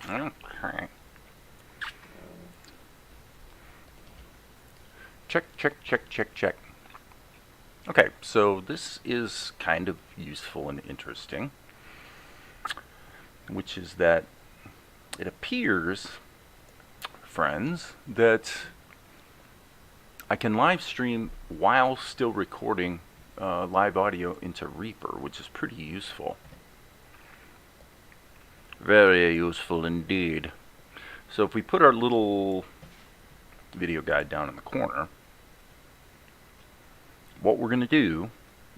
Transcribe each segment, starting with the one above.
Okay. Check, check, check, check, check. Okay, so this is kind of useful and interesting, which is that it appears, friends, that I can live stream while still recording live audio into Reaper, which is pretty useful. Very useful indeed. So if we put our little video guide down in the corner, what we're going to do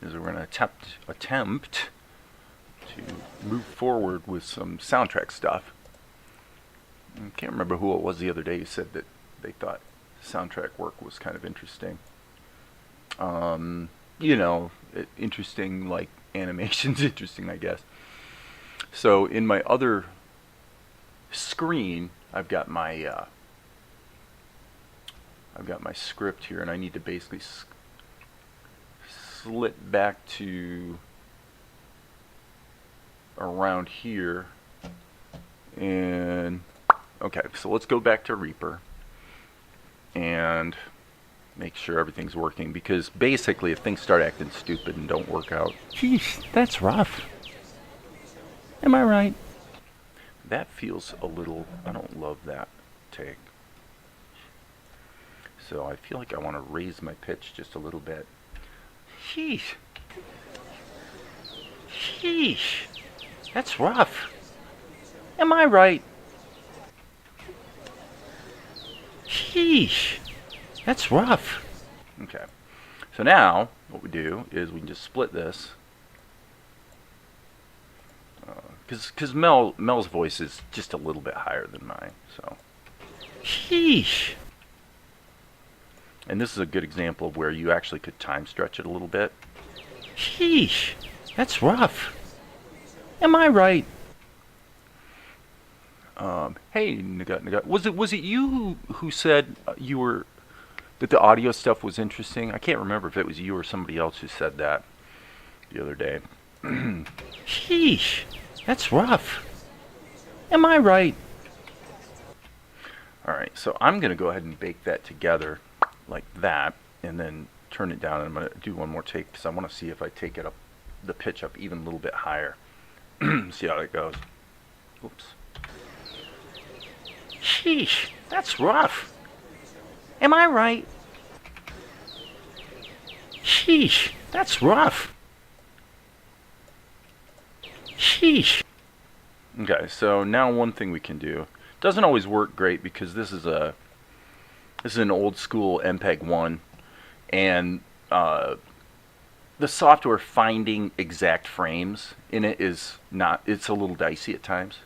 is we're going to attempt to move forward with some soundtrack stuff. I can't remember who it was the other day who said that they thought soundtrack work was kind of interesting. You know, interesting, like animation's interesting, I guess. So in my other screen, I've got my script here, and I need to basically slip back to around here. And okay, so let's go back to Reaper and make sure everything's working, because basically if things start acting stupid and don't work out, geez, that's rough. Am I right? That feels a little, I don't love that take. So I feel like I want to raise my pitch just a little bit. Sheesh. Sheesh. That's rough. Am I right? Sheesh. That's rough. Okay. So now what we do is we can just split this. Because Mel's voice is just a little bit higher than mine. So. Sheesh. And this is a good example of where you actually could time stretch it a little bit. Sheesh. That's rough. Am I right? Hey, Nagut. Was it you who said that the audio stuff was interesting? I can't remember if it was you or somebody else who said that the other day. Sheesh. That's rough. Am I right? Alright, so I'm going to go ahead and bake that together like that, and then turn it down, and I'm going to do one more take because I want to see if I take it up, the pitch up even a little bit higher. See how that goes. Oops. Sheesh, that's rough. Am I right? Sheesh, that's rough. Sheesh. Okay, so now one thing we can do. Doesn't always work great because this is an old school MPEG 1, and the software finding exact frames in it is not, it's a little dicey at times.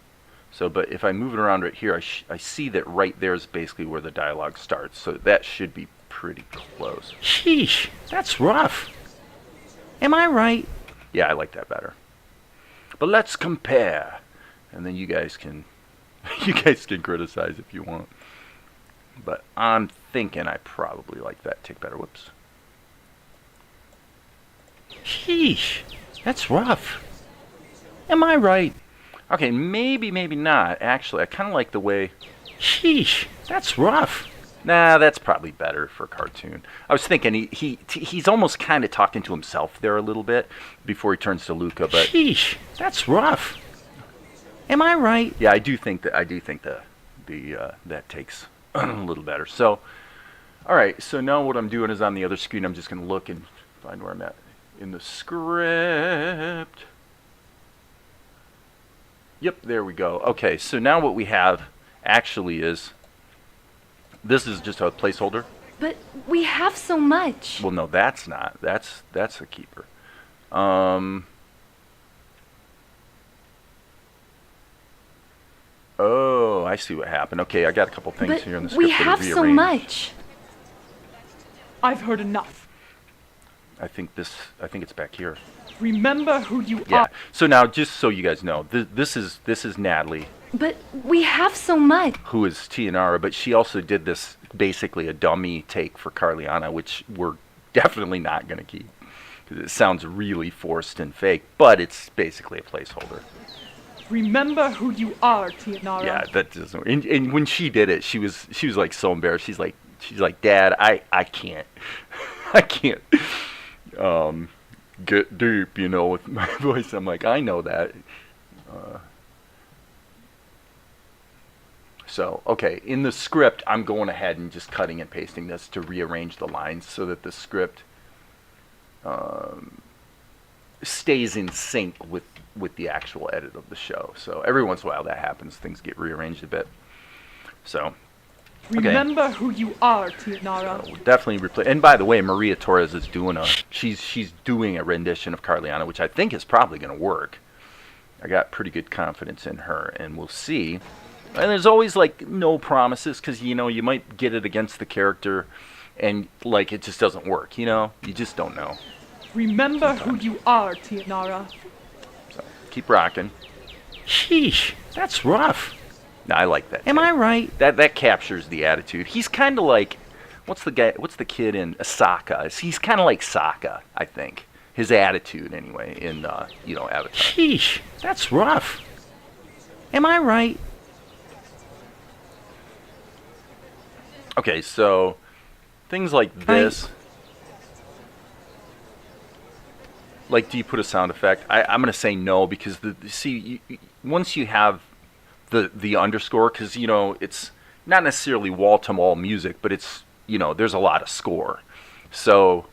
So, but if I move it around right here, I see that right there is basically where the dialogue starts. So that should be pretty close. Sheesh, that's rough. Am I right? Yeah, I like that better. But let's compare, and then you guys can criticize if you want. But I'm thinking I probably like that tick better. Whoops. Sheesh, that's rough. Am I right? Okay, maybe not. Actually, I kind of like the way... Sheesh, that's rough. Nah, that's probably better for a cartoon. I was thinking he's almost kind of talking to himself there a little bit before he turns to Luka, but... Sheesh, that's rough. Am I right? Yeah, I do think that that takes a little better. So, all right. So now what I'm doing is on the other screen, I'm just going to look and find where I'm at in the script. Yep, there we go. Okay, so now what we have actually is, this is just a placeholder. But we have so much. Well, no, that's not. That's a keeper. Oh, I see what happened. Okay, I got a couple things but here in the script we have that are so rearranged. much. I've heard enough. I think it's back here. Remember who you Yeah. are. So now, just so you guys know, this is Natalie, But we have so much. who is Tianara, but she also did this basically a dummy take for Carliana, which we're definitely not going to keep because it sounds really forced and fake. But it's basically a placeholder. Remember who you are, Tianara. Yeah, that doesn't. And when she did it, she was like so embarrassed. She's like, Dad, I can't, I can't get deep, with my voice. I'm like, I know that. So okay, in the script, I'm going ahead and just cutting and pasting this to rearrange the lines so that the script stays in sync with the actual edit of the show. So every once in a while that happens. Things get rearranged a bit. So, okay. Remember who you are, Tianara. So we'll definitely replay. And by the way, Maria Torres is doing she's doing a rendition of Carliana, which I think is probably going to work. I got pretty good confidence in her, and we'll see. And there's always like no promises because you might get it against the character, and like it just doesn't work. You just don't know. Remember who you are, Tianara. So keep rocking. Sheesh, that's rough. No, I like that. Am I right? That captures the attitude. He's kind of like, what's the kid in Asaka? He's kind of like Sokka, I think. His attitude, anyway, in Avatar. Sheesh, that's rough. Am I right? Okay, so things like this. Like, do you put a sound effect? I'm going to say no because once you have the underscore, because it's not necessarily wall-to-wall music, but it's there's a lot of score. So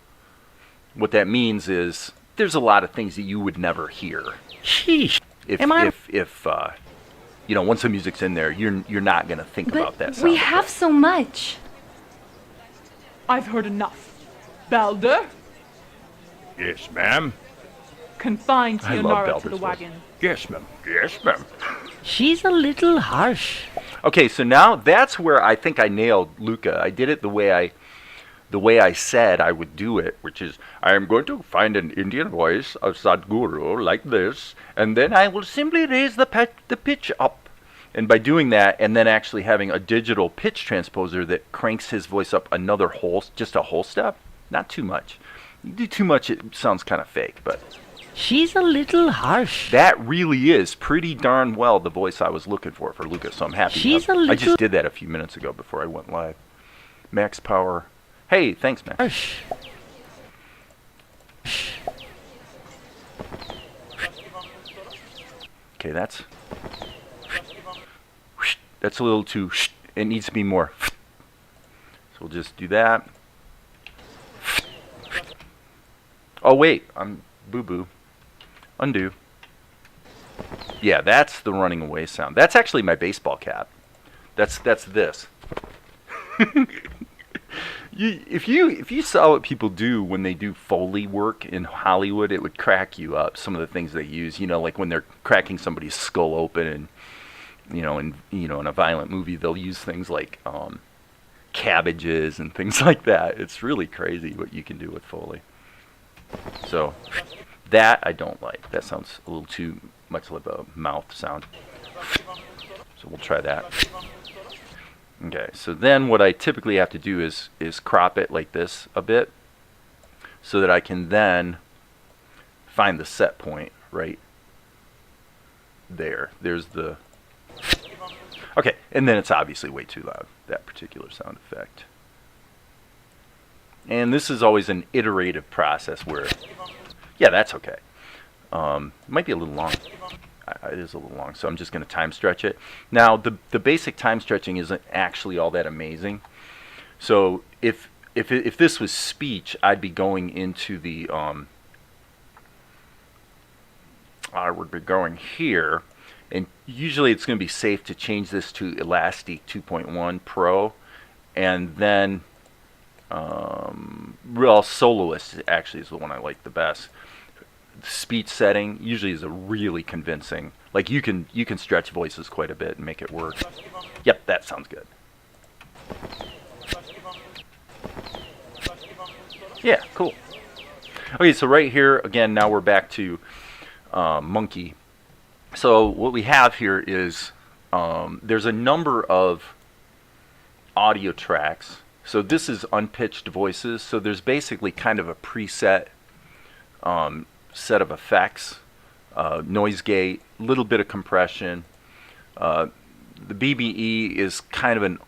what that means is there's a lot of things that you would never hear. Sheesh. If once the music's in there, you're not going to think about that sound we effect. have so much. I've heard enough. Balder, Yes, ma'am. confine I love Tianara to Balder's the voice. wagon. Yes, ma'am. Yes, ma'am. She's a little harsh. Okay, so now that's where I think I nailed Luka. I did it the way I said I would do it, which is I am going to find an Indian voice of Sadhguru like this, and then I will simply raise the pitch up. And by doing that, and then actually having a digital pitch transposer that cranks his voice up just a whole step, not too much. You do too much, it sounds kind of fake, but She's a little harsh. that really is pretty darn well the voice I was looking for Luka, so I'm happy. She's a I little just did that a few minutes ago before I went live. Max power. Hey, thanks, Max. harsh. Okay, that's a little too. It needs to be more. So we'll just do that. Oh wait, I'm boo-boo. Undo. Yeah, that's the running away sound. That's actually my baseball cap. That's this. If you saw what people do when they do Foley work in Hollywood, it would crack you up. Some of the things they use, like when they're cracking somebody's skull open, and in a violent movie, they'll use things like cabbages and things like that. It's really crazy what you can do with Foley. So that I don't like. That sounds a little too much like a mouth sound. So we'll try that. Okay, so then what I typically have to do is crop it like this a bit so that I can then find the set point right there. There's the... Okay, and then it's obviously way too loud, that particular sound effect. And this is always an iterative process where... Yeah, that's okay. It might be a little long. It is a little long, so I'm just going to time stretch it. Now, the basic time stretching isn't actually all that amazing. So if this was speech, I'd be going into the I would be going here, and usually it's going to be safe to change this to Elastic 2.1 Pro, and then Real Soloist actually is the one I like the best. Speech setting usually is a really convincing. Like you can stretch voices quite a bit and make it work. Yep, that sounds good. Yeah, cool. Okay, so right here again, now we're back to Monkey. So what we have here is there's a number of audio tracks. So this is Unpitched Voices. So there's basically kind of a preset set of effects noise gate, a little bit of compression. The BBE is kind of an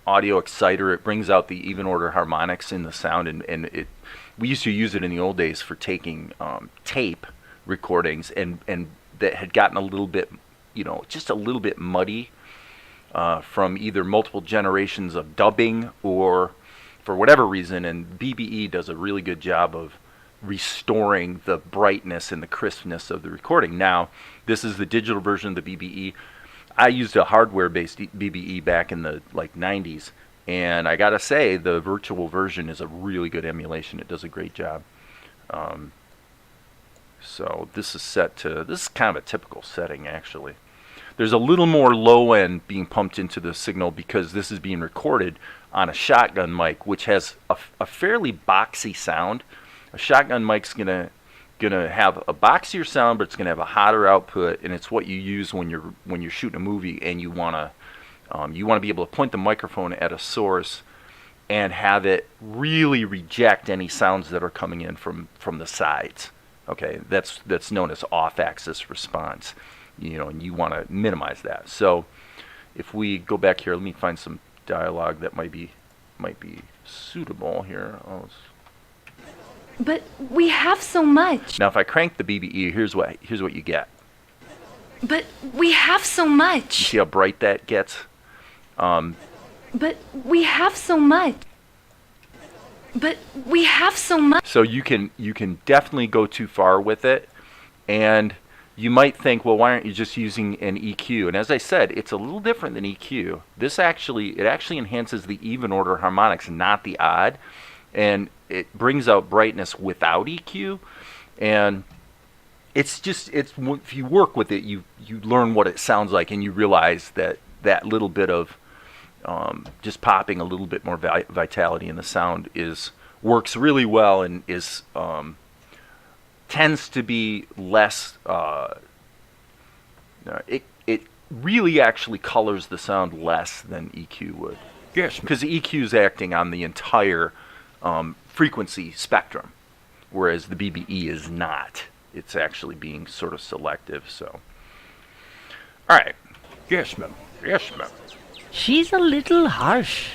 audio exciter. It brings out the even order harmonics in the sound, and we used to use it in the old days for taking tape recordings, and that had gotten a little bit, just a little bit muddy from either multiple generations of dubbing or for whatever reason, and BBE does a really good job of restoring the brightness and the crispness of the recording. Now, this is the digital version of the BBE. I used a hardware-based BBE back in the 90s, and I gotta say the virtual version is a really good emulation. It does a great job. So this is this is kind of a typical setting actually. There's a little more low end being pumped into the signal because this is being recorded on a shotgun mic, which has a fairly boxy sound. A shotgun mic's gonna have a boxier sound, but it's gonna have a hotter output, and it's what you use when you're shooting a movie and you wanna be able to point the microphone at a source and have it really reject any sounds that are coming in from the sides. Okay, that's known as off-axis response. And you want to minimize that. So if we go back here, let me find some dialogue that might be suitable here. But we have so much. Now if I crank the BBE, here's what you get. But we have so much. You see how bright that gets? But we have so much. But we have so much. So you can definitely go too far with it, and you might think, well, why aren't you just using an EQ? And as I said, it's a little different than EQ. It actually enhances the even order harmonics, not the odd, and it brings out brightness without EQ. And it's if you work with it, you learn what it sounds like, and you realize that little bit of just popping a little bit more vitality in the sound works really well, and tends to be less. It really actually colors the sound less than EQ would. Yes, because EQ is acting on the entire frequency spectrum, whereas the BBE is not. It's actually being sort of selective. So, all right. Yes, ma'am. Yes, ma'am. She's a little harsh.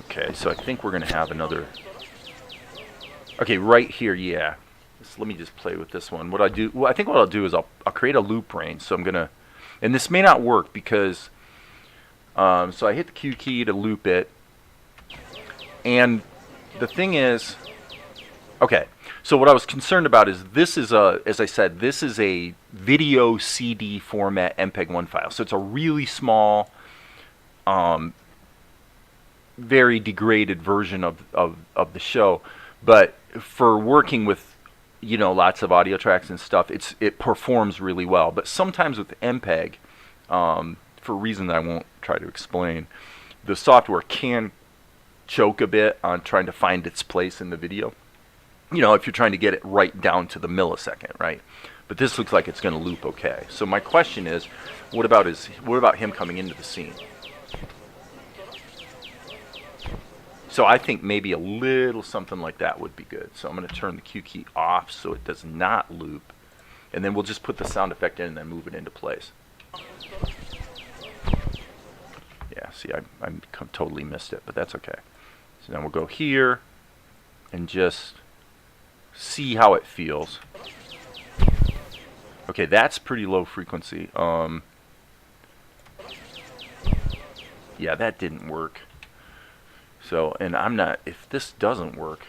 Okay, so I think we're going to have another. Okay, right here, yeah. Let me just play with this one. I think what I'll do is I'll create a loop range. So I'm going to, and this may not work because, so I hit the Q key to loop it. And the thing is, okay, so what I was concerned about is as I said, this is a video CD format MPEG-1 file. So it's a really small, very degraded version of the show. But for working with, lots of audio tracks and stuff, it performs really well. But sometimes with MPEG, for a reason that I won't try to explain, the software can choke a bit on trying to find its place in the video. If you're trying to get it right down to the millisecond, right? But this looks like it's going to loop okay. So my question is, what about him coming into the scene? So I think maybe a little something like that would be good. So I'm going to turn the Q key off so it does not loop. And then we'll just put the sound effect in and then move it into place. Yeah, see, I totally missed it, but that's okay. So now we'll go here and just see how it feels. Okay, that's pretty low frequency. Yeah, that didn't work. So, and if this doesn't work,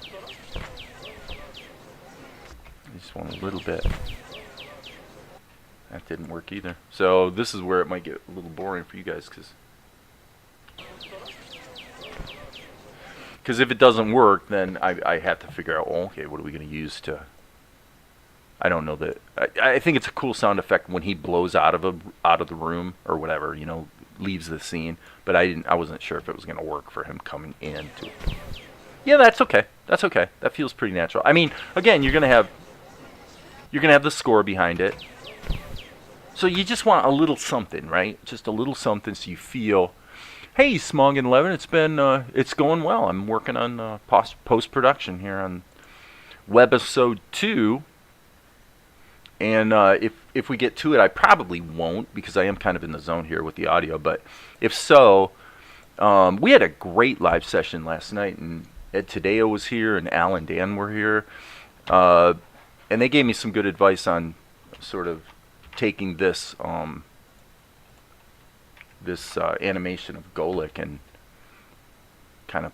I just want a little bit. That didn't work either. So this is where it might get a little boring for you guys, because if it doesn't work, then I have to figure out, okay, what are we going to use to, I don't know that, I think it's a cool sound effect when he blows out of the room or whatever, leaves the scene, but I wasn't sure if it was going to work for him coming in to. Yeah, that's okay. That's okay. That feels pretty natural. I mean, again, you're going to have the score behind it. So you just want a little something, right? Just a little something so you feel, hey, Smog and Levin, it's going well. I'm working on post-production here on webisode 2. And if we get to it, I probably won't because I am kind of in the zone here with the audio. But if so, we had a great live session last night, and Ed Tadeo was here, and Al and Dan were here. And they gave me some good advice on sort of taking this animation of Golik and kind of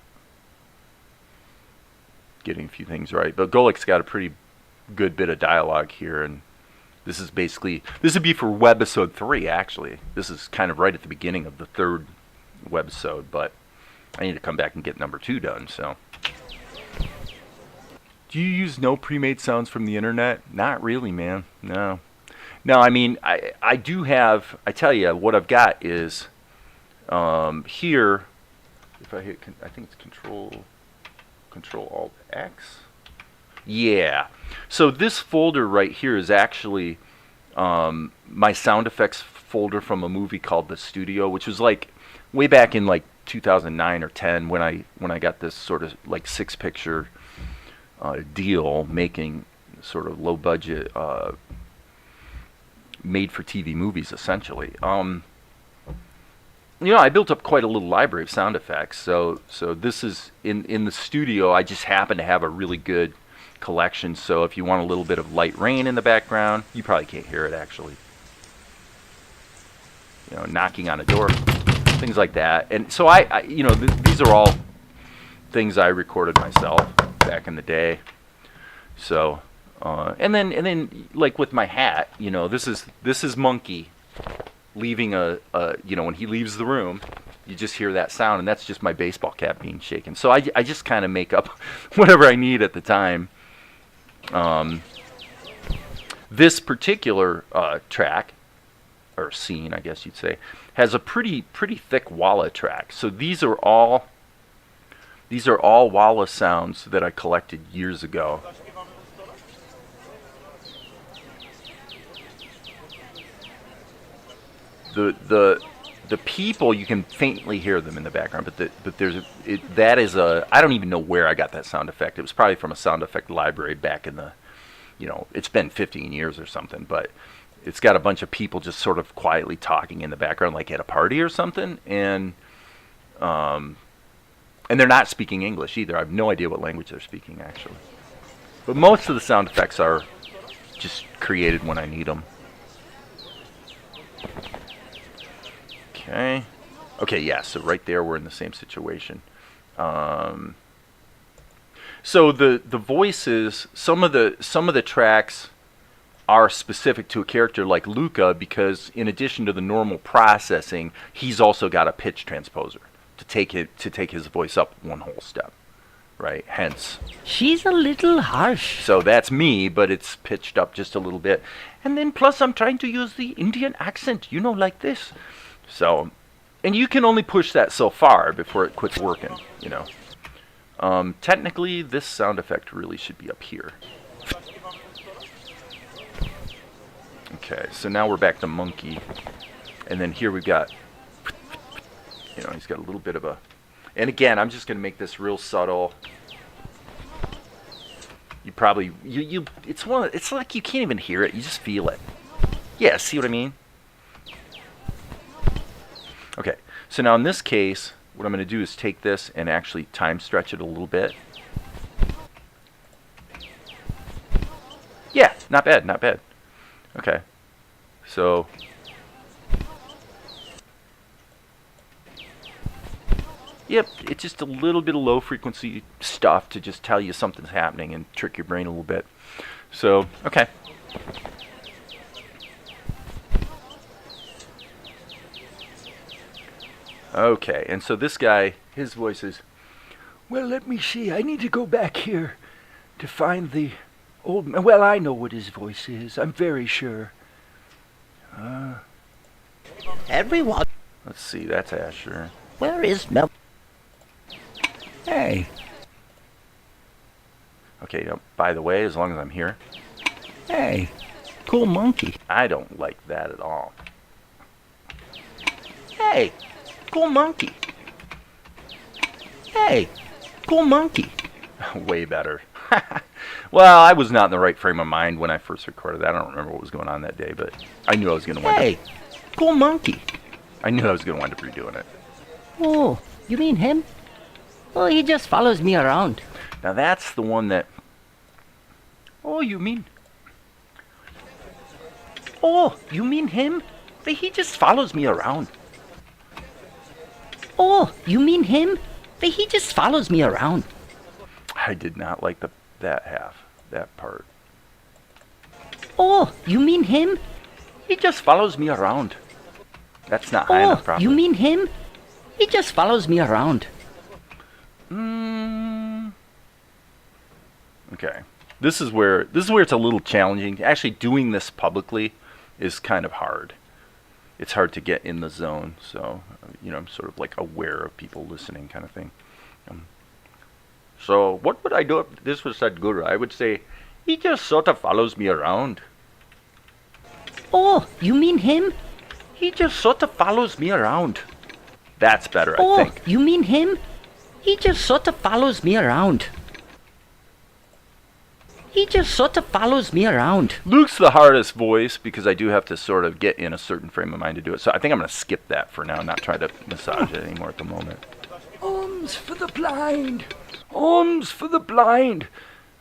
getting a few things right. But Golik's got a pretty good bit of dialogue here, and this would be for webisode 3, actually. This is kind of right at the beginning of the 3rd webisode, but I need to come back and get number 2 done, so. Do you use no pre-made sounds from the internet? Not really, man. No. No, I mean, I do have, I tell you, what I've got is here, if I hit, I think it's Control-Alt-X. Yeah. So this folder right here is actually my sound effects folder from a movie called The Studio, which was like way back in like 2009 or 10 when I got this sort of like 6-picture deal making sort of low budget made for TV movies essentially. You know, I built up quite a little library of sound effects. So this is in the studio. I just happen to have a really good collection. So if you want a little bit of light rain in the background, you probably can't hear it actually. You know, knocking on a door, things like that. And so I you know, these are all things I recorded myself back in the day. So and then like with my hat, you know, this is Monkey leaving you know, when he leaves the room, you just hear that sound, and that's just my baseball cap being shaken. So I just kind of make up whatever I need at the time. This particular track, or scene, I guess you'd say, has a pretty thick walla track. So these are all walla sounds that I collected years ago. The people, you can faintly hear them in the background, but that is a, I don't even know where I got that sound effect. It was probably from a sound effect library back in the, you know, it's been 15 years or something, but it's got a bunch of people just sort of quietly talking in the background, like at a party or something, and they're not speaking English either. I have no idea what language they're speaking actually. But most of the sound effects are just created when I need them. Okay, yeah, so right there we're in the same situation. So the voices, some of the tracks are specific to a character like Luka, because in addition to the normal processing, he's also got a pitch transposer to take his voice up one whole step, right? Hence, She's a little harsh. so that's me, but it's pitched up just a little bit. And then plus I'm trying to use the Indian accent, you know, like this. So, and you can only push that so far before it quits working, you know. Technically, this sound effect really should be up here. Okay, so now we're back to Monkey. And then here we've got, you know, he's got a little bit of a, and again, I'm just going to make this real subtle. You probably, it's like you can't even hear it, you just feel it. Yeah, see what I mean? Okay, so now in this case, what I'm going to do is take this and actually time stretch it a little bit. Yeah, not bad, not bad. Okay, so yep, it's just a little bit of low frequency stuff to just tell you something's happening and trick your brain a little bit. So, okay. Okay, and so this guy, his voice is, well, let me see, I need to go back here to find the old man. Well, I know what his voice is, I'm very sure. Everyone. Let's see, that's Asher. Where is Mel? Hey. Okay, by the way, as long as I'm here, Hey. Cool monkey. I don't like that at all. Hey. Cool monkey. Hey. Cool monkey. Way better. Well, I was not in the right frame of mind when I first recorded that. I don't remember what was going on that day, but I knew I was going to wind Hey, cool monkey. I knew I was going to wind up redoing it. Oh, you mean him? Oh, he just follows me around. Now that's the one that... Oh, you mean... Oh, you mean him? He just follows me around. Oh, you mean him? He just follows me around. I did not like that half, that part. Oh, you mean him? He just follows me around. That's not high enough, probably. You mean him? He just follows me around. Okay. This is where it's a little challenging. Actually, doing this publicly is kind of hard. It's hard to get in the zone. So, I'm sort of like aware of people listening, kind of thing. So, what would I do if this was Sadhguru? I would say, he just sort of follows me around. Oh, you mean him? He just sort of follows me around. That's better, I think. You mean him? He just sort of follows me around. He just sort of follows me around. Luke's the hardest voice because I do have to sort of get in a certain frame of mind to do it. So I think I'm going to skip that for now, not try to massage it anymore at the moment. Alms for the blind. Alms for the blind.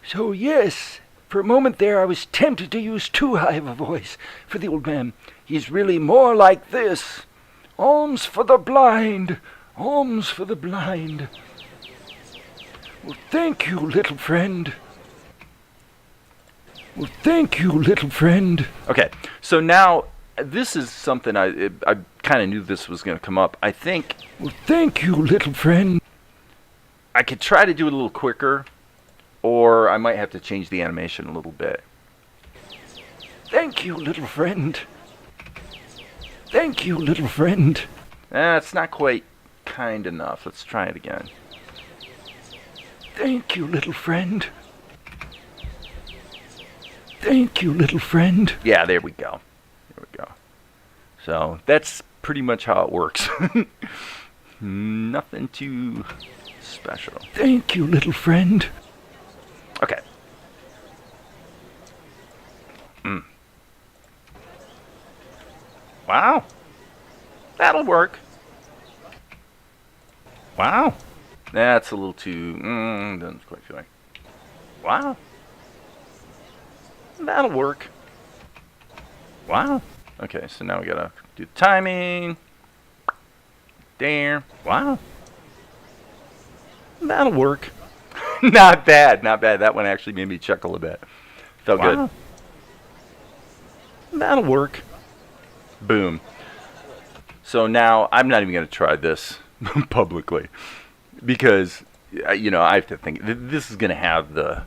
So yes, for a moment there I was tempted to use too high of a voice for the old man. He's really more like this. Alms for the blind. Alms for the blind. Well, thank you, little friend. Well, thank you, little friend. Okay, so now this is something I kind of knew this was going to come up. I think... Well, thank you, little friend. I could try to do it a little quicker, or I might have to change the animation a little bit. Thank you, little friend. Thank you, little friend. It's not quite kind enough. Let's try it again. Thank you, little friend. Thank you, little friend. Yeah, there we go. There we go. So that's pretty much how it works. Nothing too special. Thank you, little friend. Okay. Wow. That'll work. Wow. That's a little too... doesn't quite feel like... Wow. That'll work. Wow. Okay, so now we gotta do timing. There. Wow. That'll work. Not bad, not bad. That one actually made me chuckle a bit. Felt good. That'll work. Boom. So now I'm not even going to try this publicly because, I have to think this is going to have the,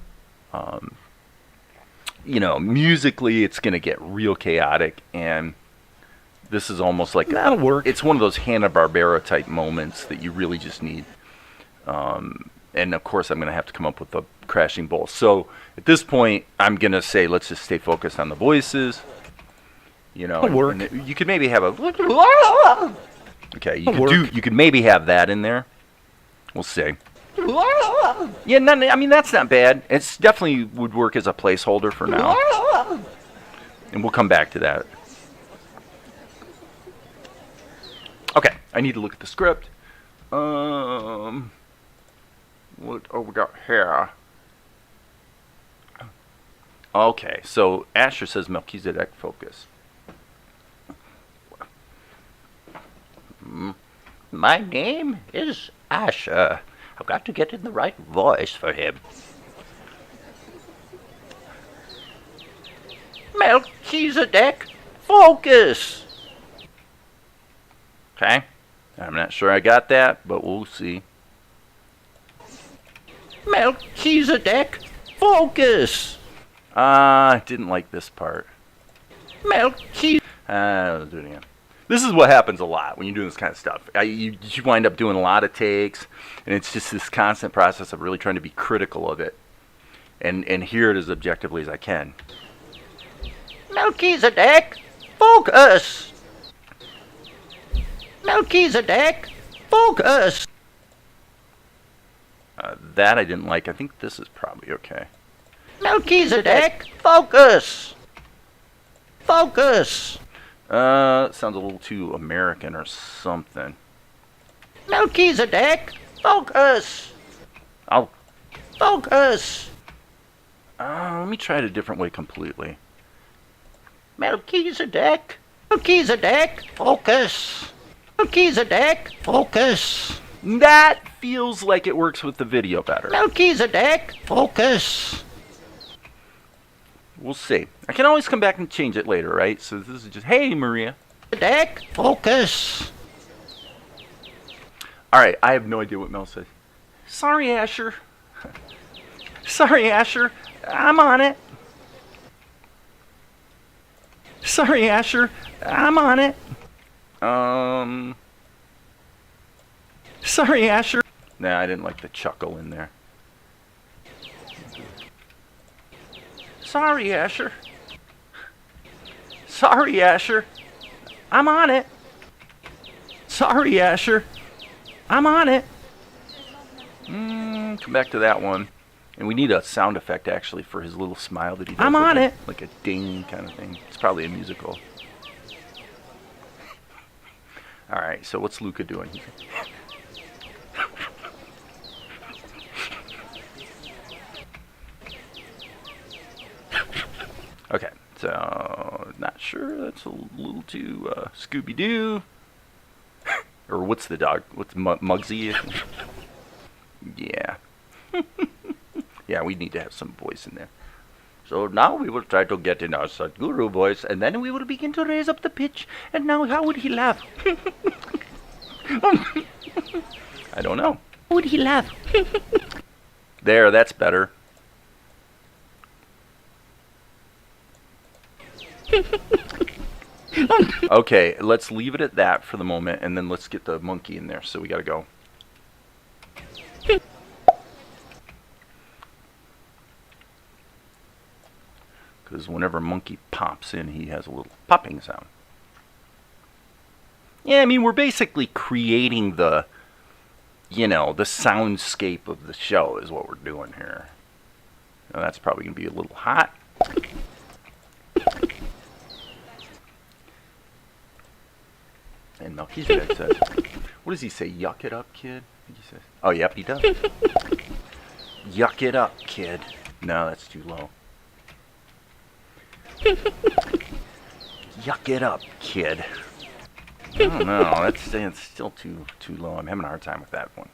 musically it's going to get real chaotic, and this is almost like that'll work. It's one of those Hanna-Barbera type moments that you really just need. And of course I'm going to have to come up with a crashing bowl. So at this point I'm going to say let's just stay focused on the voices. It'll work. You could maybe have a... Okay, you could maybe have that in there. We'll see. Yeah, that's not bad. It's definitely would work as a placeholder for now. And we'll come back to that. Okay, I need to look at the script. What we got here? Okay, so Asher says Melchizedek focus. My name is Asher. I've got to get in the right voice for him. Melchizedek, focus! Okay. I'm not sure I got that, but we'll see. Melchizedek, focus! I didn't like this part. Melchizedek. Let's do it again. This is what happens a lot when you're doing this kind of stuff. You wind up doing a lot of takes, and it's just this constant process of really trying to be critical of it and hear it as objectively as I can. Melchizedek, focus! Melchizedek, focus! That I didn't like. I think this is probably okay. Melchizedek, focus! Focus! Sounds a little too American or something. Melchizedek, focus! I'll... Focus! let me try it a different way completely. Melchizedek, Melchizedek, focus! Melchizedek, focus! That feels like it works with the video better. Melchizedek, focus! We'll see. I can always come back and change it later, right? So this is just, hey, Maria. Melchizedek, focus! Alright, I have no idea what Mel said. Sorry, Asher. Sorry, Asher. I'm on it. Sorry, Asher. I'm on it. Sorry, Asher. Nah, I didn't like the chuckle in there. Sorry, Asher. Sorry, Asher. I'm on it. Sorry, Asher. I'm on it. Come back to that one. And we need a sound effect, actually, for his little smile that he does. I'm on it. Like a ding kind of thing. It's probably a musical. Alright, so what's Luka doing? Okay, so not sure. That's a little too Scooby-Doo. Or what's the dog? What's Muggsy? Yeah. Yeah, we need to have some voice in there. So now we will try to get in our Sadhguru voice, and then we will begin to raise up the pitch. And now, how would he laugh? I don't know. How would he laugh? There, that's better. Okay, let's leave it at that for the moment, and then let's get the monkey in there. So we gotta go. Because whenever monkey pops in, he has a little popping sound. Yeah, I mean, we're basically creating the, you know, the soundscape of the show is what we're doing here. Now, that's probably going to be a little hot. And Melchizedek says, what does he say? Yuck it up, kid? He says, oh, yep, he does. Yuck it up, kid. No, that's too low. Yuck it up, kid. I don't know. That's still too low. I'm having a hard time with that one.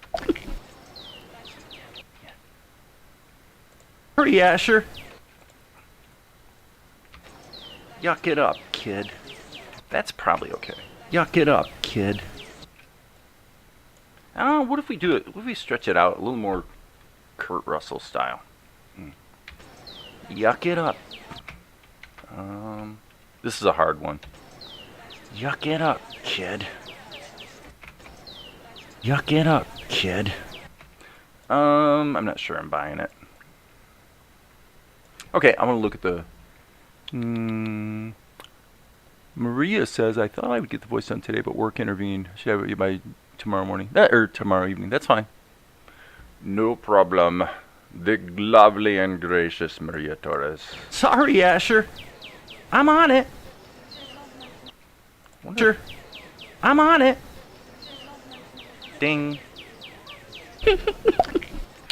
Hurry, Asher. Yuck it up, kid. That's probably okay. Yuck it up, kid. I don't know. What if we do it? What if we stretch it out a little more Kurt Russell style? Yuck it up. This is a hard one. Yuck it up, kid. Yuck it up, kid. I'm not sure I'm buying it. Okay, I'm gonna look at the... Maria says, I thought I would get the voice done today, but work intervened. Should have it by tomorrow morning. Or tomorrow evening. That's fine. No problem. The lovely and gracious Maria Torres. Sorry, Asher. I'm on it. Sure. I'm on it. Ding.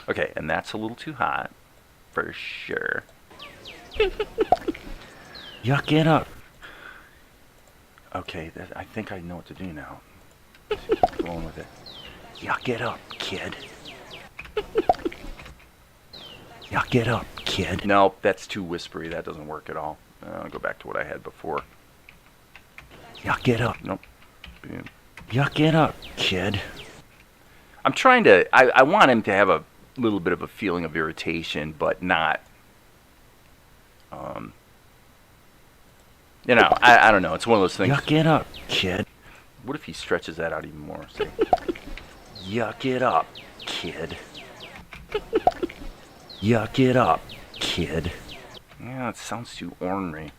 Okay, and that's a little too hot. For sure. Yuck it up. Okay, I think I know what to do now. Go on with it. Yuck it up, kid. Yuck it up, kid. Nope, that's too whispery. That doesn't work at all. I'll go back to what I had before. Yuck it up. Nope. Yuck it up, kid. I'm trying to... I want him to have a little bit of a feeling of irritation, but not... you know, I don't know. It's one of those things. Yuck it up, kid. What if he stretches that out even more? Say, yuck it up, kid. Yuck it up, kid. Yeah, it sounds too ornery.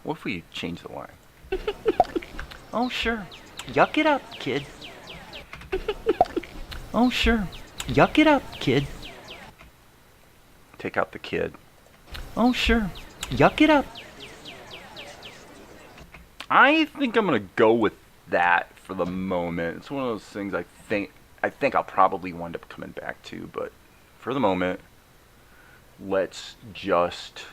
What if we change the line? Oh, sure. Yuck it up, kid. Oh, sure. Yuck it up, kid. Take out the kid. Oh, sure. Yuck it up. I think I'm going to go with that for the moment. It's one of those things I think I'll probably wind up coming back to, but for the moment, let's just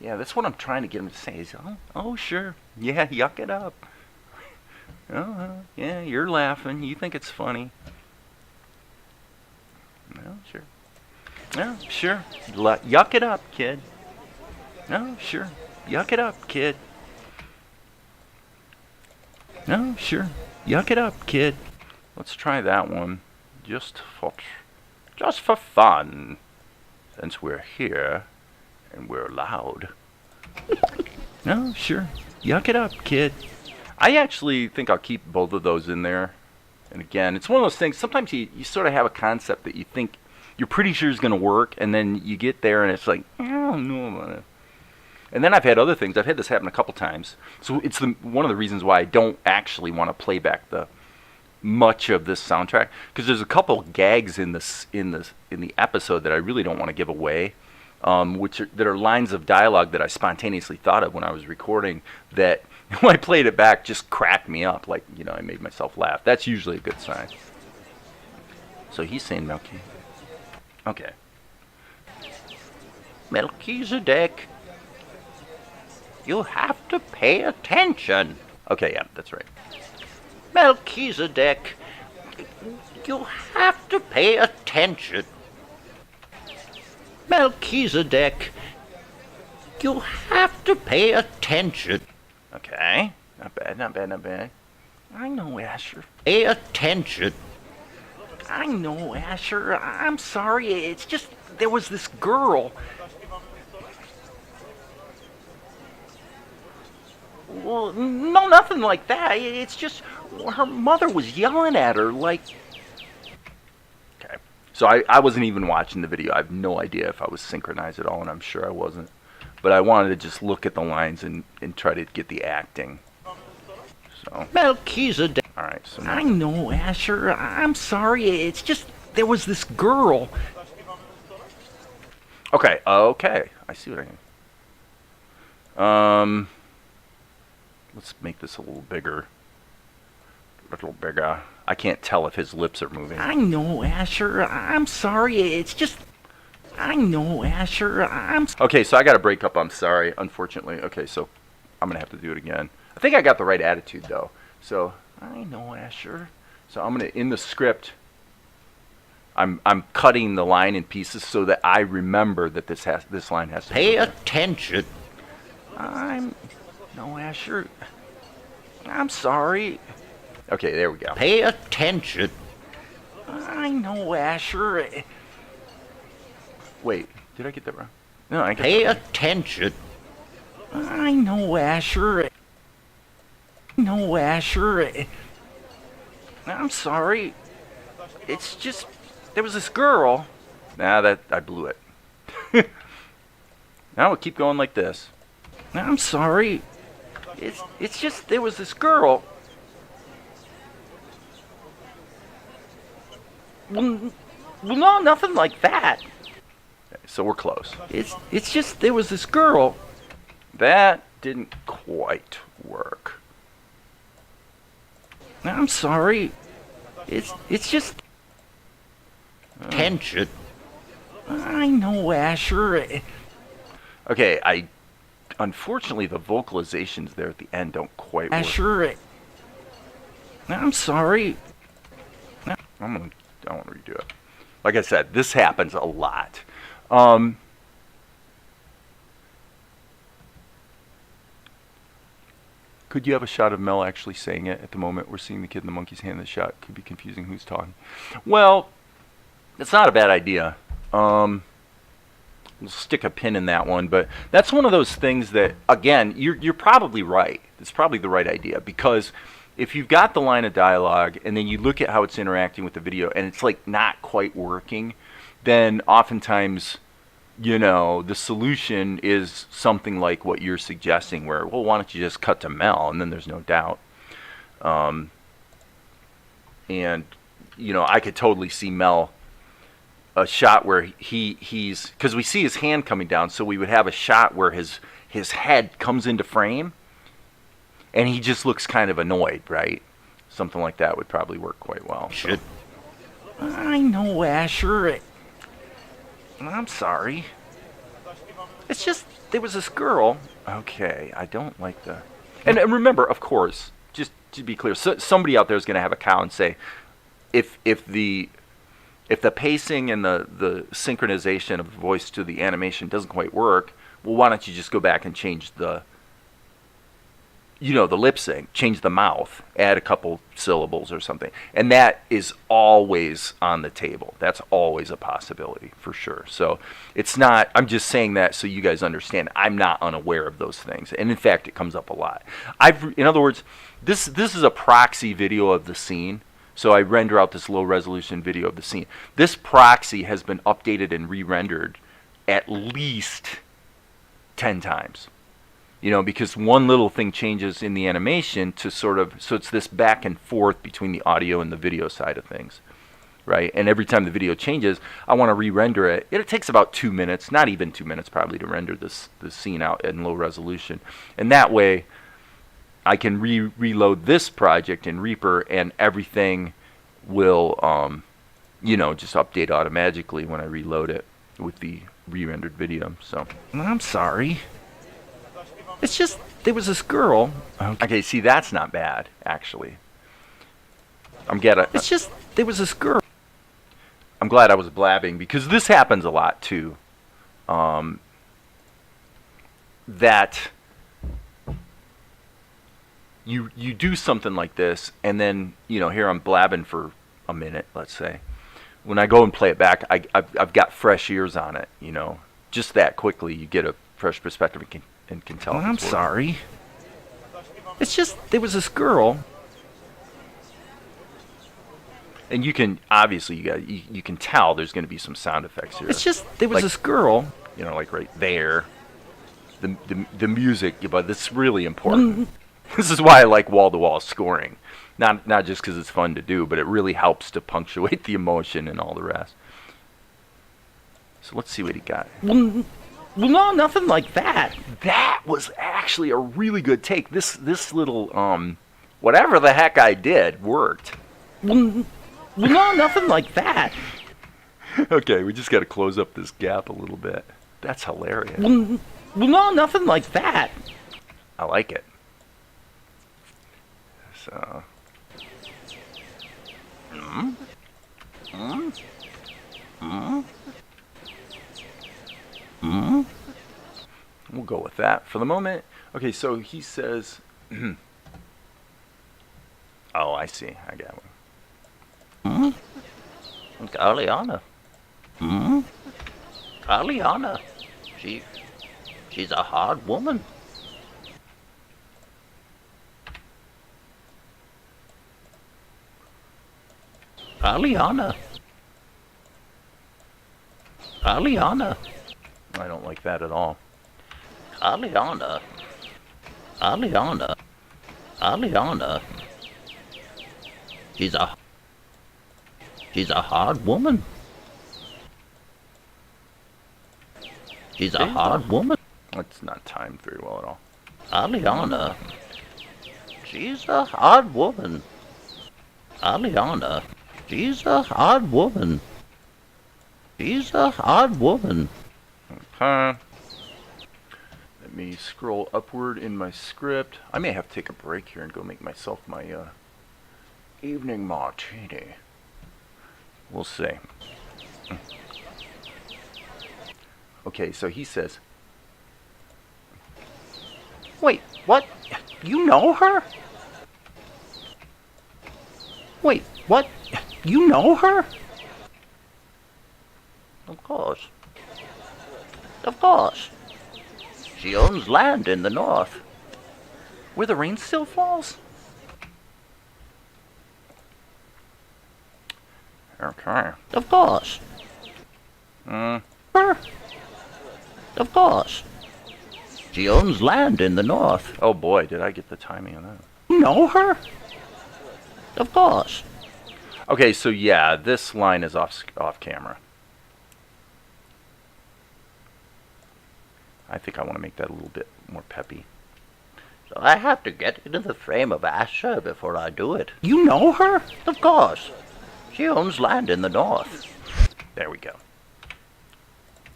yeah, that's what I'm trying to get him to say is, oh sure, yeah, yuck it up. Yeah, you're laughing, you think it's funny. No, sure. No, sure. Yuck it up, kid. No, sure. Yuck it up, kid. No, sure. Yuck it up, kid. Let's try that one. Just for fun. Since we're here and we're loud. No, sure. Yuck it up, kid. I actually think I'll keep both of those in there. And again, it's one of those things, sometimes you sort of have a concept that you think you're pretty sure is going to work, and then you get there and it's like, I don't know about it. And then I've had other things. I've had this happen a couple times. So it's one of the reasons why I don't actually want to play back much of this soundtrack, because there's a couple gags in the episode that I really don't want to give away, that are lines of dialogue that I spontaneously thought of when I was recording that when I played it back just cracked me up, like, I made myself laugh. That's usually a good sign. So he's saying Melchizedek. Okay. Melchizedek, you have to pay attention. Okay, yeah, that's right. Melchizedek, you have to pay attention. Melchizedek, you have to pay attention. Okay. Not bad, not bad, not bad. I know, Asher. Pay attention. I know, Asher. I'm sorry. It's just, there was this girl. Well, no, nothing like that. It's just, her mother was yelling at her, like... Okay. So I wasn't even watching the video. I have no idea if I was synchronized at all, and I'm sure I wasn't. But I wanted to just look at the lines and try to get the acting. So. Melchizedek. All right. So I know, Asher. I'm sorry. It's just there was this girl. Okay. Okay. I see what I mean. Let's make this a little bigger. A little bigger. I can't tell if his lips are moving. I know, Asher. I'm sorry. It's just. I know, Asher. Okay, so I got to break up. I'm sorry, unfortunately. Okay, so I'm going to have to do it again. I think I got the right attitude, though. So, I know, Asher. So I'm going to, in the script, I'm cutting the line in pieces so that I remember that this line has to pay attention. No, Asher. I'm sorry. Okay, there we go. Pay attention. I know, Asher. Wait, did I get that wrong? No, I got pay attention. I know, Asher. No, Asher. I'm sorry. It's just there was this girl. Nah, I blew it. Now we'll keep going like this. I'm sorry. It's just there was this girl. Well, no, nothing like that. Okay, so we're close. It's just there was this girl. That didn't quite work. I'm sorry. It's just tension. I know, Asher. Okay, unfortunately the vocalizations there at the end don't quite work. Asher. I'm sorry. I want to redo it. Like I said, this happens a lot. Could you have a shot of Mel actually saying it at the moment we're seeing the kid in the monkey's hand? The shot could be confusing who's talking. Well, it's not a bad idea. We'll stick a pin in that one, but that's one of those things that, again, you're probably right. It's probably the right idea, because if you've got the line of dialogue and then you look at how it's interacting with the video and it's like not quite working, then oftentimes, the solution is something like what you're suggesting, where, well, why don't you just cut to Mel, and then there's no doubt. and I could totally see Mel, a shot where he's, because we see his hand coming down, so we would have a shot where his head comes into frame, and he just looks kind of annoyed, right? Something like that would probably work quite well. So. I know, Asher. I'm sorry. It's just, there was this girl. Okay, I don't like the... And remember, of course, just to be clear, somebody out there is going to have a cow and say, if the pacing and the synchronization of the voice to the animation doesn't quite work, well, why don't you just go back and change the lip sync, change the mouth, add a couple syllables or something. And that is always on the table. That's always a possibility, for sure. So it's not, I'm just saying that so you guys understand, I'm not unaware of those things. And in fact, it comes up a lot. In other words, this is a proxy video of the scene. So I render out this low resolution video of the scene. This proxy has been updated and re-rendered at least 10 times. Because one little thing changes in the animation to so it's this back and forth between the audio and the video side of things, right? And every time the video changes, I want to re-render it. It takes about 2 minutes, not even 2 minutes probably, to render this scene out in low resolution. And that way, I can reload this project in Reaper, and everything will, just update automatically when I reload it with the re-rendered video. So, I'm sorry. It's just, there was this girl. Okay, see, that's not bad, actually. It's just, there was this girl. I'm glad I was blabbing, because this happens a lot, too. That you do something like this, and then, here I'm blabbing for a minute, let's say. When I go and play it back, I've got fresh ears on it, Just that quickly, you get a fresh perspective and can tell. I'm sorry. It's just, there was this girl. And you can, obviously, you can tell there's going to be some sound effects here. It's just, there was this girl. Like right there. The music, but it's really important. This is why I like wall-to-wall scoring. Not just because it's fun to do, but it really helps to punctuate the emotion and all the rest. So let's see what he got. Well, no, nothing like that. That was actually a really good take. This little, whatever the heck I did worked. Well, no, nothing like that. Okay, we just got to close up this gap a little bit. That's hilarious. Well, no, nothing like that. I like it. So. We'll go with that for the moment. Okay, so he says... Oh, I see. I got one. Carliana. Carliana. She's a hard woman. Carliana. Carliana. I don't like that at all. Carliana. Carliana. Carliana. She's a hard woman. She's a hard woman. That's not timed very well at all. Carliana. She's a hard woman. Carliana. She's a hard woman. She's a hard woman. Okay. Let me scroll upward in my script. I may have to take a break here and go make myself my evening martini. We'll see. Okay, so he says, wait, what? You know her? Wait, what? You know her? Of course. Of course. She owns land in the north. Where the rain still falls? Okay. Of course. Her? Of course. She owns land in the north. Oh boy, did I get the timing on that. You know her? Of course. Okay, so yeah, this line is off camera. I think I want to make that a little bit more peppy. So I have to get into the frame of Asher before I do it. You know her? Of course. She owns land in the north. There we go.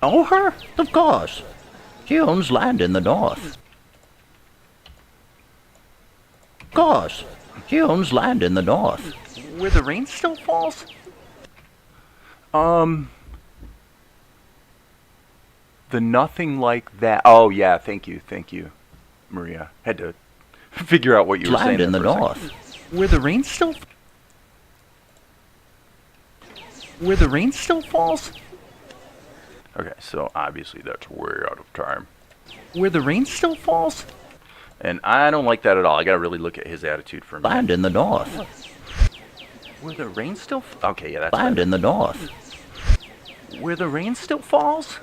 Know her? Of course. She owns land in the north. Of course. She owns land in the north. Where the rain still falls? The nothing like that. Oh yeah, thank you, Maria. Had to figure out what you were saying. Land in the there for a north. second. Where the rain still. Where the rain still falls. Okay, so obviously that's way out of time. Where the rain still falls. And I don't like that at all. I gotta really look at his attitude for a minute. Land in the north. Where the rain still. Okay, yeah, that's Land better. in the north. Where the rain still falls.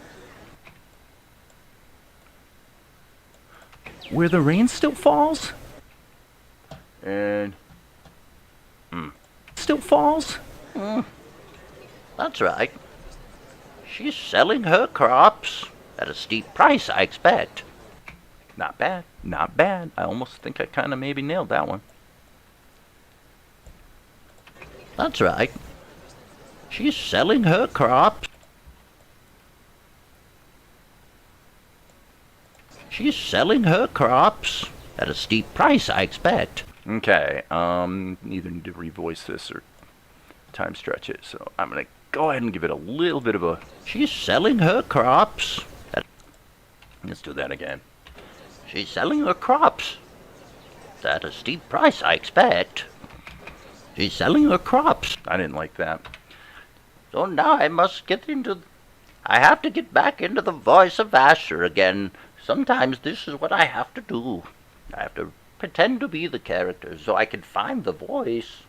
Where the rain still falls. And still falls. That's right. She's selling her crops at a steep price, I expect. Not bad, not bad. I almost think I kind of maybe nailed that one. That's right. She's selling her crops. She's selling her crops at a steep price, I expect. Okay, either need to revoice this or time stretch it. So I'm gonna go ahead and give it a little bit of a. She's selling her crops. Let's do that again. She's selling her crops at a steep price, I expect. She's selling her crops. I didn't like that. So now I have to get back into the voice of Asher again. Sometimes this is what I have to do. I have to pretend to be the character so I can find the voice.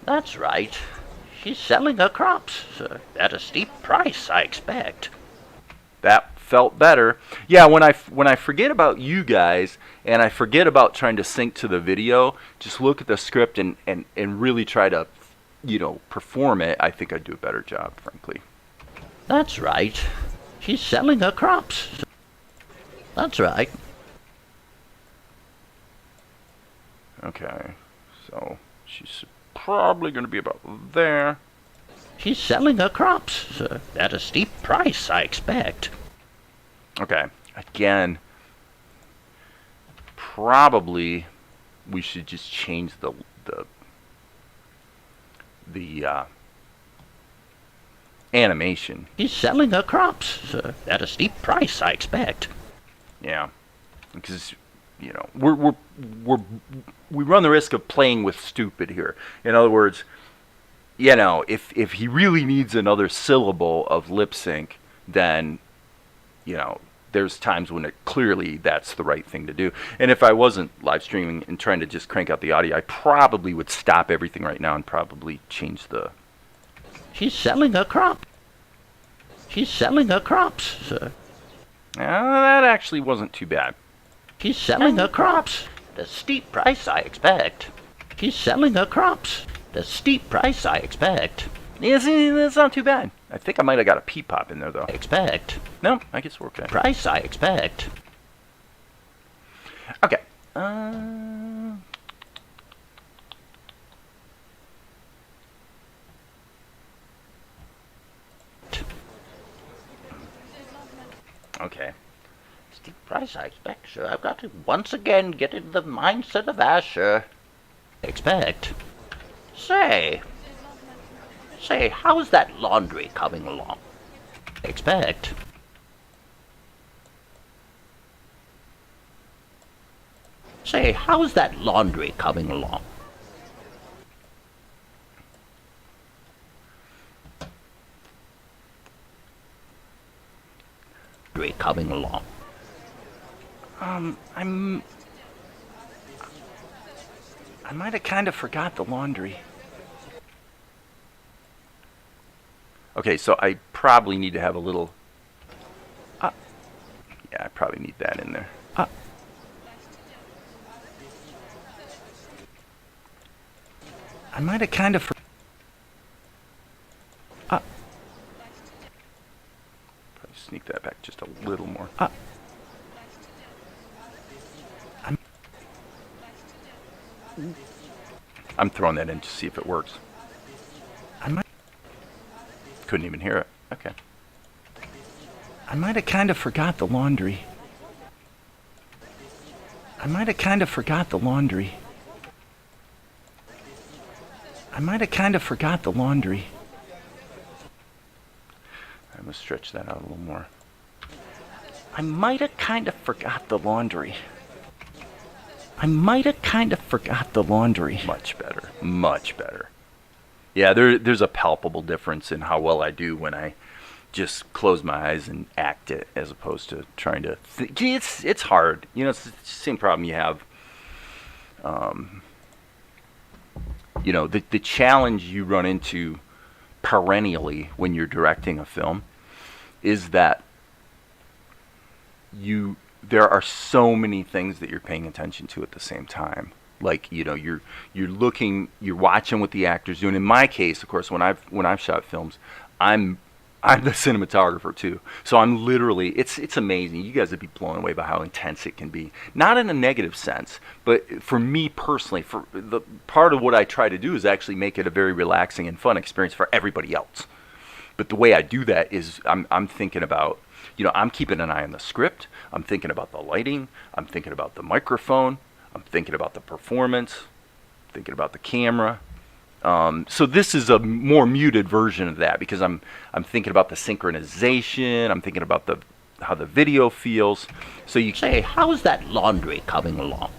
That's right. She's selling her crops at a steep price, I expect. That felt better. Yeah, when I forget about you guys and I forget about trying to sync to the video, just look at the script and really try to, perform it. I think I'd do a better job, frankly. That's right. She's selling her crops. That's right. Okay, so she's probably going to be about there. She's selling her crops at a steep price, I expect. Okay, again, probably we should just change the animation. She's selling her crops at a steep price, I expect. Yeah, because we run the risk of playing with stupid here. In other words, if he really needs another syllable of lip sync, then there's times when clearly that's the right thing to do. And if I wasn't live streaming and trying to just crank out the audio, I probably would stop everything right now and probably change the. She's selling her crops. She's selling her crops. That actually wasn't too bad. She's selling her crops at a steep price, I expect. She's selling her crops at a steep price, I expect. Yeah, see, that's not too bad. I think I might have got a pop in there, though. I expect. No, I guess we're okay. Price, I expect. Okay. Okay. Steep price, I expect, sir. I've got to once again get into the mindset of Asher. Expect. Say, how's that laundry coming along? Expect. Say, how's that laundry coming along? Coming along. I might have kind of forgot the laundry. Okay, so I probably need to have a little. Yeah, I probably need that in there. I might have kind of... Probably sneak that back just a little more. I'm throwing that in to see if it works. Couldn't even hear it. Okay. I might have kind of forgot the laundry. I might have kind of forgot the laundry. I might have kind of forgot the laundry. I'm going to stretch that out a little more. I might have kind of forgot the laundry. I might have kind of forgot the laundry. Much better. Much better. Yeah, there's a palpable difference in how well I do when I just close my eyes and act it, as opposed to trying to think. It's hard. You know, it's the same problem you have. You know, the challenge you run into perennially when you're directing a film is that there are so many things that you're paying attention to at the same time. Like, you know, you're watching what the actor's doing. In my case, of course, when I've shot films, I'm the cinematographer too. So I'm literally, it's amazing. You guys would be blown away by how intense it can be. Not in a negative sense, but for me personally, for the part of what I try to do is actually make it a very relaxing and fun experience for everybody else. But the way I do that is I'm thinking about, you know, I'm keeping an eye on the script. I'm thinking about the lighting. I'm thinking about the microphone. I'm thinking about the performance, thinking about the camera. So this is a more muted version of that because I'm thinking about the synchronization. I'm thinking about how the video feels. So you Say, how's that laundry coming along?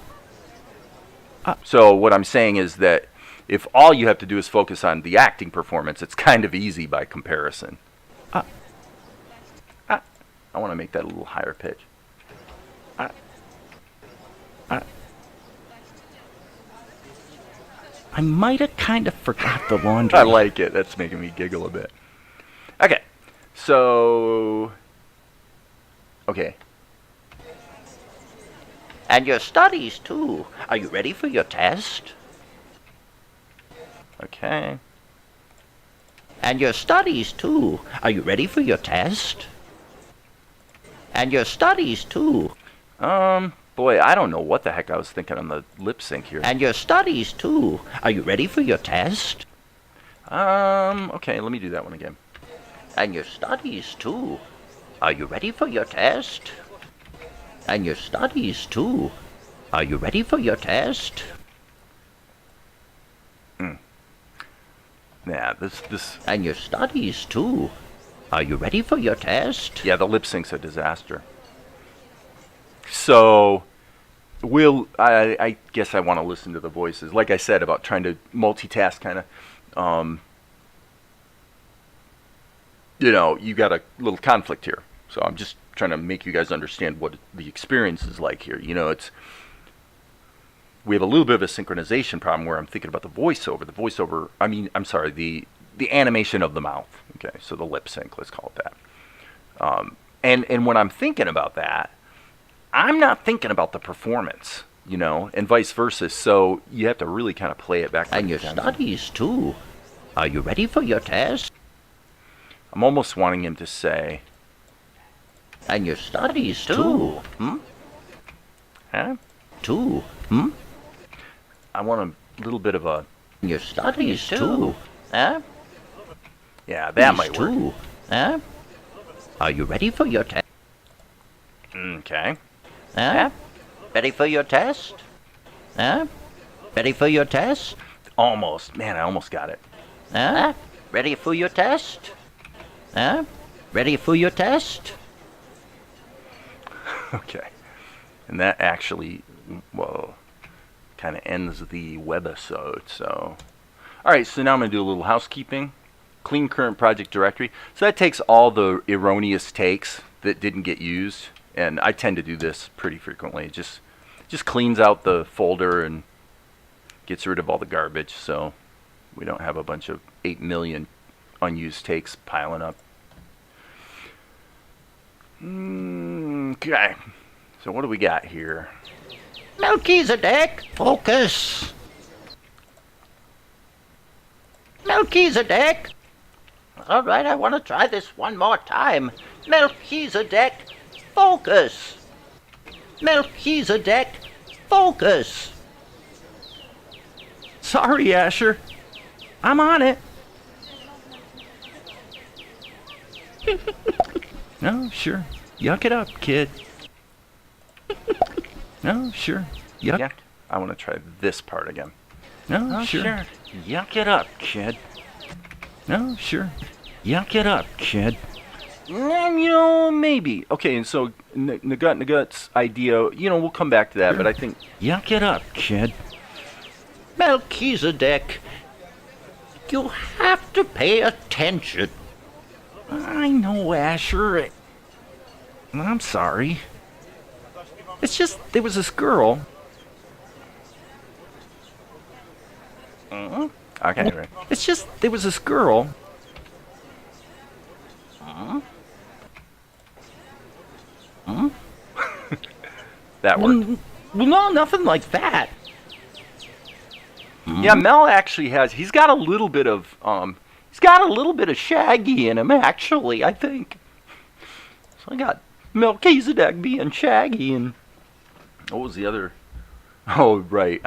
So what I'm saying is that if all you have to do is focus on the acting performance, it's kind of easy by comparison. I want to make that a little higher pitch. I might have kind of forgot the laundry. I like it. That's making me giggle a bit. Okay. So... Okay. And your studies, too. Are you ready for your test? Okay. And your studies, too. Are you ready for your test? And your studies, too. Boy, I don't know what the heck I was thinking on the lip sync here. And your studies, too. Are you ready for your test? Okay, let me do that one again. And your studies, too. Are you ready for your test? And your studies, too. Are you ready for your test? Yeah, this... And your studies, too. Are you ready for your test? Yeah, the lip sync's a disaster. So, I guess I want to listen to the voices. Like I said about trying to multitask, kind of, you know, you got a little conflict here. So I'm just trying to make you guys understand what the experience is like here. You know, we have a little bit of a synchronization problem where I'm thinking about the voiceover. The animation of the mouth. Okay, so the lip sync, let's call it that. And when I'm thinking about that, I'm not thinking about the performance, you know, and vice versa. So you have to really kind of play it back. And your studies, too. Are you ready for your test? I'm almost wanting him to say... And your studies, too. Huh? Too. I want a little bit of a... Your studies, too. Huh? Yeah, that might work. Too. Huh? Are you ready for your test? Okay. Huh? Ready for your test? Huh? Ready for your test? Almost. Man, I almost got it. Huh? Ready for your test? Huh? Ready for your test? Okay. And that actually, well, kind of ends the webisode, so... Alright, so now I'm going to do a little housekeeping. Clean current project directory. So that takes all the erroneous takes that didn't get used, and I tend to do this pretty frequently. It just cleans out the folder and gets rid of all the garbage, so we don't have a bunch of 8 million unused takes piling up. Okay, so what do we got here? Melchizidek, focus. Melchizedek! All right, I want to try this one more time. Melchizedek, focus! Melchizedek, focus! Sorry, Asher. I'm on it. No, sure. Yuck it up, kid. No, sure. Yuck. I want to try this part again. No, sure. Yuck it up, kid. No, sure. Yuck it up, kid. Maybe. Okay, and so Nagut's idea, we'll come back to that, but I think yuck it up, kid. Melchizedek, you have to pay attention. I know, Asher. I'm sorry. It's just, there was this girl. Okay, right. It's just, there was this girl. That worked. Well, no, nothing like that. Yeah, Mel actually he's got a little bit of Shaggy in him, actually, I think. So I got Melchizedek being Shaggy, and what was the other? Oh, right,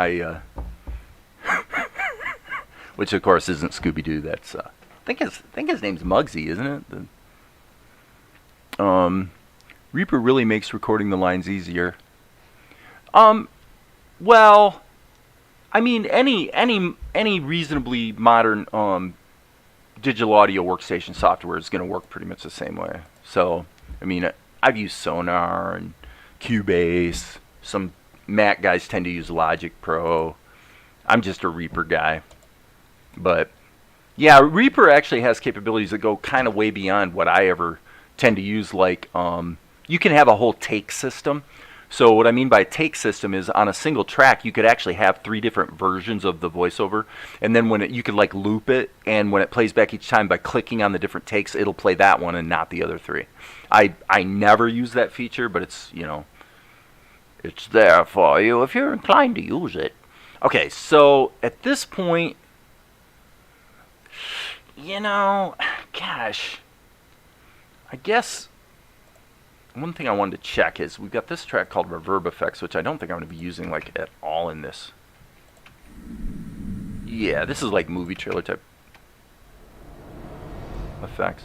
which of course isn't Scooby-Doo. That's I think his name's Muggsy, isn't it? Reaper really makes recording the lines easier. Well, I mean, any reasonably modern digital audio workstation software is going to work pretty much the same way. So, I mean, I've used Sonar and Cubase. Some Mac guys tend to use Logic Pro. I'm just a Reaper guy. But, yeah, Reaper actually has capabilities that go kind of way beyond what I ever tend to use. Like, you can have a whole take system. So what I mean by take system is on a single track, you could actually have 3 different versions of the voiceover. And then you could like loop it, and when it plays back each time by clicking on the different takes, it'll play that one and not the other 3. I never use that feature, but it's, it's there for you if you're inclined to use it. Okay, so at this point, gosh, I guess one thing I wanted to check is we've got this track called Reverb Effects, which I don't think I'm going to be using like at all in this. Yeah, this is like movie trailer type effects.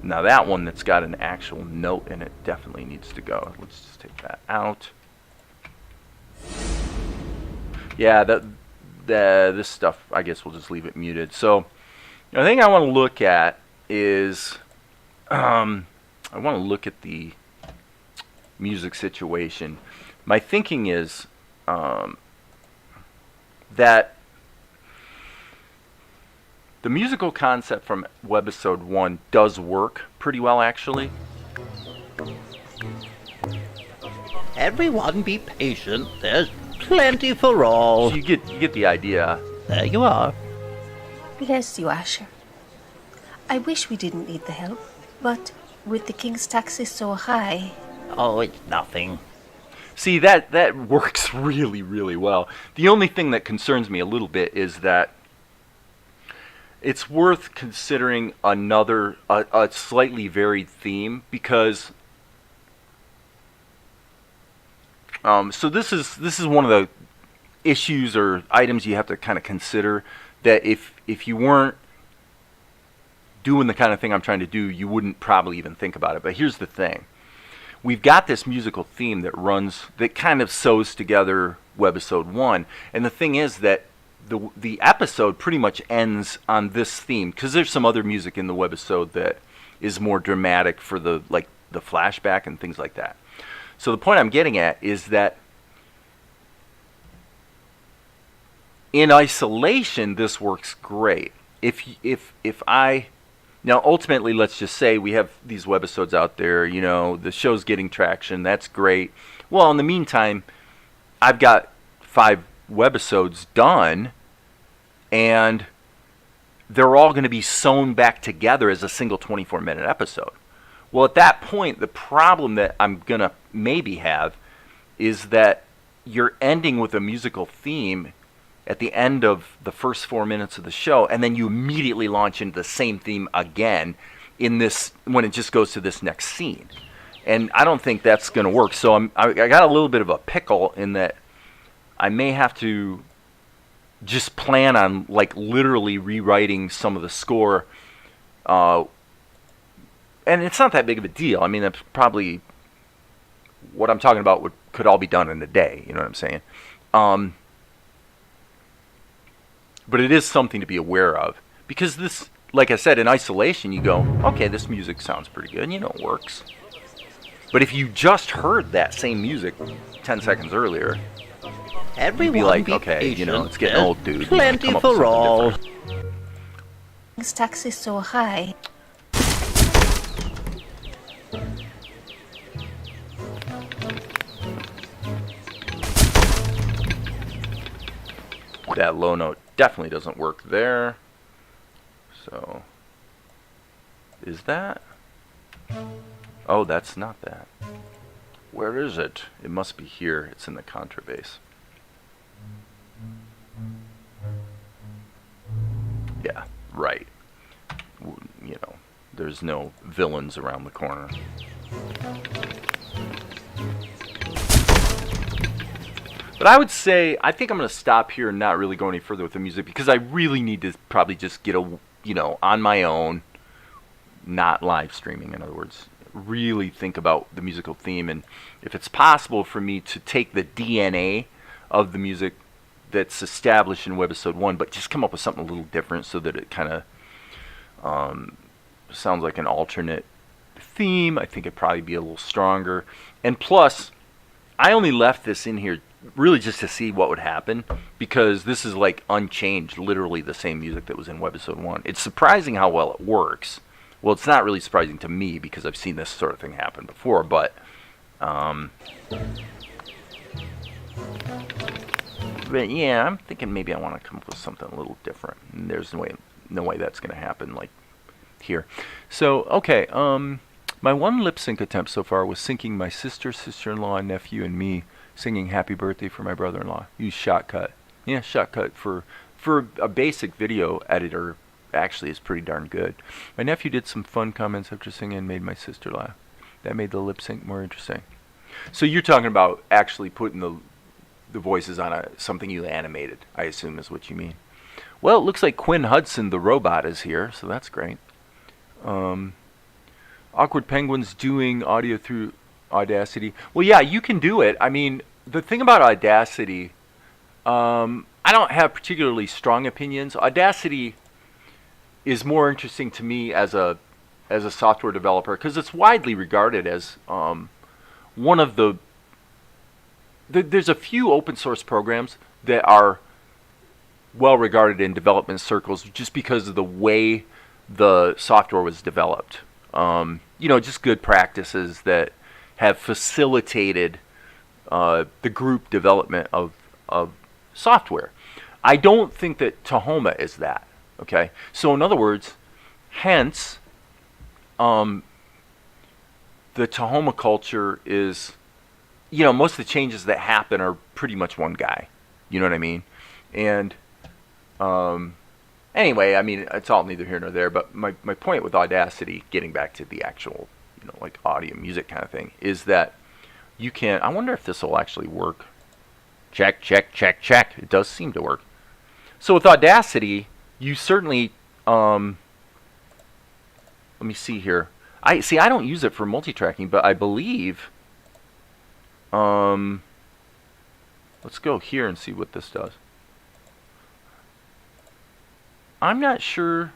Now that one that's got an actual note in it definitely needs to go. Let's just take that out. Yeah, this stuff, I guess we'll just leave it muted. So the thing I want to look at is I want to look at the music situation. My thinking is that the musical concept from webisode 1 does work pretty well, actually. Everyone be patient. There's plenty for all. So you get the idea. There you are. Bless you, Asher. I wish we didn't need the help, but with the king's taxes so high... Oh, it's nothing. See, that works really, really well. The only thing that concerns me a little bit is that it's worth considering a slightly varied theme, because so this is one of the issues or items you have to kind of consider, that if you weren't doing the kind of thing I'm trying to do, you wouldn't probably even think about it. But here's the thing. We've got this musical theme that kind of sews together webisode 1, and the thing is that the episode pretty much ends on this theme, because there's some other music in the webisode that is more dramatic for the flashback and things like that. So the point I'm getting at is that in isolation, this works great. Now, ultimately, let's just say we have these webisodes out there, the show's getting traction, that's great. Well, in the meantime, I've got 5 webisodes done, and they're all going to be sewn back together as a single 24-minute episode. Well, at that point, the problem that I'm going to maybe have is that you're ending with a musical theme at the end of the first 4 minutes of the show, and then you immediately launch into the same theme again in this when it just goes to this next scene. And I don't think that's going to work. So I got a little bit of a pickle in that I may have to just plan on like literally rewriting some of the score. And it's not that big of a deal. I mean, that's probably what I'm talking about could all be done in a day. You know what I'm saying? But it is something to be aware of, because this, like I said, in isolation, you go, okay, this music sounds pretty good, and you know it works. But if you just heard that same music 10 seconds earlier, you'd be like, okay, you know, it's getting old, dude. Plenty for all. King's tax is so high. That low note definitely doesn't work there. So, is that? Oh, that's not that. Where is it? It must be here. It's in the contrabass. Yeah, right. You know, there's no villains around the corner. But I would say, I think I'm going to stop here and not really go any further with the music, because I really need to probably just get on my own, not live streaming, in other words, really think about the musical theme, and if it's possible for me to take the DNA of the music that's established in Webisode 1, but just come up with something a little different so that it kind of sounds like an alternate theme. I think it'd probably be a little stronger. And plus, I only left this in here really just to see what would happen, because this is like unchanged, literally the same music that was in Webisode 1. It's surprising how well it works. Well, it's not really surprising to me, because I've seen this sort of thing happen before, but yeah, I'm thinking maybe I want to come up with something a little different. And there's no way that's going to happen like here. So, okay, my one lip sync attempt so far was syncing my sister, sister-in-law, nephew, and me singing Happy Birthday for my brother-in-law. Use Shotcut. Yeah, Shotcut for a basic video editor actually is pretty darn good. My nephew did some fun comments after singing and made my sister laugh. That made the lip sync more interesting. So you're talking about actually putting the voices on something you animated, I assume is what you mean. Well, it looks like Quinn Hudson, the robot, is here, so that's great. Awkward Penguin's doing audio through Audacity. Well, yeah, you can do it. I mean, the thing about Audacity, I don't have particularly strong opinions. Audacity is more interesting to me as a software developer, because it's widely regarded as one of there's a few open source programs that are well regarded in development circles just because of the way the software was developed. Just good practices that have facilitated the group development of software. I don't think that Tahoma is that. Okay, so in other words, hence, the Tahoma culture is, most of the changes that happen are pretty much one guy. You know what I mean? And anyway, I mean, it's all neither here nor there. But my point with Audacity, getting back to the actual, like audio music kind of thing, is that you can. I wonder if this will actually work. Check, check, check, check. It does seem to work. So with Audacity, you certainly, let me see here. I don't use it for multitracking, but I believe, let's go here and see what this does. I'm not sure,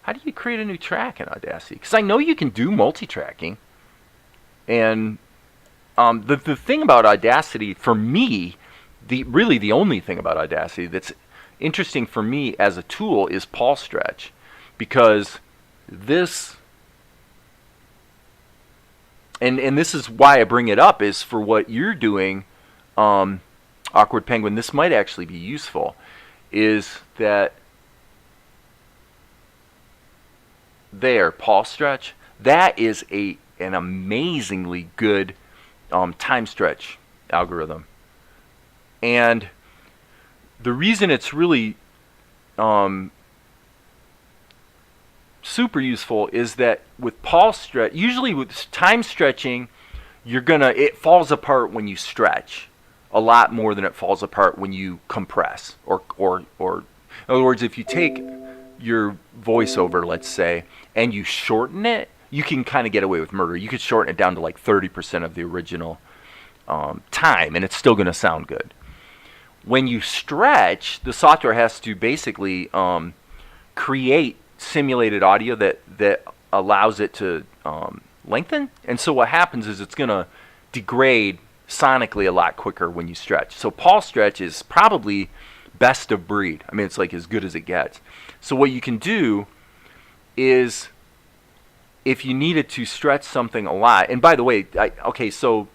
how do you create a new track in Audacity? Because I know you can do multitracking, and the thing about Audacity, for me, really the only thing about Audacity that's interesting for me as a tool is pulse stretch, because this, and this is why I bring it up, is for what you're doing, Awkward Penguin, this might actually be useful, is that there, pulse stretch, that is an amazingly good time stretch algorithm. And the reason it's really super useful is that with pulse stretch, usually with time stretching, it falls apart when you stretch a lot more than it falls apart when you compress or in other words, if you take your voiceover, let's say, and you shorten it, you can kind of get away with murder. You could shorten it down to like 30% of the original time, and it's still going to sound good. When you stretch, the software has to basically create simulated audio that allows it to lengthen. And so what happens is it's going to degrade sonically a lot quicker when you stretch. So pulse stretch is probably best of breed. I mean, it's like as good as it gets. So what you can do is, if you needed to stretch something a lot, and by the way, so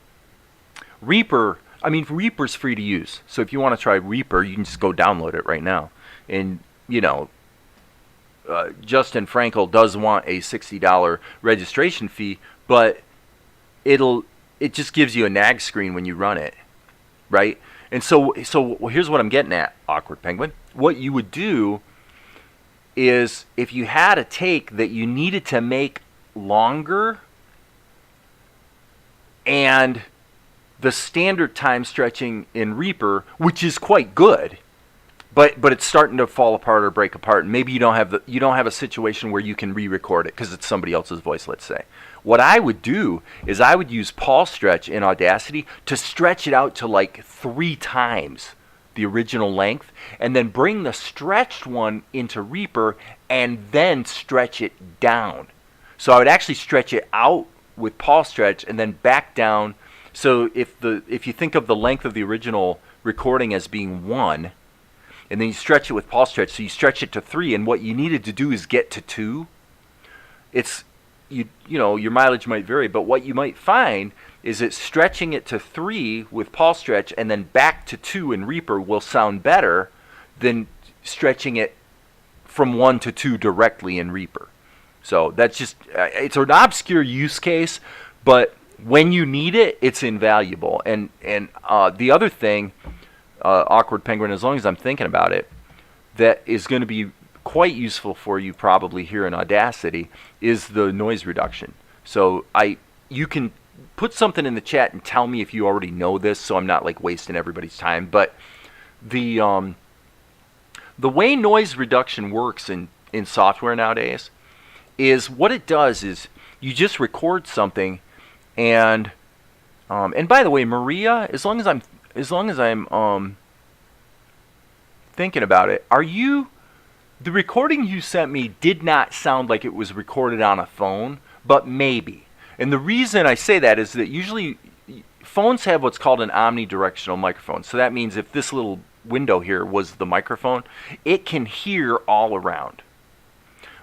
Reaper's free to use. So if you want to try Reaper, you can just go download it right now. And, Justin Frankel does want a $60 registration fee, but it just gives you a nag screen when you run it, right? And so here's what I'm getting at, Awkward Penguin. What you would do is, if you had a take that you needed to make longer, and the standard time stretching in Reaper, which is quite good, but it's starting to fall apart or break apart, and maybe you don't have a situation where you can re-record it because it's somebody else's voice, let's say. What I would do is I would use pulse stretch in Audacity to stretch it out to like 3 times the original length, and then bring the stretched one into Reaper and then stretch it down. So I would actually stretch it out with pulse stretch and then back down. So if you think of the length of the original recording as being 1, and then you stretch it with pulse stretch, so you stretch it to 3, and what you needed to do is get to 2. It's your mileage might vary, but what you might find is that stretching it to 3 with pulse stretch and then back to 2 in Reaper will sound better than stretching it from 1 to 2 directly in Reaper. So that's just, it's an obscure use case, but when you need it, it's invaluable. And the other thing, Awkward Penguin, as long as I'm thinking about it, that is going to be quite useful for you probably here in Audacity is the noise reduction. So you can put something in the chat and tell me if you already know this, so I'm not like wasting everybody's time. But the way noise reduction works in software nowadays is, what it does is you just record something, and by the way, Maria, as long as I'm thinking about it, the recording you sent me did not sound like it was recorded on a phone, but maybe. And the reason I say that is that usually phones have what's called an omnidirectional microphone. So that means if this little window here was the microphone, it can hear all around.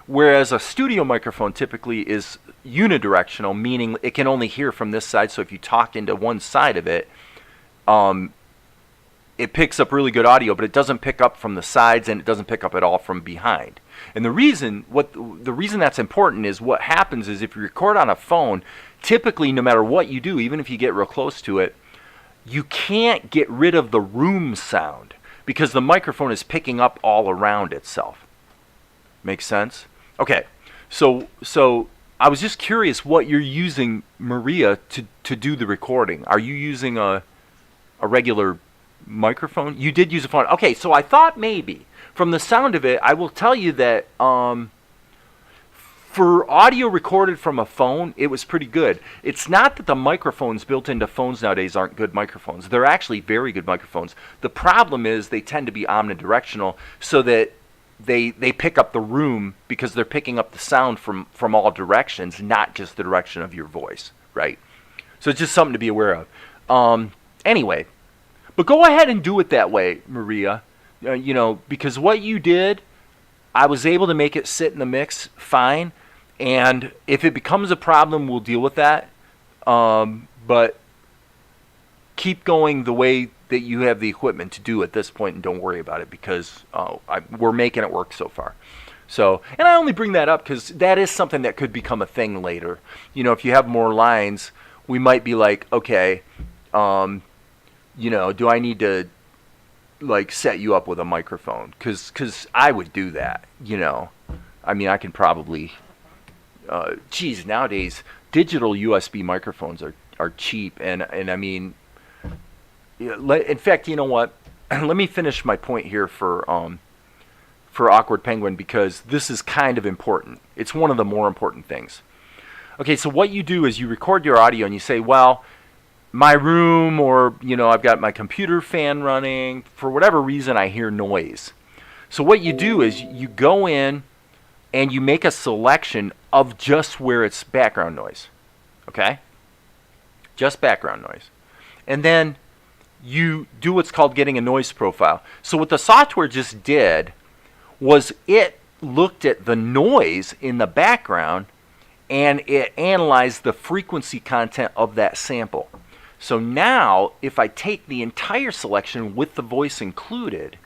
Whereas a studio microphone typically is unidirectional, meaning it can only hear from this side. So if you talk into one side of it, it picks up really good audio, but it doesn't pick up from the sides, and it doesn't pick up at all from behind. And the reason that's important is, what happens is, if you record on a phone, typically no matter what you do, even if you get real close to it, you can't get rid of the room sound because the microphone is picking up all around itself. Make sense? Okay, so I was just curious what you're using, Maria, to do the recording. Are you using a regular microphone? You did use a phone. Okay, so I thought maybe, from the sound of it, I will tell you that for audio recorded from a phone, it was pretty good. It's not that the microphones built into phones nowadays aren't good microphones. They're actually very good microphones. The problem is they tend to be omnidirectional, so that they pick up the room because they're picking up the sound from all directions, not just the direction of your voice, right? So it's just something to be aware of. Anyway, but go ahead and do it that way, Maria. Because what you did, I was able to make it sit in the mix fine. And if it becomes a problem, we'll deal with that. But keep going the way that you have the equipment to do at this point, and don't worry about it, because we're making it work so far. So, and I only bring that up because that is something that could become a thing later. If you have more lines, we might be like, okay, do I need to like set you up with a microphone, because I would do that, you know. I mean, I can probably, geez, nowadays digital USB microphones are cheap, and I mean, in fact, you know what? Let me finish my point here for Awkward Penguin, because this is kind of important. It's one of the more important things. Okay, so what you do is you record your audio and you say, well, my room, or, you know, I've got my computer fan running. For whatever reason, I hear noise. So what you do is you go in and you make a selection of just where it's background noise. Okay? Just background noise. And then you do what's called getting a noise profile. So what the software just did was it looked at the noise in the background and it analyzed the frequency content of that sample. So now, if I take the entire selection with the voice included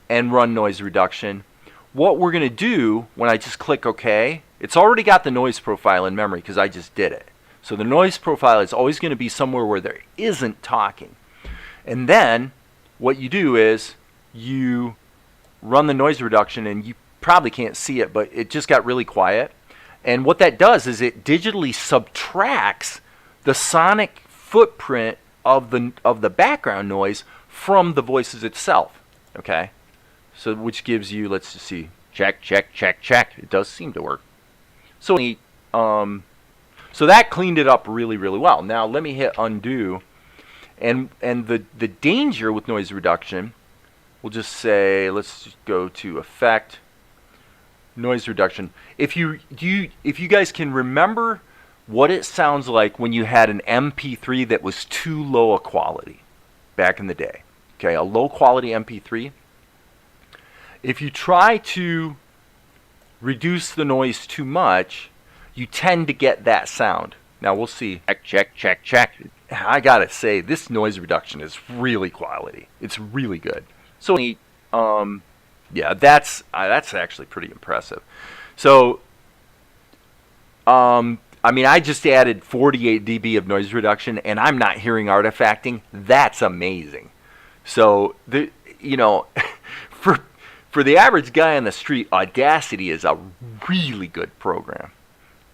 and run noise reduction, what we're going to do when I just click OK, it's already got the noise profile in memory because I just did it. So the noise profile is always going to be somewhere where there isn't talking. And then what you do is you run the noise reduction, and you probably can't see it, but it just got really quiet. And what that does is it digitally subtracts the sonic footprint of the background noise from the voices itself. Okay, so which gives you, let's just see, check, check, check, check. It does seem to work. So so that cleaned it up really, really well. Now let me hit undo, and the danger with noise reduction, we'll just say, let's just go to effect, noise reduction. If you guys can remember what it sounds like when you had an MP3 that was too low a quality back in the day. Okay, a low quality MP3. If you try to reduce the noise too much, you tend to get that sound. Now we'll see. Check, check, check, check. I gotta say, this noise reduction is really quality. It's really good. So, yeah, that's actually pretty impressive. So, I mean, I just added 48 dB of noise reduction, and I'm not hearing artifacting. That's amazing. So, you know, for the average guy on the street, Audacity is a really good program.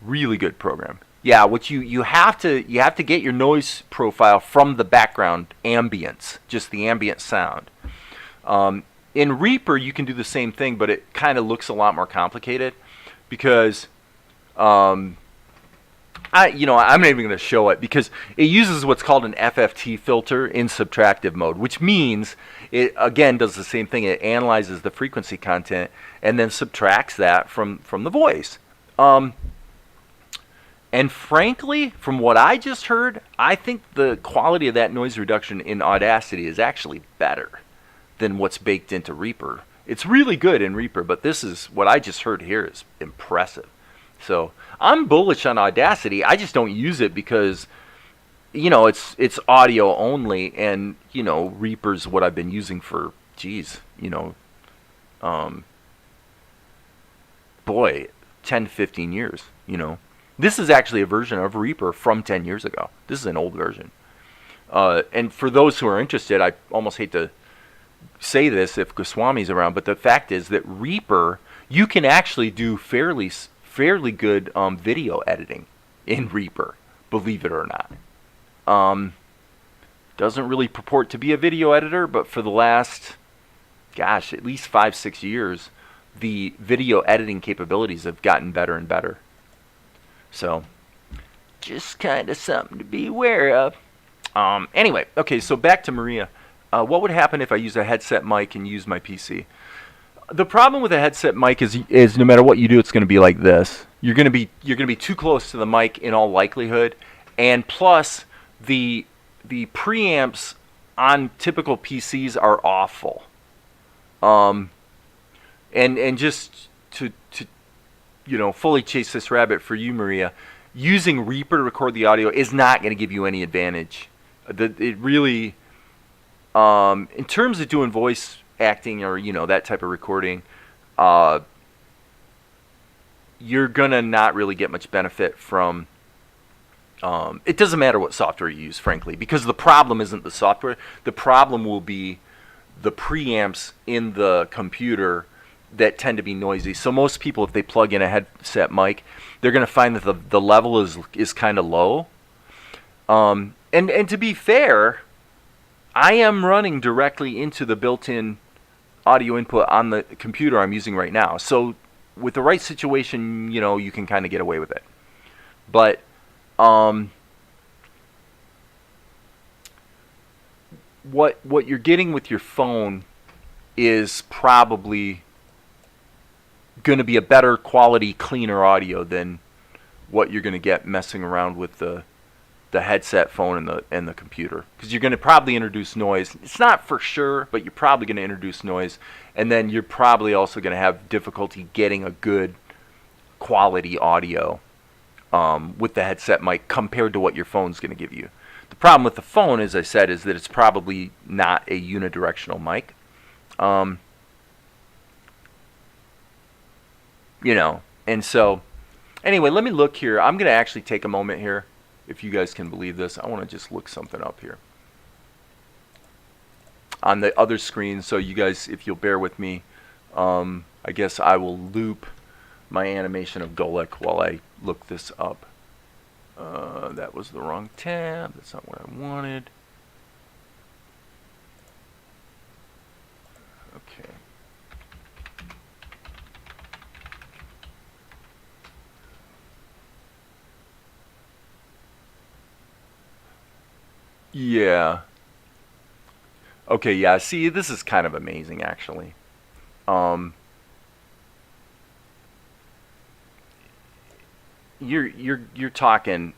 Really good program. Yeah, what you have to get your noise profile from the background ambience, just the ambient sound. In Reaper, you can do the same thing, but it kind of looks a lot more complicated because, I'm not even going to show it because it uses what's called an FFT filter in subtractive mode, which means it, again, does the same thing. It analyzes the frequency content and then subtracts that from the voice. And frankly, from what I just heard, I think the quality of that noise reduction in Audacity is actually better than what's baked into Reaper. It's really good in Reaper, but this is what I just heard here is impressive. So I'm bullish on Audacity. I just don't use it because, you know, it's audio only, and, you know, Reaper's what I've been using for, geez, you know, boy, 10, 15 years, you know. This is actually a version of Reaper from 10 years ago. This is an old version. And for those who are interested, I almost hate to say this if Goswami's around, but the fact is that Reaper, you can actually do fairly good video editing in Reaper, believe it or not. Doesn't really purport to be a video editor, but for the last, gosh, at least 5-6 years, the video editing capabilities have gotten better and better. So, just kind of something to be aware of. Anyway, okay, so back to Maria. What would happen if I use a headset mic and use my PC? The problem with a headset mic is no matter what you do, it's going to be like this. You're going to be too close to the mic in all likelihood, and plus the preamps on typical PCs are awful. And just to you know, fully chase this rabbit for you, Maria, using Reaper to record the audio is not going to give you any advantage. It really, in terms of doing voice acting or, you know, that type of recording, you're going to not really get much benefit from, it doesn't matter what software you use, frankly, because the problem isn't the software. The problem will be the preamps in the computer that tend to be noisy. So most people, if they plug in a headset mic, they're going to find that the level is kind of low. And to be fair, I am running directly into the built-in audio input on the computer I'm using right now. So with the right situation, you know, you can kind of get away with it. But what you're getting with your phone is probably going to be a better quality, cleaner audio than what you're going to get messing around with the headset phone and the computer, because you're going to probably introduce noise. It's not for sure, but you're probably going to introduce noise, and then you're probably also going to have difficulty getting a good quality audio with the headset mic compared to what your phone's going to give you. The problem with the phone, as I said, is that it's probably not a unidirectional mic. You know, and so anyway, let me look here. I'm going to actually take a moment here. If you guys can believe this, I want to just look something up here on the other screen. So you guys, if you'll bear with me, I guess I will loop my animation of Golek while I look this up. That was the wrong tab. That's not what I wanted. Okay. Yeah. Okay, yeah. See, this is kind of amazing, actually. You're talking.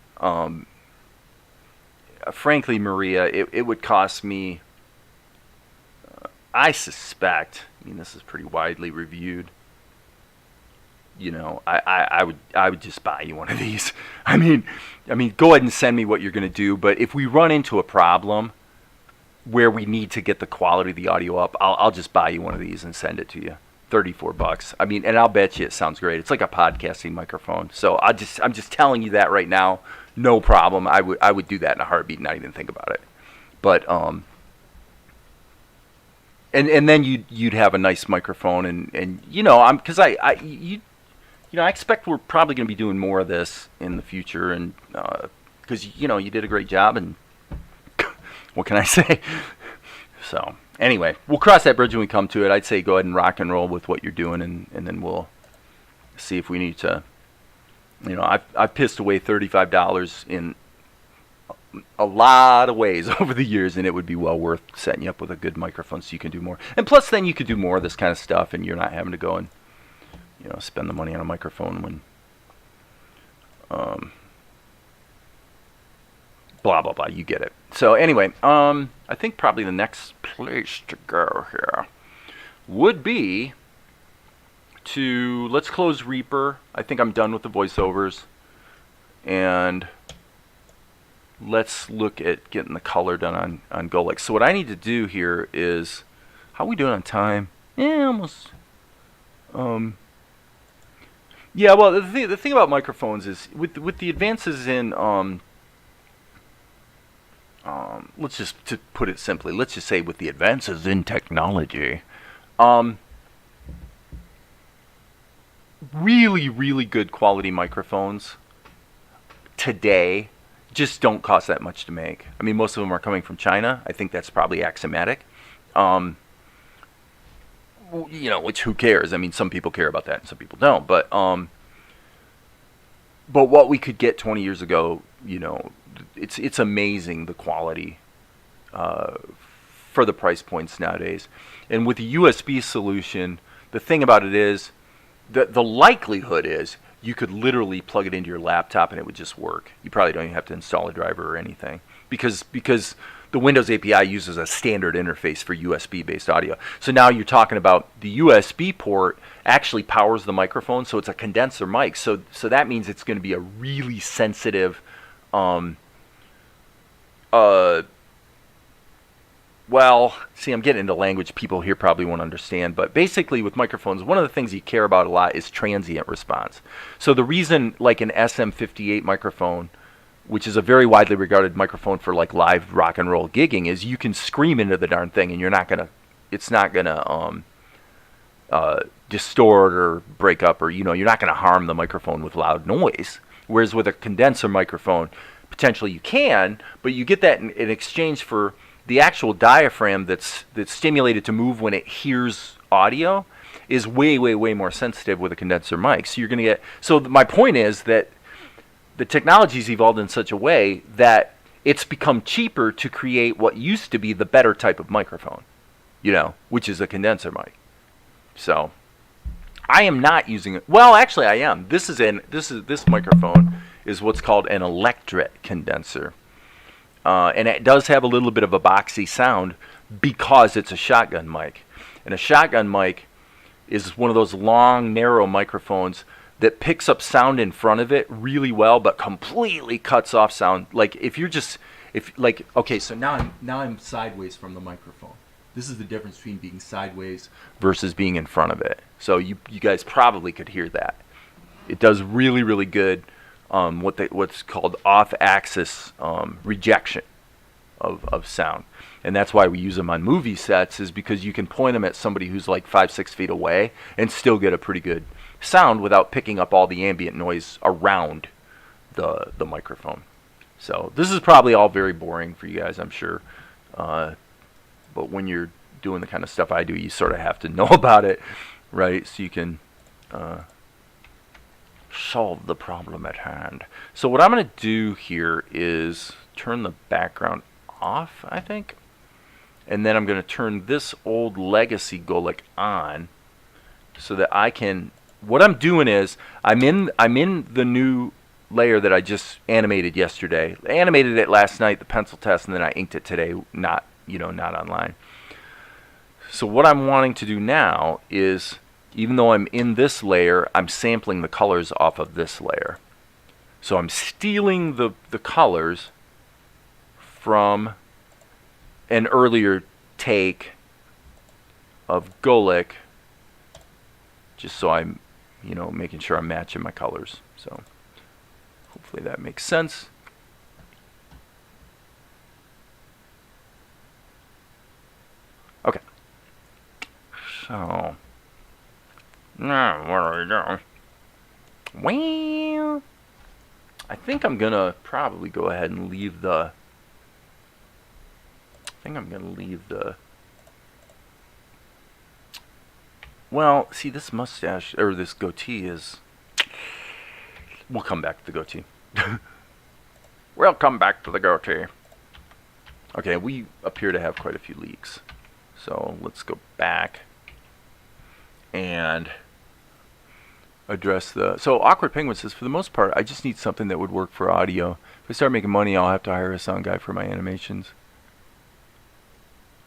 Frankly, Maria, it would cost me. I suspect. I mean, this is pretty widely reviewed. You know, I would just buy you one of these. I mean, go ahead and send me what you're going to do. But if we run into a problem where we need to get the quality of the audio up, I'll just buy you one of these and send it to you. $34. I mean, and I'll bet you it sounds great. It's like a podcasting microphone. So I'm just telling you that right now. No problem. I would do that in a heartbeat and not even think about it. But and then you'd have a nice microphone and you know, I expect we're probably going to be doing more of this in the future, and because you know, you did a great job, and what can I say? So anyway, we'll cross that bridge when we come to it. I'd say go ahead and rock and roll with what you're doing, and then we'll see if we need to. You know, I've pissed away $35 in a lot of ways over the years, and it would be well worth setting you up with a good microphone so you can do more. And plus, then you could do more of this kind of stuff, and you're not having to go and, you know, spend the money on a microphone when blah blah blah. You get it. So anyway, I think probably the next place to go here would be to, let's close Reaper. I think I'm done with the voiceovers, and let's look at getting the color done on Golek. So what I need to do here is, how are we doing on time? Yeah, almost. Yeah, well, the thing about microphones is with the advances in let's just, to put it simply, let's just say with the advances in technology, really, really good quality microphones today just don't cost that much to make. I mean, most of them are coming from China. I think that's probably axiomatic. You know, which, who cares? I mean, some people care about that and some people don't. But what we could get 20 years ago, you know, it's amazing the quality for the price points nowadays. And with the USB solution, the thing about it is, the likelihood is you could literally plug it into your laptop and it would just work. You probably don't even have to install a driver or anything, because the Windows API uses a standard interface for USB-based audio. So now you're talking about the USB port actually powers the microphone, so it's a condenser mic. So that means it's going to be a really sensitive, well, see, I'm getting into language people here probably won't understand, but basically with microphones, one of the things you care about a lot is transient response. So the reason, like an SM58 microphone, which is a very widely regarded microphone for like live rock and roll gigging, is you can scream into the darn thing and you're not going to gonna distort or break up, or you're not gonna harm the microphone with loud noise. Whereas with a condenser microphone, potentially you can, but you get that in exchange for the actual diaphragm that's stimulated to move when it hears audio is way, way, way more sensitive with a condenser mic. So you're going to get... So my point is that the technology's evolved in such a way that it's become cheaper to create what used to be the better type of microphone, which is a condenser mic. So I am not using it. Well, actually I am. This microphone is what's called an electret condenser. And it does have a little bit of a boxy sound because it's a shotgun mic. And a shotgun mic is one of those long, narrow microphones that picks up sound in front of it really well, but completely cuts off sound. Like okay, so now I'm sideways from the microphone. This is the difference between being sideways versus being in front of it. So you guys probably could hear that. It does really, really good what's called off-axis rejection of sound. And that's why we use them on movie sets, is because you can point them at somebody who's like 5-6 feet away and still get a pretty good sound without picking up all the ambient noise around the microphone. So this is probably all very boring for you guys, I'm sure. But when you're doing the kind of stuff I do, you sort of have to know about it, right? So you can solve the problem at hand. So what I'm going to do here is turn the background off, I think. And then I'm going to turn this old legacy Golec on so that I can... What I'm doing is I'm in the new layer that I just animated yesterday. I animated it last night, the pencil test, and then I inked it today, not online. So what I'm wanting to do now is, even though I'm in this layer, I'm sampling the colors off of this layer. So I'm stealing the colors from an earlier take of Golec, just so I'm, making sure I'm matching my colors. So hopefully that makes sense. Okay. So, now what are we doing? Well, I think I'm gonna probably go ahead and leave the... Well, see, this mustache, or this goatee is... We'll come back to the goatee. We'll come back to the goatee. Okay, we appear to have quite a few leaks. So let's go back and address the... So Awkward Penguin says, for the most part, I just need something that would work for audio. If I start making money, I'll have to hire a sound guy for my animations,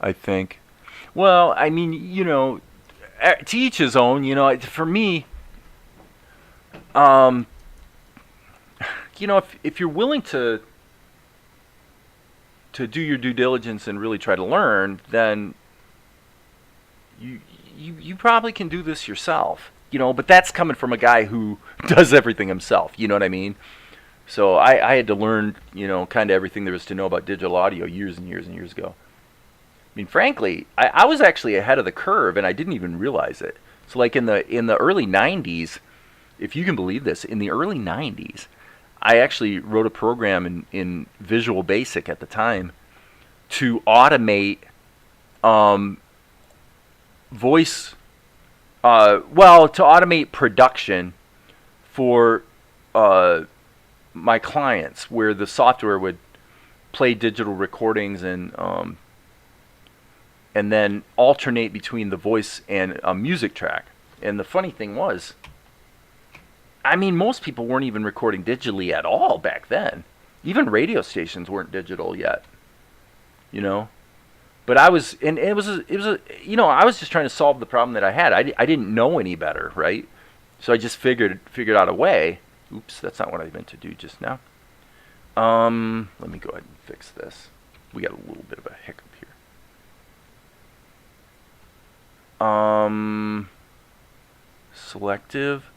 I think. Well, I mean, to each his own. For me, if you're willing to do your due diligence and really try to learn, then you probably can do this yourself. But that's coming from a guy who does everything himself. You know what I mean? So I had to learn, kind of everything there is to know about digital audio years and years and years ago. I mean, frankly, I was actually ahead of the curve, and I didn't even realize it. So, like in the early 90s, if you can believe this, in the early 90s, I actually wrote a program in Visual Basic at the time to automate voice, to automate production for my clients, where the software would play digital recordings and then alternate between the voice and a music track. And the funny thing was, I mean, most people weren't even recording digitally at all back then. Even radio stations weren't digital yet, But I was, and it was I was just trying to solve the problem that I had. I didn't know any better, right? So I just figured out a way. Oops, that's not what I meant to do just now. Let me go ahead and fix this. We got a little bit of a hiccup here. Selective,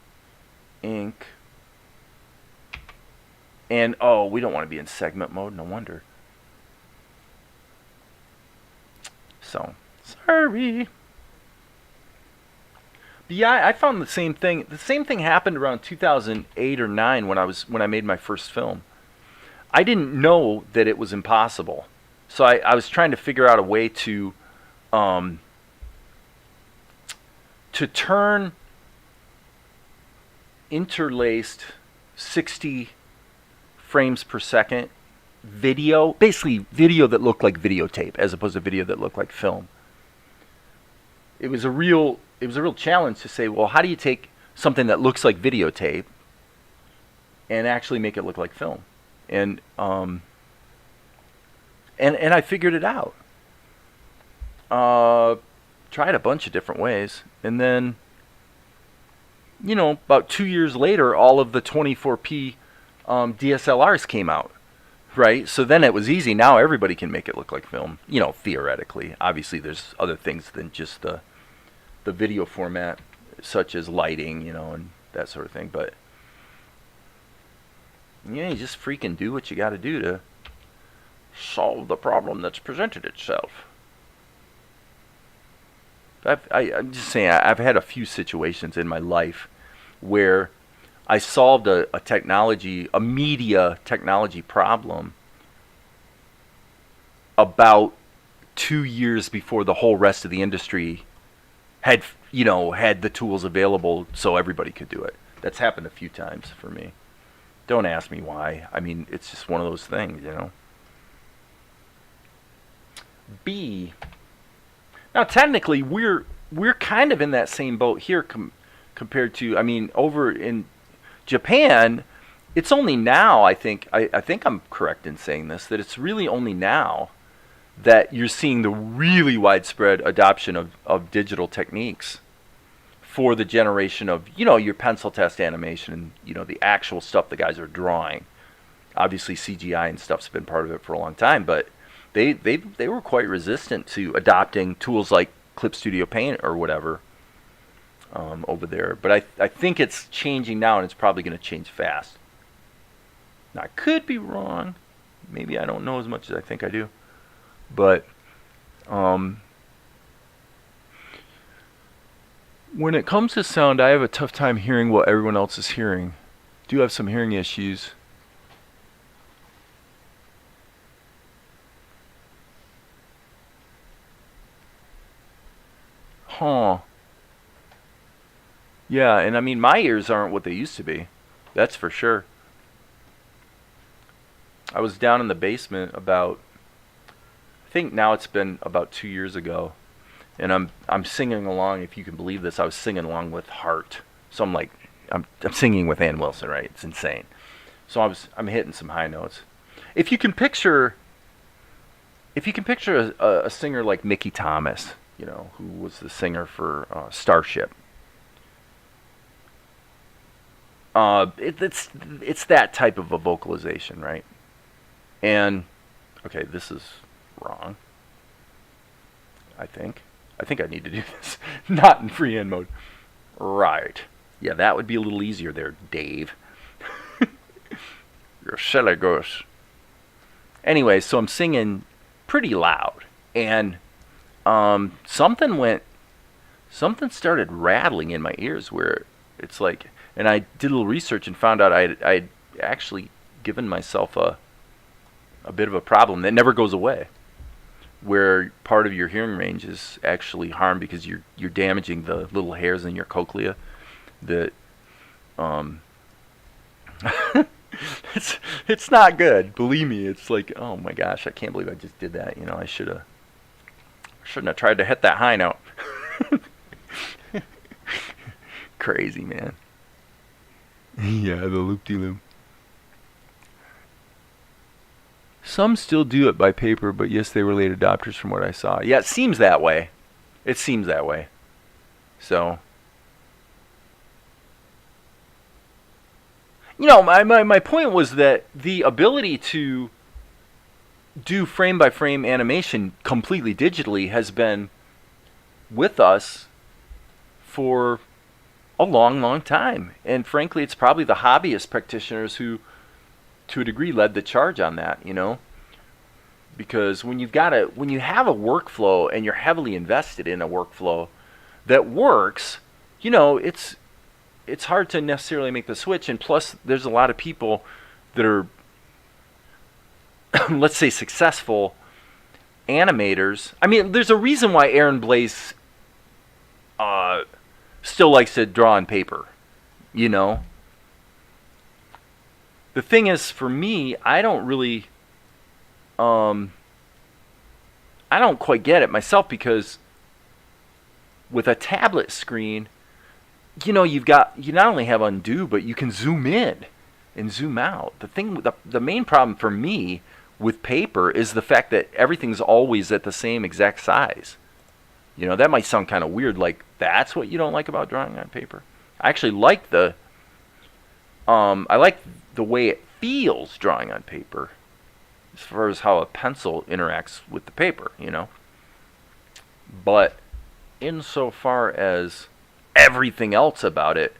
ink, and we don't want to be in segment mode, no wonder. So Sorry. But yeah, I found the same thing. The same thing happened around 2008 or 9 when I made my first film. I didn't know that it was impossible. So I was trying to figure out a way to turn interlaced 60 frames per second video, basically video that looked like videotape as opposed to video that looked like film. It was a real challenge to say, well, how do you take something that looks like videotape and actually make it look like film? And I figured it out. Tried a bunch of different ways, and then, you know, about 2 years later, all of the 24p DSLRs came out, right? So then it was easy. Now everybody can make it look like film, you know, theoretically. Obviously, there's other things than just the video format, such as lighting, you know, and that sort of thing. But yeah, you just freaking do what you got to do to solve the problem that's presented itself. I'm just saying, I've had a few situations in my life where I solved a media technology problem about 2 years before the whole rest of the industry had the tools available so everybody could do it. That's happened a few times for me. Don't ask me why. I mean, it's just one of those things, you know. B. Now, technically, we're kind of in that same boat here compared to, I mean, over in Japan, it's only now, I think I'm correct in saying this, that it's really only now that you're seeing the really widespread adoption of digital techniques for the generation of, you know, your pencil test animation and, you know, the actual stuff the guys are drawing. Obviously, CGI and stuff's been part of it for a long time, but they were quite resistant to adopting tools like Clip Studio Paint or whatever over there. But I think it's changing now, and it's probably going to change fast. Now, I could be wrong. Maybe I don't know as much as I think I do. But when it comes to sound, I have a tough time hearing what everyone else is hearing. Do have some hearing issues. Huh. Yeah, and I mean, my ears aren't what they used to be. That's for sure. I was down in the basement about, I think now it's been about 2 years ago, and I'm singing along. If you can believe this, I was singing along with Heart. So I'm singing with Ann Wilson, right? It's insane. So I'm hitting some high notes. If you can picture a singer like Mickey Thomas, you know, who was the singer for Starship. It's that type of a vocalization, right? And okay, this is wrong. I think I need to do this not in freehand mode. Right. Yeah, that would be a little easier there, Dave. You're silly goose. Anyway, so I'm singing pretty loud, and something started rattling in my ears where it's like, and I did a little research and found out I'd actually given myself a bit of a problem that never goes away, where part of your hearing range is actually harmed because you're damaging the little hairs in your cochlea that it's not good, believe me. It's like, oh my gosh, I can't believe I just did that. You know, I shouldn't have tried to hit that high note. Crazy, man. Yeah, the loop-de-loop. Some still do it by paper, but yes, they were late adopters from what I saw. Yeah, it seems that way. So, you know, my point was that the ability to do frame-by-frame animation completely digitally has been with us for a long, long time. And frankly, it's probably the hobbyist practitioners who, to a degree, led the charge on that, you know. because when you have a workflow and you're heavily invested in a workflow that works, it's hard to necessarily make the switch. And plus, there's a lot of people that are, let's say, successful animators. I mean, there's a reason why Aaron Blaze still likes to draw on paper, The thing is, for me, I don't really, I don't quite get it myself, because with a tablet screen, you not only have undo, but you can zoom in and zoom out. The main problem for me with paper is the fact that everything's always at the same exact size. That might sound kind of weird, like that's what you don't like about drawing on paper. I actually like the way it feels drawing on paper, as far as how a pencil interacts with the paper, But insofar as everything else about it,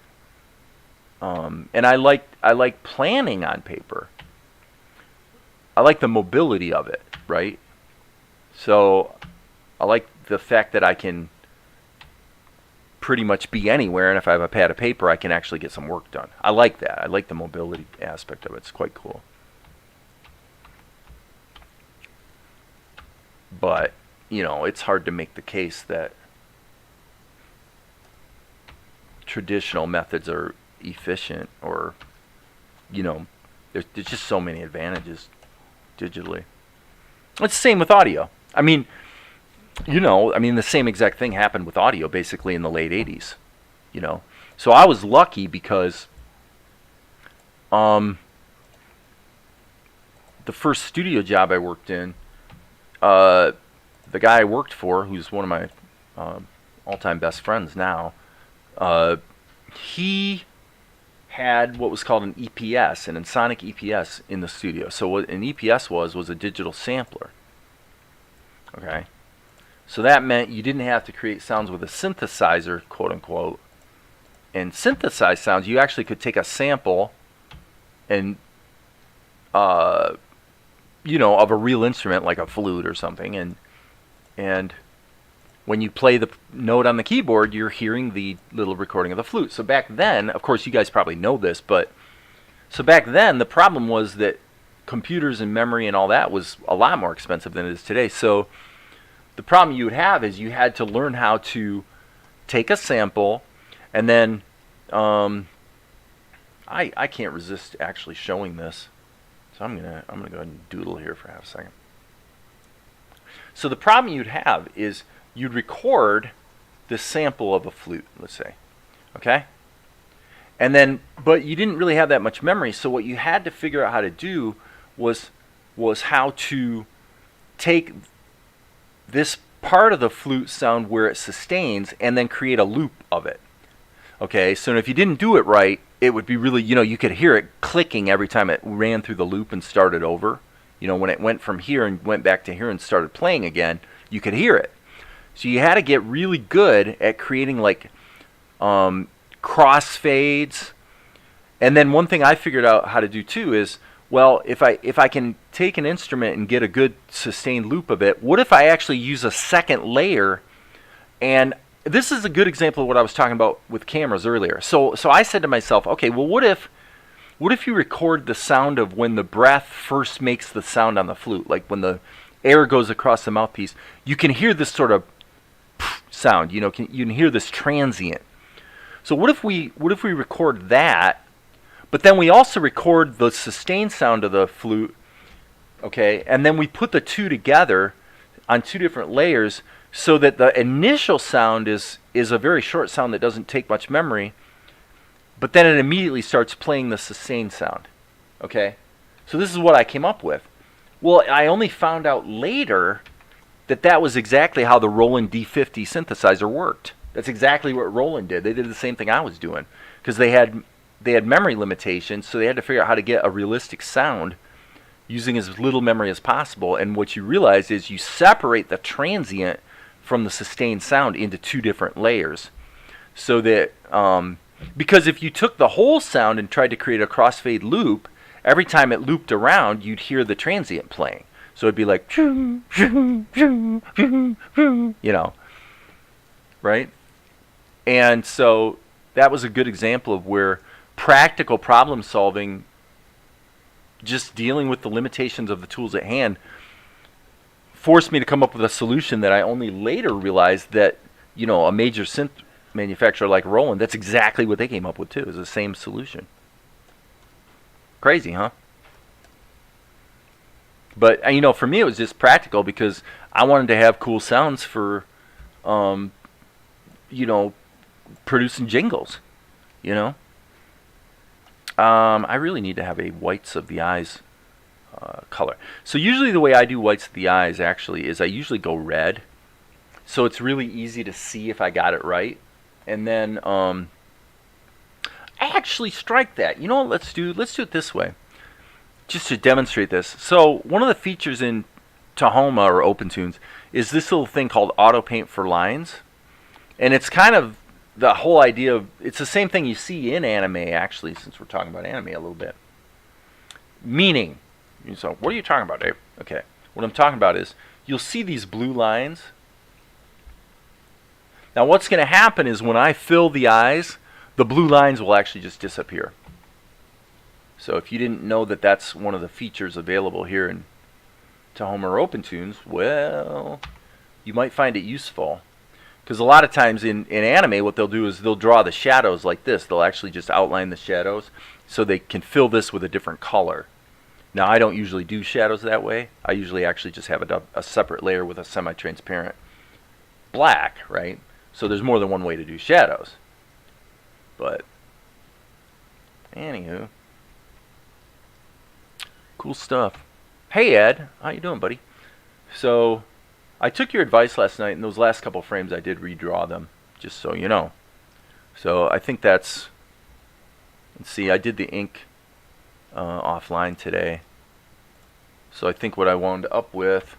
and I like planning on paper. I like the mobility of it, right? So I like the fact that I can pretty much be anywhere, and if I have a pad of paper, I can actually get some work done. I like that. I like the mobility aspect of it. It's quite cool. But, it's hard to make the case that traditional methods are efficient, or, there's just so many advantages digitally. It's the same with audio. I mean, the same exact thing happened with audio basically in the late 80s, So I was lucky because the first studio job I worked in, the guy I worked for, who's one of my all-time best friends now, he had what was called an EPS, an Ensoniq EPS, in the studio. So what an EPS was a digital sampler. Okay? So that meant you didn't have to create sounds with a synthesizer, quote unquote, and synthesize sounds. You actually could take a sample and, of a real instrument like a flute or something, and when you play the note on the keyboard, you're hearing the little recording of the flute. So back then, of course, you guys probably know this, but so back then the problem was that computers and memory and all that was a lot more expensive than it is today. So the problem you would have is you had to learn how to take a sample, and then I can't resist actually showing this, so I'm gonna go ahead and doodle here for half a second. So the problem you'd have is you'd record this sample of a flute, let's say, okay, and then but you didn't really have that much memory. So what you had to figure out how to do was how to take this part of the flute sound where it sustains and then create a loop of it. Okay, so if you didn't do it right, it would be really, you could hear it clicking every time it ran through the loop and started over. When it went from here and went back to here and started playing again, you could hear it. So you had to get really good at creating like crossfades. And then one thing I figured out how to do too is, well, if I can take an instrument and get a good sustained loop of it, what if I actually use a second layer? And this is a good example of what I was talking about with cameras earlier. So I said to myself, okay, well, what if you record the sound of when the breath first makes the sound on the flute, like when the air goes across the mouthpiece, you can hear this sort of sound, you can hear this transient. So what if we record that, but then we also record the sustained sound of the flute, okay, and then we put the two together on two different layers so that the initial sound is a very short sound that doesn't take much memory, but then it immediately starts playing the sustained sound, okay? So this is what I came up with. Well, I only found out later that was exactly how the Roland D50 synthesizer worked. That's exactly what Roland did. They did the same thing I was doing, because they had memory limitations, so they had to figure out how to get a realistic sound using as little memory as possible. And what you realize is you separate the transient from the sustained sound into two different layers, so that because if you took the whole sound and tried to create a crossfade loop, every time it looped around, you'd hear the transient playing. So it'd be like, you know, right? And so that was a good example of where practical problem solving, just dealing with the limitations of the tools at hand, forced me to come up with a solution that I only later realized that, you know, a major synth manufacturer like Roland, that's exactly what they came up with too, is the same solution. Crazy, huh? But, you know, for me it was just practical because I wanted to have cool sounds for, you know, producing jingles, you know. I really need to have a whites of the eyes color. So usually the way I do whites of the eyes actually is I usually go red. So it's really easy to see if I got it right. And then I actually strike that. You know what, let's do it this way. Just to demonstrate this. So one of the features in Tahoma or OpenTunes is this little thing called Auto Paint for Lines. And it's kind of the whole idea of, it's the same thing you see in anime actually, since we're talking about anime a little bit. Meaning, so what are you talking about, Dave? Okay, what I'm talking about is you'll see these blue lines. Now what's going to happen is when I fill the eyes, the blue lines will actually just disappear. So if you didn't know that that's one of the features available here in Tahoma or OpenTunes, well, you might find it useful. Because a lot of times in anime, what they'll do is they'll draw the shadows like this. They'll actually just outline the shadows so they can fill this with a different color. Now, I don't usually do shadows that way. I usually actually just have a separate layer with a semi-transparent black, right? So there's more than one way to do shadows. But, anywho, cool stuff. Hey, Ed. How you doing, buddy? So I took your advice last night, and those last couple frames I did redraw them, just so you know. So I think that's, let's see, I did the ink offline today. So I think what I wound up with,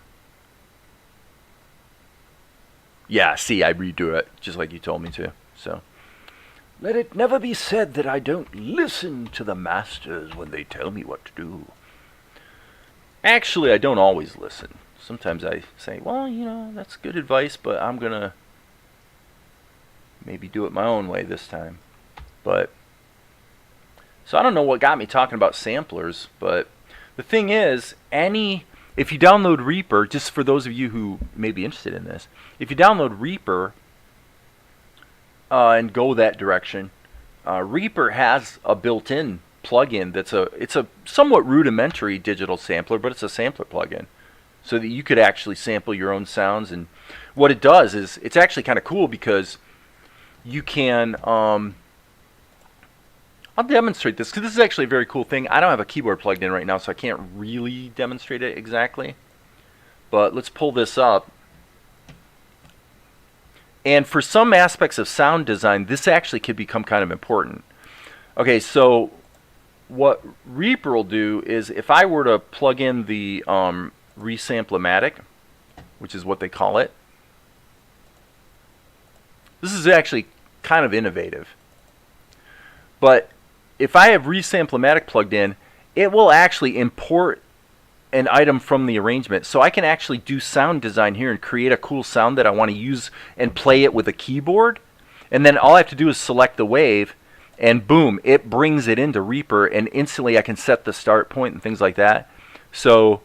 yeah, see, I redo it, just like you told me to. So Let it never be said that I don't listen to the masters when they tell me what to do. actually, I don't always listen. Sometimes I say, well, you know, that's good advice, but I'm going to maybe do it my own way this time. But, so I don't know what got me talking about samplers, but the thing is, if you download Reaper, just for those of you who may be interested in this, if you download Reaper and go that direction, Reaper has a built-in plugin it's a somewhat rudimentary digital sampler, but it's a sampler plugin. So that you could actually sample your own sounds. And what it does is, it's actually kind of cool because you can, I'll demonstrate this, because this is actually a very cool thing. I don't have a keyboard plugged in right now, so I can't really demonstrate it exactly. But let's pull this up. And for some aspects of sound design, this actually could become kind of important. Okay, so what Reaper will do is, if I were to plug in the Resamplomatic, which is what they call it. This is actually kind of innovative. But if I have Resamplomatic plugged in, it will actually import an item from the arrangement. So I can actually do sound design here and create a cool sound that I want to use and play it with a keyboard. And then all I have to do is select the wave, and boom, it brings it into Reaper, and instantly I can set the start point and things like that. So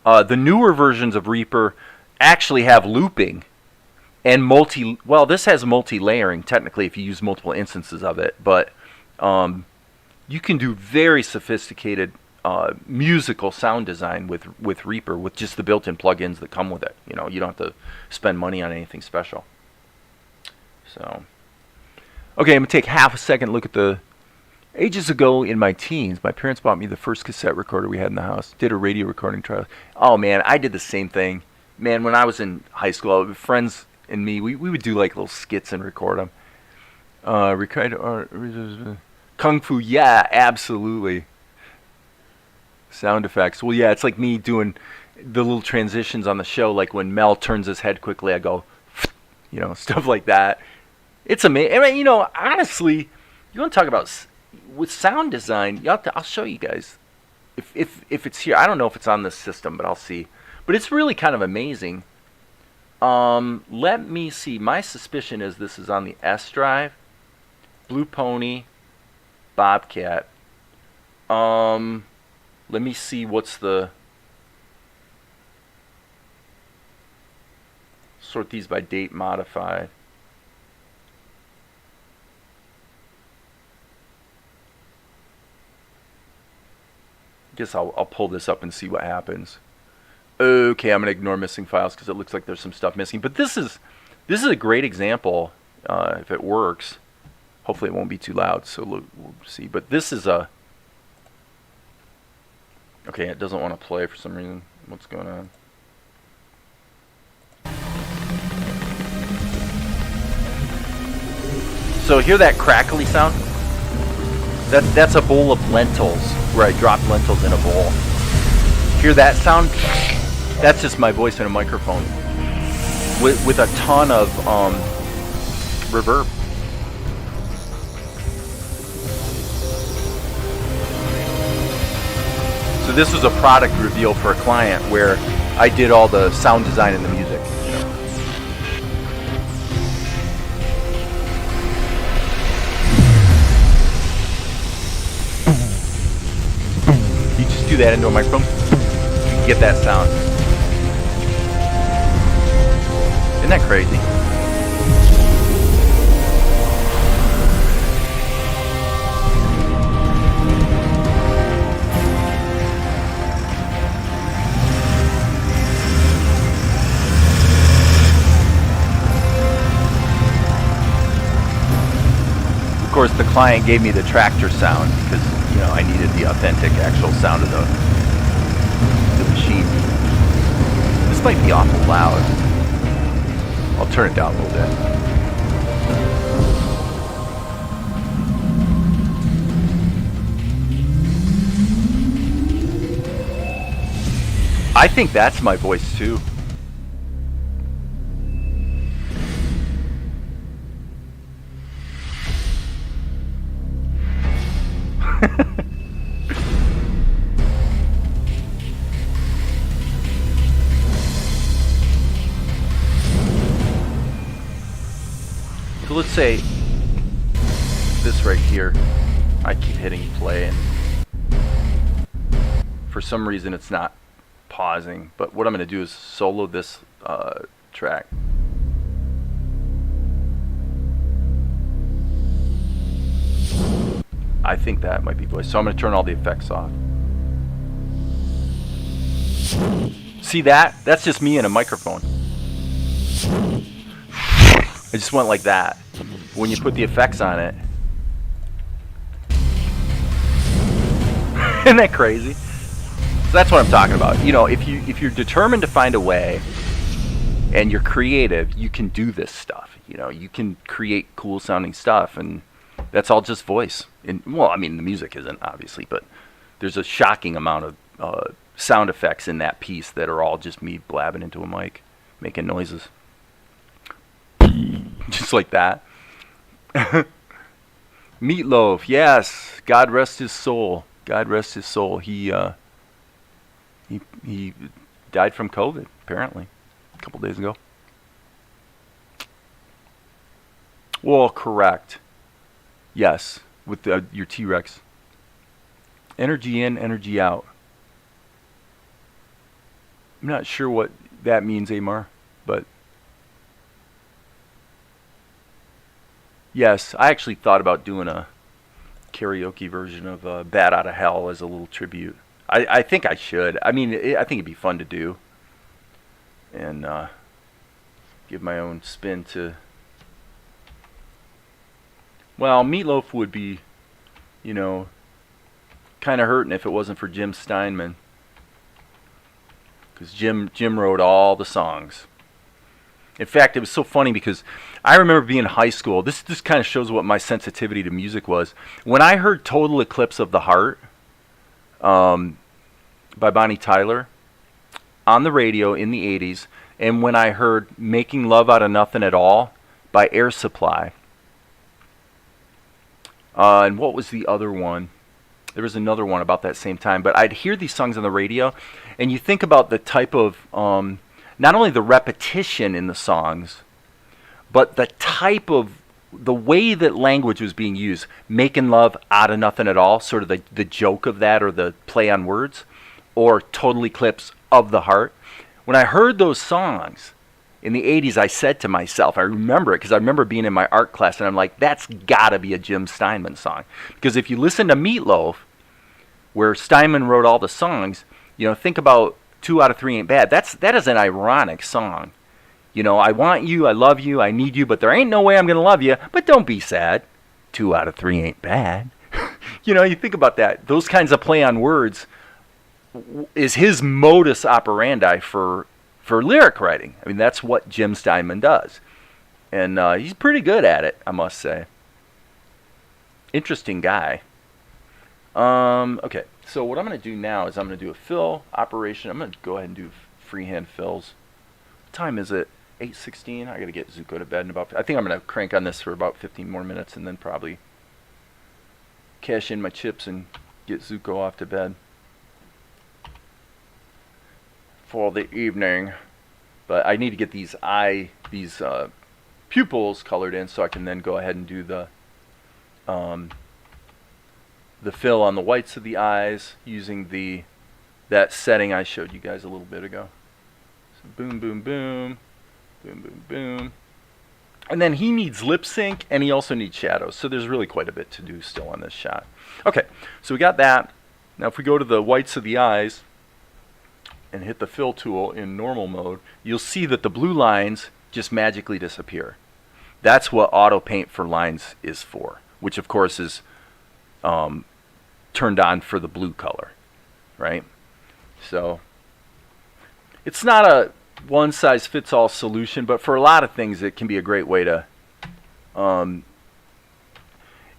the newer versions of Reaper actually have looping and this has multi-layering technically if you use multiple instances of it, but you can do very sophisticated musical sound design with Reaper with just the built-in plugins that come with it. You know, you don't have to spend money on anything special. So, okay, I'm going to take half a second look at the ages ago in my teens, my parents bought me the first cassette recorder we had in the house. Did a radio recording trial. Oh, man, I did the same thing. Man, when I was in high school, friends and me, we would do like little skits and record them. Kung Fu, yeah, absolutely. Sound effects. Well, yeah, it's like me doing the little transitions on the show, like when Mel turns his head quickly, I go, you know, stuff like that. It's amazing. I mean, you know, honestly, you want to talk about with sound design, I'll show you guys if it's here. I don't know if it's on this system, but I'll see. But it's really kind of amazing. Let me see. My suspicion is this is on the S drive. Blue Pony, Bobcat. Let me see what's the... Sort these by date modified. Guess I'll pull this up and see what happens. Okay, I'm gonna ignore missing files because it looks like there's some stuff missing. But this is a great example. If it works, hopefully it won't be too loud. So we'll see. But this is a... Okay, it doesn't want to play for some reason. What's going on? So hear that crackly sound? That's a bowl of lentils, where I dropped lentils in a bowl. Hear that sound? That's just my voice in a microphone with a ton of reverb. So this was a product reveal for a client where I did all the sound design and the music. You just do that into a microphone, you get that sound. Isn't that crazy? Of course, the client gave me the tractor sound because, you know, I needed the authentic actual sound of the machine. This might be awful loud. I'll turn it down a little bit. I think that's my voice too. So let's say this right here, I keep hitting play and for some reason it's not pausing, but what I'm going to do is solo this track. I think that might be voice, so I'm going to turn all the effects off. See that? That's just me in a microphone. I just went like that. When you put the effects on it, isn't that crazy? So that's what I'm talking about. You know, if you're determined to find a way and you're creative, you can do this stuff. You know, you can create cool sounding stuff, and that's all just voice. And well, I mean, the music isn't obviously, but there's a shocking amount of sound effects in that piece that are all just me blabbing into a mic, making noises. Just like that. Meatloaf, yes. God rest his soul. God rest his soul. He died from COVID, apparently, a couple days ago. Well, correct. Yes, with your T-Rex. Energy in, energy out. I'm not sure what that means, Amar, but yes, I actually thought about doing a karaoke version of Bat Out of Hell as a little tribute. I think I should. I mean, I think it'd be fun to do. And give my own spin to... Well, Meatloaf would be, you know, kind of hurting if it wasn't for Jim Steinman. Because Jim wrote all the songs. In fact, it was so funny because I remember being in high school. This kind of shows what my sensitivity to music was. When I heard Total Eclipse of the Heart by Bonnie Tyler on the radio in the 80s, and when I heard Making Love Out of Nothing at All by Air Supply, and what was the other one? There was another one about that same time. But I'd hear these songs on the radio, and you think about the type of, not only the repetition in the songs, but the type of, the way that language was being used. Making love out of nothing at all, sort of the joke of that, or the play on words, or Total Eclipse of the Heart. When I heard those songs in the 80s, I said to myself, I remember it because I remember being in my art class, and I'm like, that's got to be a Jim Steinman song. Because if you listen to Meatloaf, where Steinman wrote all the songs, you know, think about 2 Out of 3 Ain't Bad. That is an ironic song. You know, I want you, I love you, I need you, but there ain't no way I'm going to love you, but don't be sad. 2 Out of 3 Ain't Bad. You know, you think about that. Those kinds of play on words is his modus operandi for lyric writing. I mean, that's what Jim Steinman does. And he's pretty good at it, I must say. Interesting guy. Okay, so what I'm going to do now is I'm going to do a fill operation. I'm going to go ahead and do freehand fills. What time is it? 8:16. I got to get Zuko to bed in about... I think I'm going to crank on this for about 15 more minutes and then probably cash in my chips and get Zuko off to bed for the evening. But I need to get these pupils colored in so I can then go ahead and do the fill on the whites of the eyes using that setting I showed you guys a little bit ago. So boom, boom, boom, boom, boom, boom. And then he needs lip sync, and he also needs shadows. So there's really quite a bit to do still on this shot. Okay, so we got that. Now if we go to the whites of the eyes and hit the fill tool in normal mode, you'll see that the blue lines just magically disappear. That's what auto paint for lines is for, which of course is turned on for the blue color, right? So it's not a one-size-fits-all solution, but for a lot of things it can be a great way to...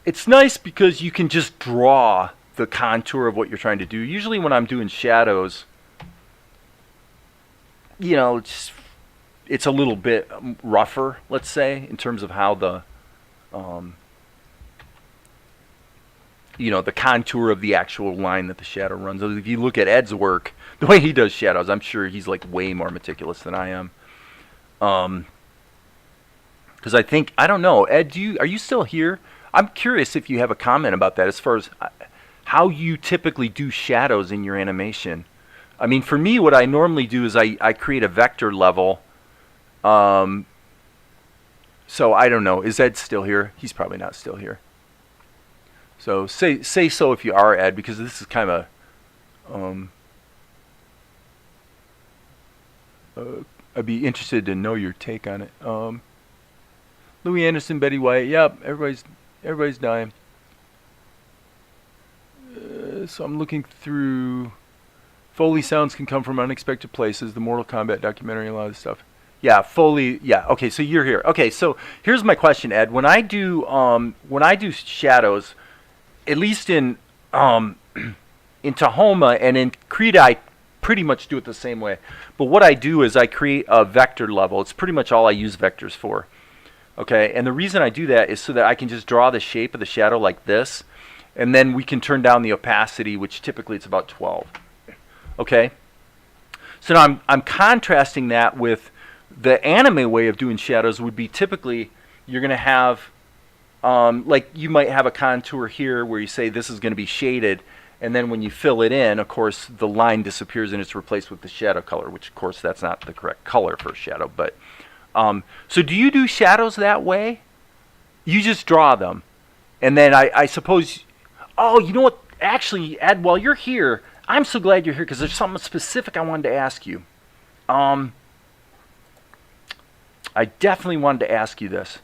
it's nice because you can just draw the contour of what you're trying to do. Usually when I'm doing shadows, you know, it's a little bit rougher, let's say, in terms of how the you know, the contour of the actual line that the shadow runs. If you look at Ed's work, the way he does shadows, I'm sure he's like way more meticulous than I am. Because I think, I don't know, Ed, are you still here? I'm curious if you have a comment about that as far as how you typically do shadows in your animation. I mean, for me, what I normally do is I create a vector level. So I don't know. Is Ed still here? He's probably not still here. So say so if you are, Ed, because this is kind of I'd be interested to know your take on it. Louis Anderson, Betty White. Yep, everybody's dying. So I'm looking through. Foley sounds can come from unexpected places. The Mortal Kombat documentary, a lot of this stuff. Yeah, Foley. Yeah. Okay, so you're here. Okay, so here's my question, Ed. When I do shadows, at least in Tahoma and in Krita, I pretty much do it the same way. But what I do is I create a vector level. It's pretty much all I use vectors for. Okay, and the reason I do that is so that I can just draw the shape of the shadow like this, and then we can turn down the opacity, which typically it's about 12. Okay, so now I'm contrasting that with the anime way of doing shadows. Would be typically you're going to have like you might have a contour here where you say this is going to be shaded, and then when you fill it in, of course, the line disappears and it's replaced with the shadow color, which of course that's not the correct color for a shadow. But so do you do shadows that way? You just draw them, and then I suppose. Oh, you know what? Actually, Ed, while you're here, I'm so glad you're here because there's something specific I wanted to ask you. I definitely wanted to ask you this.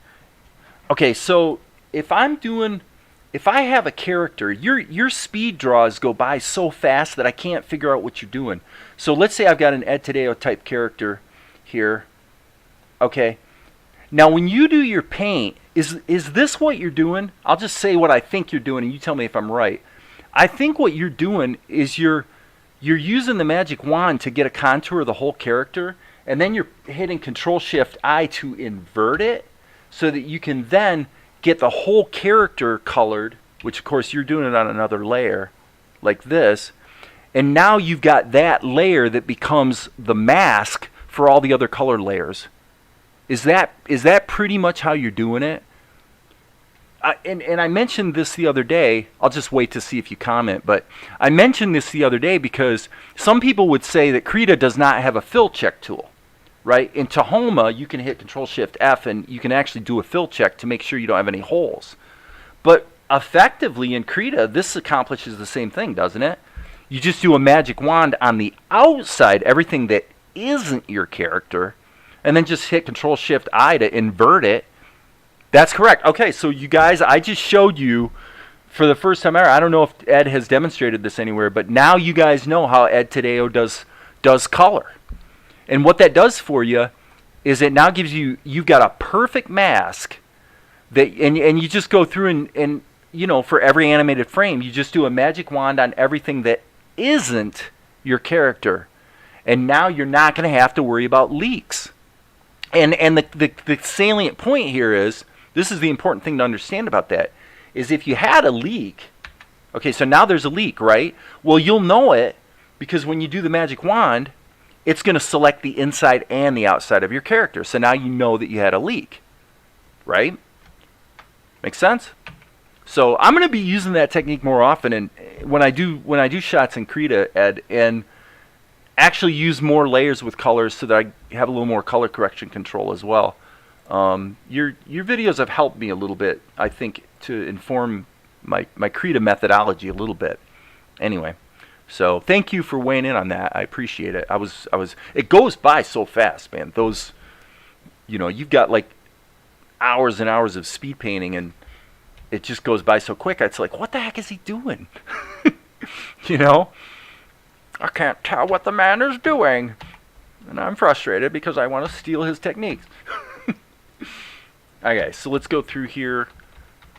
Okay, so if I have a character, your speed draws go by so fast that I can't figure out what you're doing. So let's say I've got an Ed Tadeo type character here. Okay. Now when you do your paint, is this what you're doing? I'll just say what I think you're doing and you tell me if I'm right. I think what you're doing is you're using the magic wand to get a contour of the whole character, and then you're hitting Control-Shift-I to invert it so that you can then get the whole character colored, which of course you're doing it on another layer. like this, and now you've got that layer that becomes the mask for all the other color layers. Is that pretty much how you're doing it? And I mentioned this the other day. I'll just wait to see if you comment, but I mentioned this the other day because some people would say that Krita does not have a fill check tool, right? In Tahoma, you can hit Control-Shift-F and you can actually do a fill check to make sure you don't have any holes. But effectively in Krita, this accomplishes the same thing, doesn't it? You just do a magic wand on the outside, everything that isn't your character, and then just hit Control-Shift-I to invert it. That's correct. Okay, so you guys, I just showed you for the first time ever. I don't know if Ed has demonstrated this anywhere, but now you guys know how Ed Tadeo does color. And what that does for you is it now gives you've got a perfect mask that, and you just go through and you know, for every animated frame, you just do a magic wand on everything that isn't your character. And now you're not going to have to worry about leaks. And the salient point here is, this is the important thing to understand about that, is if you had a leak, okay, so now there's a leak, right? Well, you'll know it because when you do the magic wand, it's going to select the inside and the outside of your character. So now you know that you had a leak, right? Make sense? So I'm going to be using that technique more often, and when I do shots in Krita, Ed, and actually use more layers with colors so that I have a little more color correction control as well. Your videos have helped me a little bit, I think, to inform my Krita methodology a little bit. Anyway, so thank you for weighing in on that. I appreciate it. It goes by so fast, man. Those, you know, you've got like hours and hours of speed painting, and it just goes by so quick. It's like, what the heck is he doing? You know? I can't tell what the man is doing. And I'm frustrated because I want to steal his techniques. Okay, so let's go through here.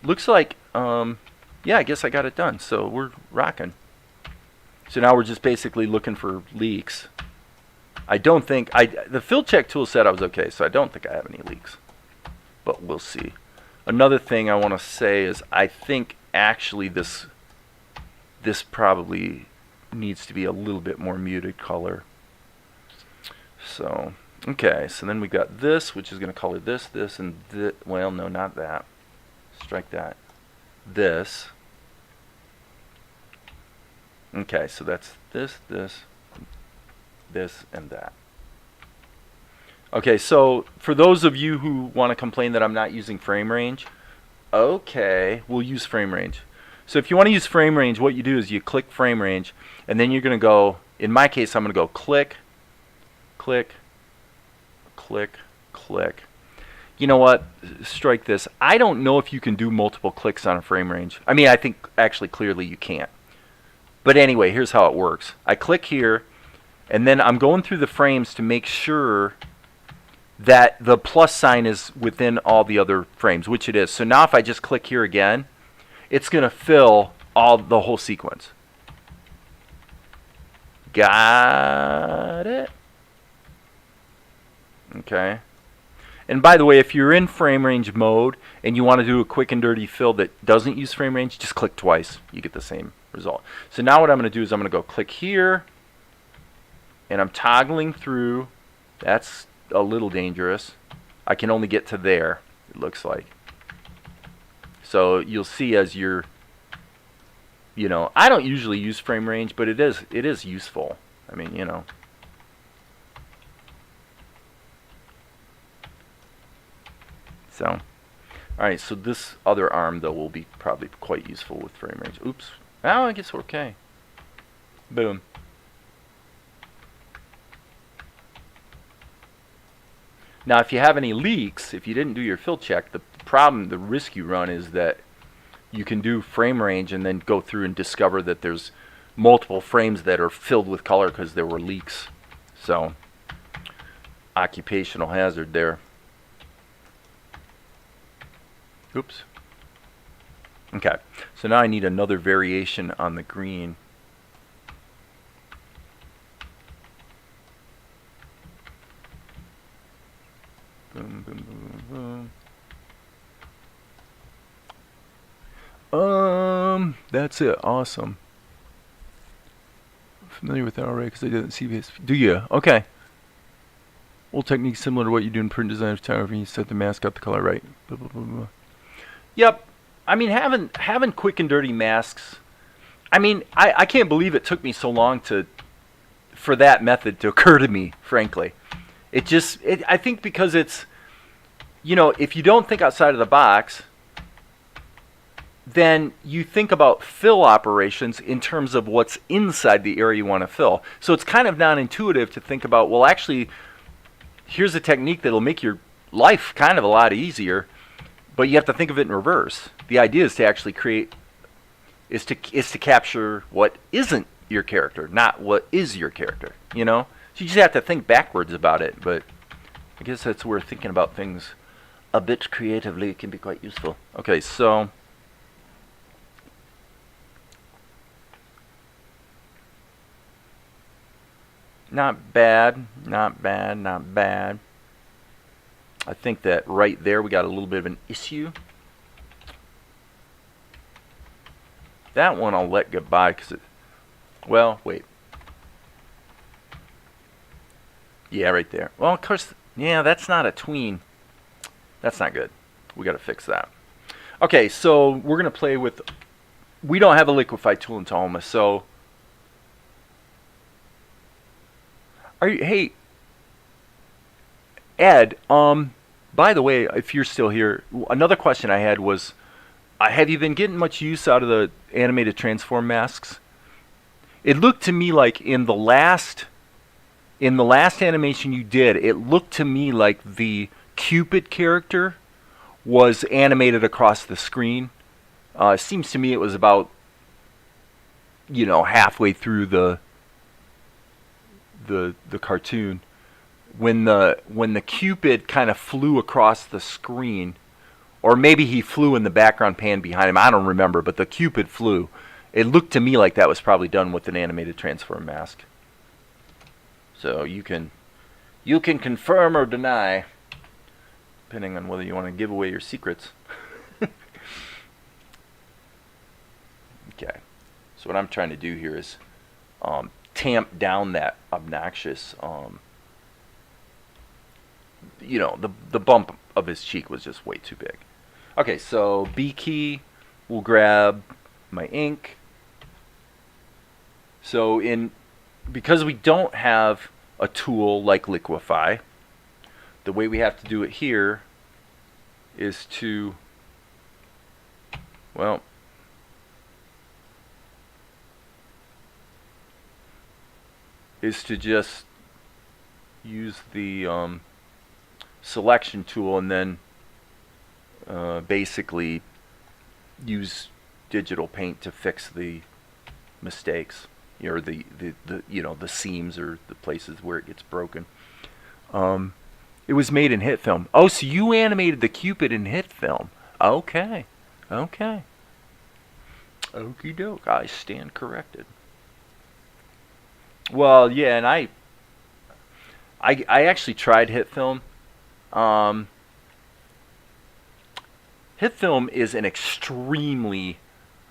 Looks like, yeah, I guess I got it done. So we're rocking. So now we're just basically looking for leaks. I don't think, the fill check tool said I was okay, so I don't think I have any leaks. But we'll see. Another thing I want to say is I think actually this probably needs to be a little bit more muted color. So, okay, so then we got this, which is going to color this, and this. Well, no, not that. Strike that. This. Okay, so that's this, and that. Okay, so for those of you who want to complain that I'm not using frame range, okay, we'll use frame range. So if you want to use frame range, what you do is you click frame range, and then you're going to go, in my case, I'm going to go click, click, click, click. You know what? Strike this. I don't know if you can do multiple clicks on a frame range. I mean, I think actually clearly you can't. But anyway, here's how it works. I click here, and then I'm going through the frames to make sure that the plus sign is within all the other frames, which it is. So now if I just click here again, it's going to fill the whole sequence. Got it? Okay. And by the way, if you're in frame range mode and you want to do a quick and dirty fill that doesn't use frame range, just click twice. You get the same result. So now what I'm going to do is I'm going to go click here, and I'm toggling through. That's a little dangerous. I can only get to there, it looks like. So you'll see as you're, you know, I don't usually use frame range, but it is useful. I mean, you know. So, all right, so this other arm, though, will be probably quite useful with frame range. Oops. Oh, I guess we're okay. Boom. Now, if you have any leaks, if you didn't do your fill check, the risk you run is that you can do frame range and then go through and discover that there's multiple frames that are filled with color because there were leaks. So, occupational hazard there. Oops. Okay, so now I need another variation on the green. Boom, boom, boom, boom. That's it. Awesome. familiar with that already because I didn't see this. Do you? Okay. Old technique similar to what you do in print design. However, you set the mask up the color right. Blah, blah, blah, blah. Yep. I mean, having quick and dirty masks. I mean, I can't believe it took me so long for that method to occur to me. Frankly, I think because it's, if you don't think outside of the box, then you think about fill operations in terms of what's inside the area you want to fill. So it's kind of non-intuitive to think about, well, actually, here's a technique that'll make your life kind of a lot easier, but you have to think of it in reverse. The idea is to actually is to capture what isn't your character, not what is your character, So you just have to think backwards about it, but I guess that's where thinking about things a bit creatively can be quite useful. Okay, so not bad, not bad, not bad. I think that right there we got a little bit of an issue. That one I'll let get by because well, wait. Yeah, right there. Well, of course, yeah, that's not a tween. That's not good. We got to fix that. Okay, so we're going to play with, we don't have a liquify tool in Tahoma, so hey, Ed, by the way, if you're still here, another question I had was, have you been getting much use out of the animated transform masks? It looked to me like in the last animation you did, it looked to me like the Cupid character was animated across the screen. Seems to me it was about, halfway through the cartoon when the Cupid kind of flew across the screen, or maybe he flew in the background pan behind him. I don't remember, but the Cupid flew. It looked to me like that was probably done with an animated transform mask. So you can confirm or deny, depending on whether you want to give away your secrets. Okay. So what I'm trying to do here is tamp down that obnoxious, the bump of his cheek was just way too big. Okay, so B key, we'll grab my ink. So because we don't have a tool like Liquify, the way we have to do it here is to, just use the selection tool and then basically use digital paint to fix the mistakes, or the seams or the places where it gets broken. It was made in hit film. Oh, so you animated the Cupid in hit film. Okay. Okie doke. I stand corrected. Well, yeah, and I actually tried hit film. Hit film is an extremely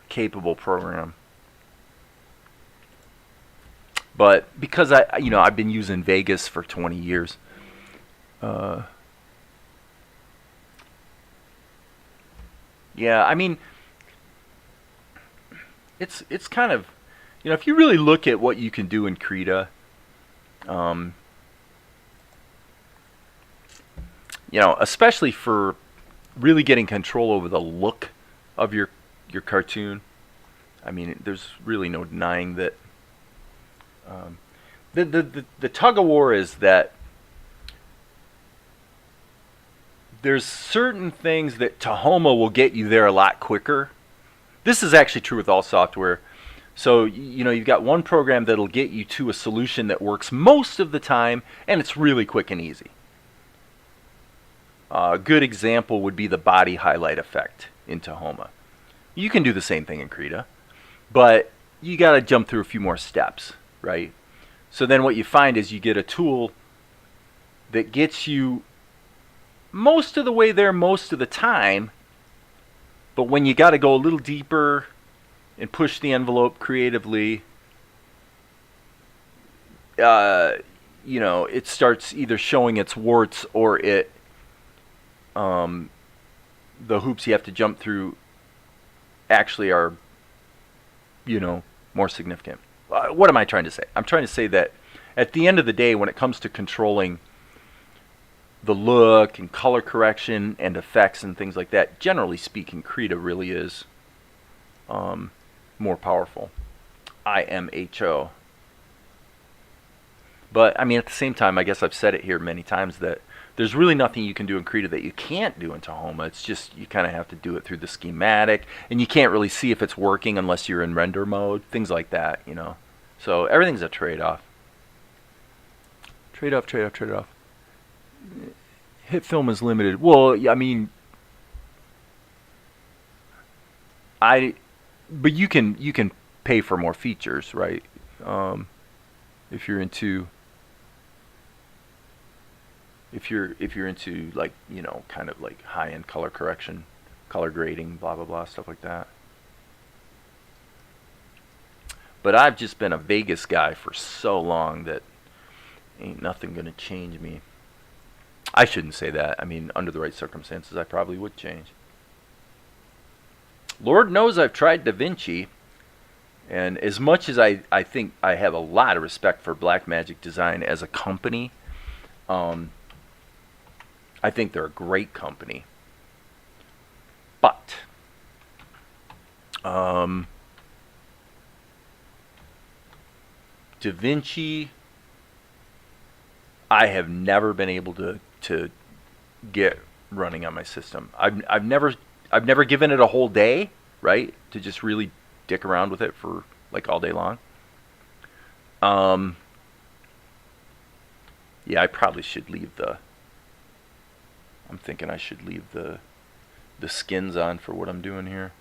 capable program. But because I've been using Vegas for 20 years, yeah, I mean, it's kind of, if you really look at what you can do in Krita, especially for really getting control over the look of your cartoon, I mean, there's really no denying that. The tug of war is that there's certain things that Tahoma will get you there a lot quicker. This is actually true with all software. So, you've got one program that'll get you to a solution that works most of the time, and it's really quick and easy. A good example would be the body highlight effect in Tahoma. You can do the same thing in Krita, but you got to jump through a few more steps, right? So then what you find is you get a tool that gets you most of the way there most of the time, but when you got to go a little deeper and push the envelope creatively, it starts either showing its warts or the hoops you have to jump through actually are, more significant. What am I trying to say? I'm trying to say that at the end of the day, when it comes to controlling the look and color correction and effects and things like that, generally speaking, Krita really is more powerful. IMHO. But, I mean, at the same time, I guess I've said it here many times that there's really nothing you can do in Krita that you can't do in Tahoma. It's just you kind of have to do it through the schematic, and you can't really see if it's working unless you're in render mode, things like that, So everything's a trade-off. Trade-off. Hit film is limited. Well, I mean, but you can pay for more features, right? If you're into like, kind of like high-end color correction, color grading, blah blah blah, stuff like that. But I've just been a Vegas guy for so long that ain't nothing gonna change me. I shouldn't say that. I mean, under the right circumstances, I probably would change. Lord knows I've tried DaVinci, and as much as I think I have a lot of respect for Blackmagic Design as a company, I think they're a great company. But DaVinci, I have never been able to get running on my system. I've never given it a whole day, right, to just really dick around with it for like all day long. Yeah, I probably should leave I'm thinking I should leave the skins on for what I'm doing here.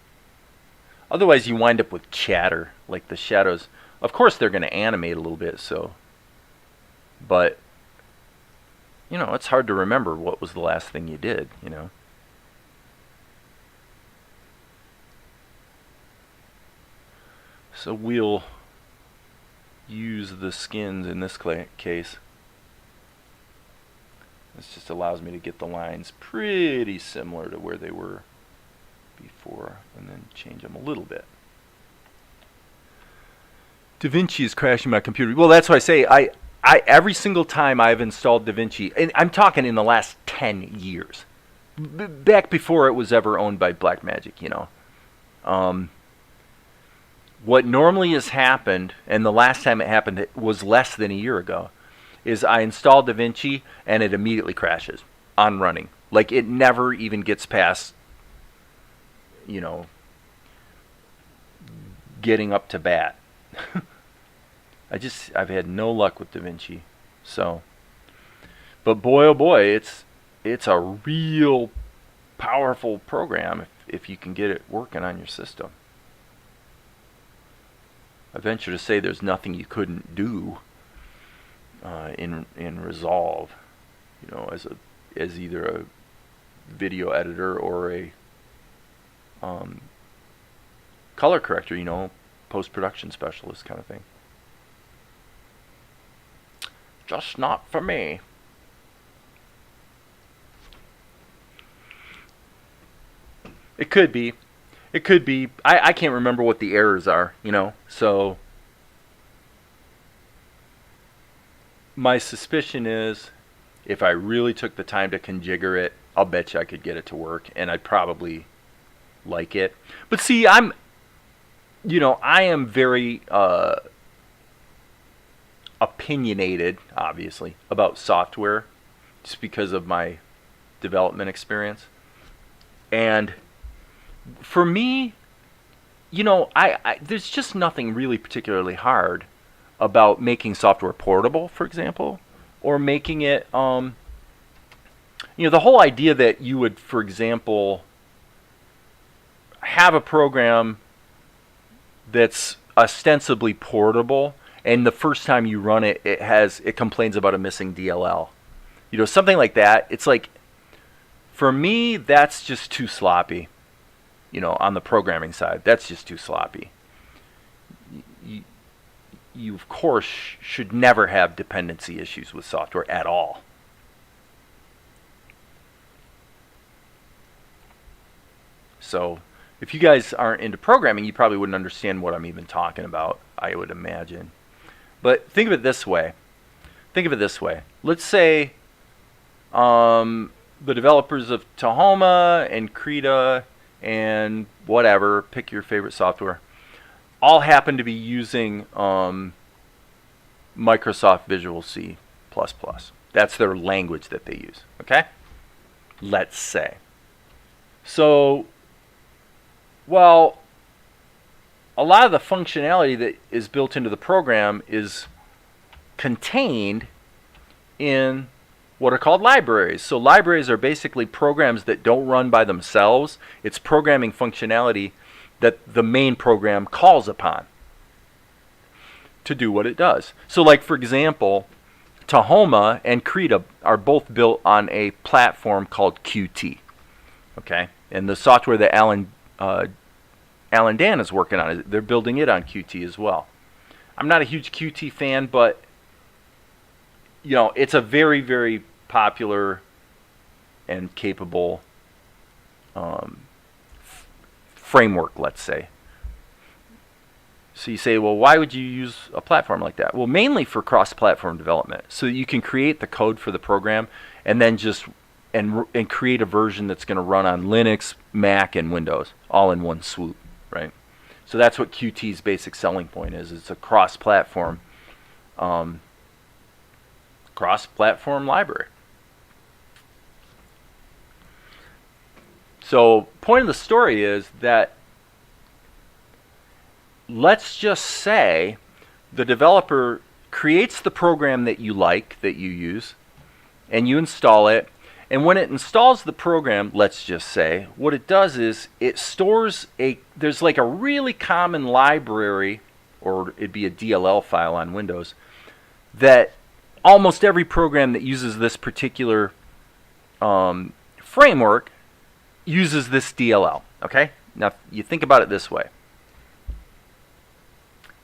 Otherwise you wind up with chatter, like the shadows. Of course they're going to animate a little bit, but it's hard to remember what was the last thing you did, So we'll use the skins in this case. This just allows me to get the lines pretty similar to where they were before, and then change them a little bit. DaVinci is crashing my computer. Well, that's why I say I every single time I've installed DaVinci, and I'm talking in the last 10 years, back before it was ever owned by Blackmagic, what normally has happened, and the last time it happened was less than a year ago, is I install DaVinci and it immediately crashes on running. Like it never even gets past, getting up to bat. I've had no luck with DaVinci. So, but boy oh boy, it's a real powerful program if you can get it working on your system. I venture to say there's nothing you couldn't do in Resolve, as either a video editor or a color corrector, post-production specialist kind of thing. Just not for me. It could be. I can't remember what the errors are, so my suspicion is if I really took the time to configure it, I'll bet you I could get it to work, and I'd probably like it. But see, I am very opinionated, obviously, about software, just because of my development experience. And for me, there's just nothing really particularly hard about making software portable, for example, or making it, the whole idea that you would, for example, have a program that's ostensibly portable, and the first time you run it, it complains about a missing DLL. Something like that. It's like, for me, that's just too sloppy. On the programming side, that's just too sloppy. you of course should never have dependency issues with software at all. So if you guys aren't into programming, you probably wouldn't understand what I'm even talking about, I would imagine. But think of it this way. Let's say the developers of Tahoma and Krita and whatever, pick your favorite software, all happen to be using Microsoft Visual C++. That's their language that they use, okay? Let's say. So, well, a lot of the functionality that is built into the program is contained in what are called libraries. So libraries are basically programs that don't run by themselves. It's programming functionality that the main program calls upon to do what it does. So like, for example, Tahoma and Krita are both built on a platform called Qt. Okay? And the software that Alan Dan is working on, they're building it on Qt as well. I'm not a huge Qt fan, but you know, it's a very, very popular and capable framework, let's say. So you say, well, why would you use a platform like that? Well, mainly for cross-platform development, so that you can create the code for the program and then just and create a version that's going to run on Linux, Mac, and Windows all in one swoop, right? So that's what Qt's basic selling point is. It's a cross-platform library. So point of the story is that, let's just say the developer creates the program that you like, that you use, and you install it. And when it installs the program, let's just say, what it does is it stores there's like a really common library, or it'd be a DLL file on Windows, that almost every program that uses this particular framework uses this DLL, okay? Now, you think about it this way.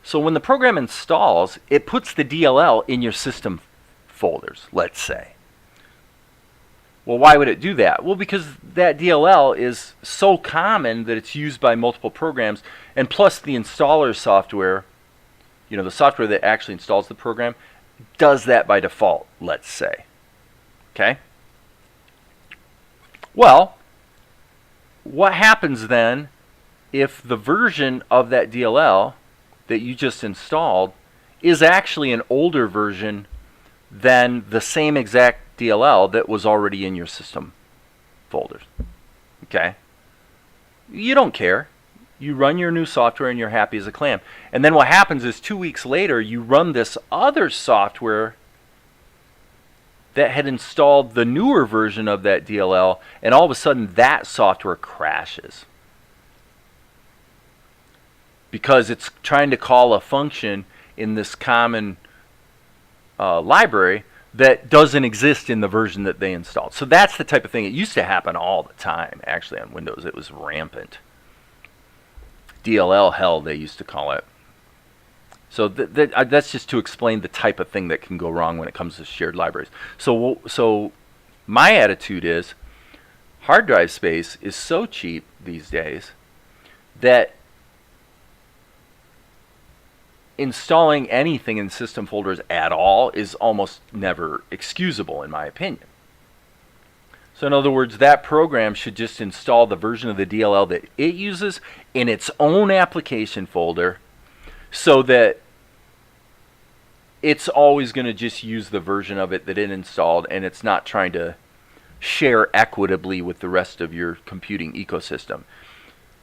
So when the program installs, it puts the DLL in your system folders, let's say. Well, why would it do that? Well, because that DLL is so common that it's used by multiple programs, and plus the installer software, you know, the software that actually installs the program, does that by default, let's say. Okay? Well, what happens then if the version of that DLL that you just installed is actually an older version than the same exact DLL that was already in your system folders? Okay? You don't care. You run your new software and you're happy as a clam. And then what happens is 2 weeks later, you run this other software that had installed the newer version of that DLL, and all of a sudden that software crashes. Because it's trying to call a function in this common library that doesn't exist in the version that they installed. So that's the type of thing. It used to happen all the time, actually, on Windows. It was rampant. DLL hell, they used to call it. So that's just to explain the type of thing that can go wrong when it comes to shared libraries. So my attitude is, hard drive space is so cheap these days that installing anything in system folders at all is almost never excusable, in my opinion. So in other words, that program should just install the version of the DLL that it uses in its own application folder, so that it's always going to just use the version of it that it installed, and it's not trying to share equitably with the rest of your computing ecosystem.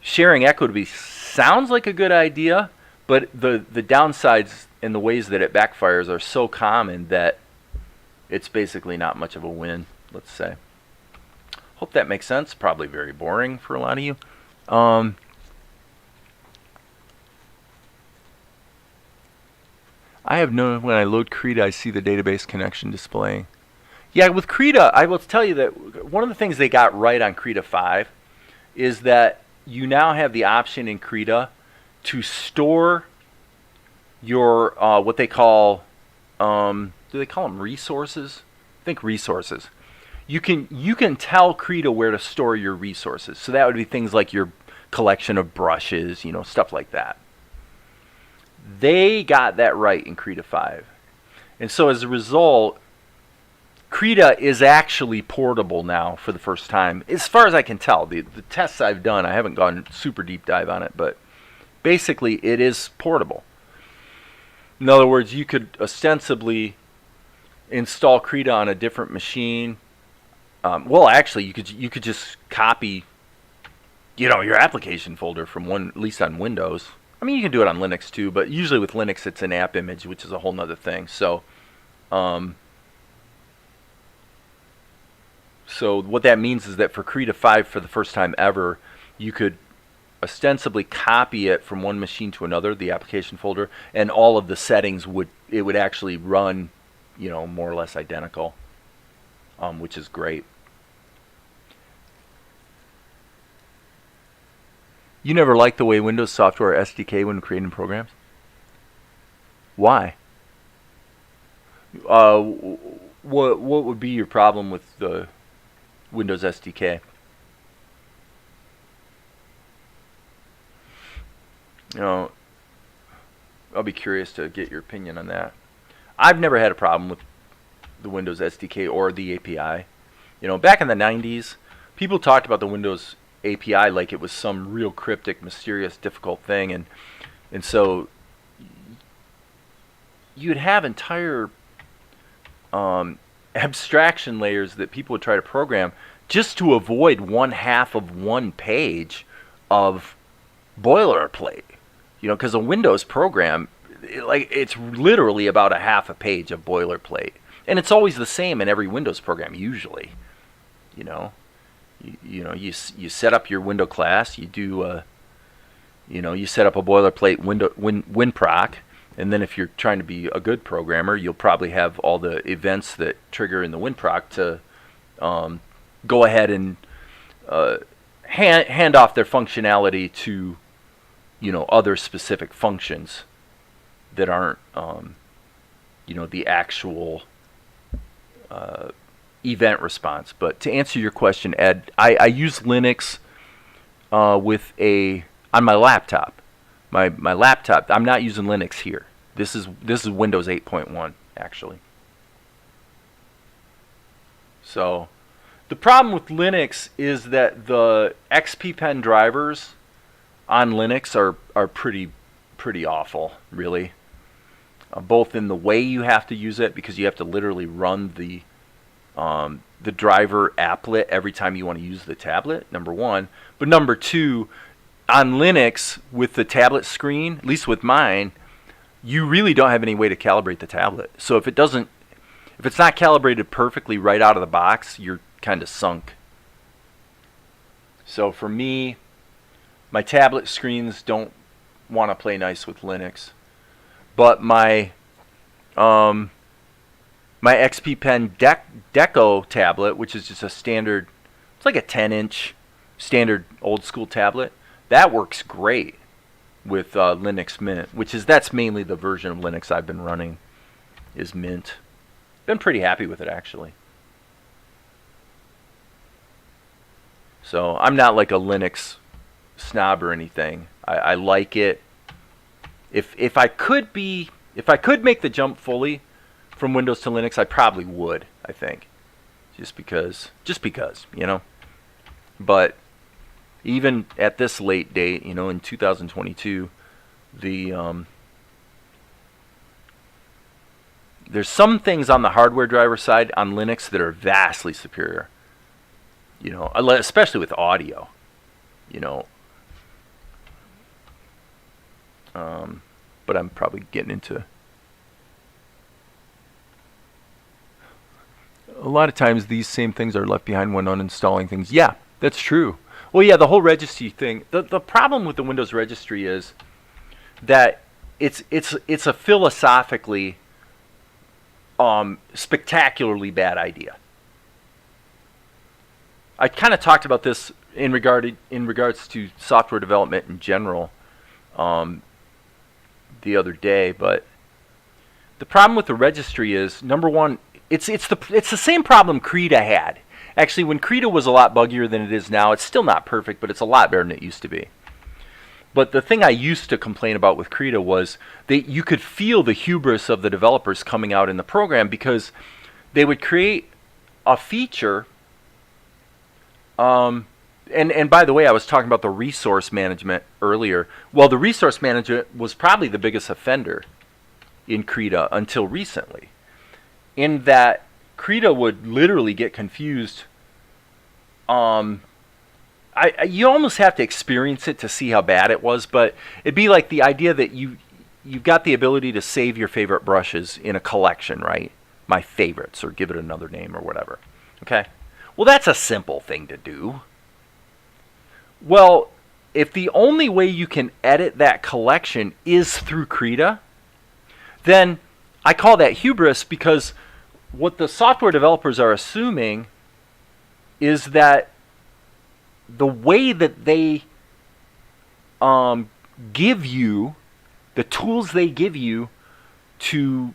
Sharing equitably sounds like a good idea, but the downsides and the ways that it backfires are so common that it's basically not much of a win, let's say. Hope that makes sense. Probably very boring for a lot of you. I have known when I load Krita, I see the database connection displaying. Yeah, with Krita, I will tell you that one of the things they got right on Krita 5 is that you now have the option in Krita to store your what they call, do they call them resources? I think resources. You can tell Krita where to store your resources. So that would be things like your collection of brushes, stuff like that. They got that right in Krita 5. And so as a result, Krita is actually portable now for the first time. As far as I can tell, the tests I've done, I haven't gone super deep dive on it, but basically it is portable. In other words, you could ostensibly install Krita on a different machine. Well, actually, you could just copy, your application folder from one, at least on Windows. I mean, you can do it on Linux too, but usually with Linux, it's an app image, which is a whole nother thing. So what that means is that for Krita 5, for the first time ever, you could ostensibly copy it from one machine to another, the application folder, and all of the settings would actually run, more or less identical, which is great. You never liked the way Windows software SDK when creating programs? Why? What would be your problem with the Windows SDK? I'll be curious to get your opinion on that. I've never had a problem with the Windows SDK or the API. Back in the 90s, people talked about the Windows API like it was some real cryptic, mysterious, difficult thing, and so you'd have entire abstraction layers that people would try to program just to avoid 1/2 of one page of boilerplate. Because a Windows program, it's literally about 1/2 a page of boilerplate, and it's always the same in every Windows program usually. You set up your window class. You do you set up a boilerplate WinProc, and then if you're trying to be a good programmer, you'll probably have all the events that trigger in the WinProc to go ahead and hand off their functionality to other specific functions that aren't the actual event response. But to answer your question, Ed, I use Linux on my laptop. My laptop, I'm not using Linux here. This is Windows 8.1 actually. So the problem with Linux is that the XP Pen drivers on Linux are pretty awful, really. Both in the way you have to use it, because you have to literally run the driver applet every time you want to use the tablet, number one. But number two, on Linux with the tablet screen, at least with mine, you really don't have any way to calibrate the tablet. So if it's not calibrated perfectly right out of the box, you're kind of sunk. So for me, my tablet screens don't want to play nice with Linux. But my XP Pen Deco tablet, which is just a standard, it's like a 10-inch standard old school tablet, that works great with Linux Mint, that's mainly the version of Linux I've been running, is Mint. Been pretty happy with it actually. So I'm not like a Linux snob or anything. I like it. If I could make the jump fully from Windows to Linux, I probably would, I think. Just because, But even at this late date, in 2022, there's some things on the hardware driver side on Linux that are vastly superior. Especially with audio. But I'm probably getting into. A lot of times these same things are left behind when uninstalling things. Yeah, that's true. Well, yeah, the whole registry thing. The problem with the Windows registry is that it's a philosophically spectacularly bad idea. I kind of talked about this in regards to software development in general. the other day, but the problem with the registry is, number one, it's the same problem Krita had. Actually, when Krita was a lot buggier than it is now, it's still not perfect, but it's a lot better than it used to be. But the thing I used to complain about with Krita was that you could feel the hubris of the developers coming out in the program, because they would create a feature. And by the way, I was talking about the resource management earlier. Well, the resource management was probably the biggest offender in Krita until recently, in that Krita would literally get confused. You almost have to experience it to see how bad it was, but it'd be like the idea that you've got the ability to save your favorite brushes in a collection, right? My favorites, or give it another name or whatever. Okay? Well, that's a simple thing to do. Well, if the only way you can edit that collection is through Krita, then I call that hubris, because what the software developers are assuming is that the way that they give you, the tools they give you to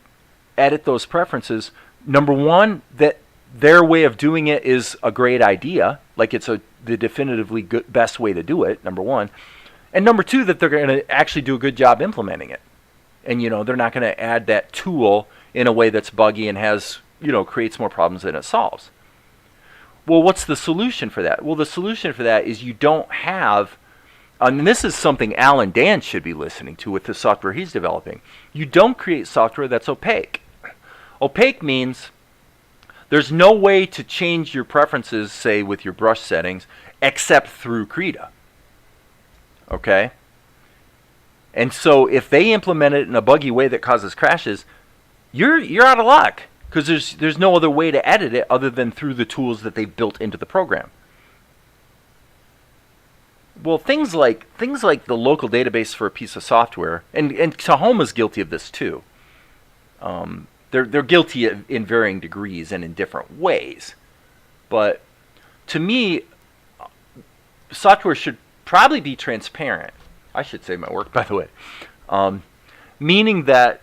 edit those preferences, number one, that their way of doing it is a great idea, like it's the definitively best way to do it, number one. And number two, that they're going to actually do a good job implementing it. And, they're not going to add that tool in a way that's buggy and has, creates more problems than it solves. Well, what's the solution for that? Well, the solution for that is you don't have, and this is something Alan Dan should be listening to with the software he's developing. You don't create software that's opaque. Opaque means there's no way to change your preferences, say, with your brush settings, except through Krita. Okay? And so if they implement it in a buggy way that causes crashes, you're out of luck, because there's no other way to edit it other than through the tools that they've built into the program. Well, things like the local database for a piece of software, and Tahoma's guilty of this too. They're guilty in varying degrees and in different ways. But to me, software should probably be transparent. I should say my work, by the way. Meaning that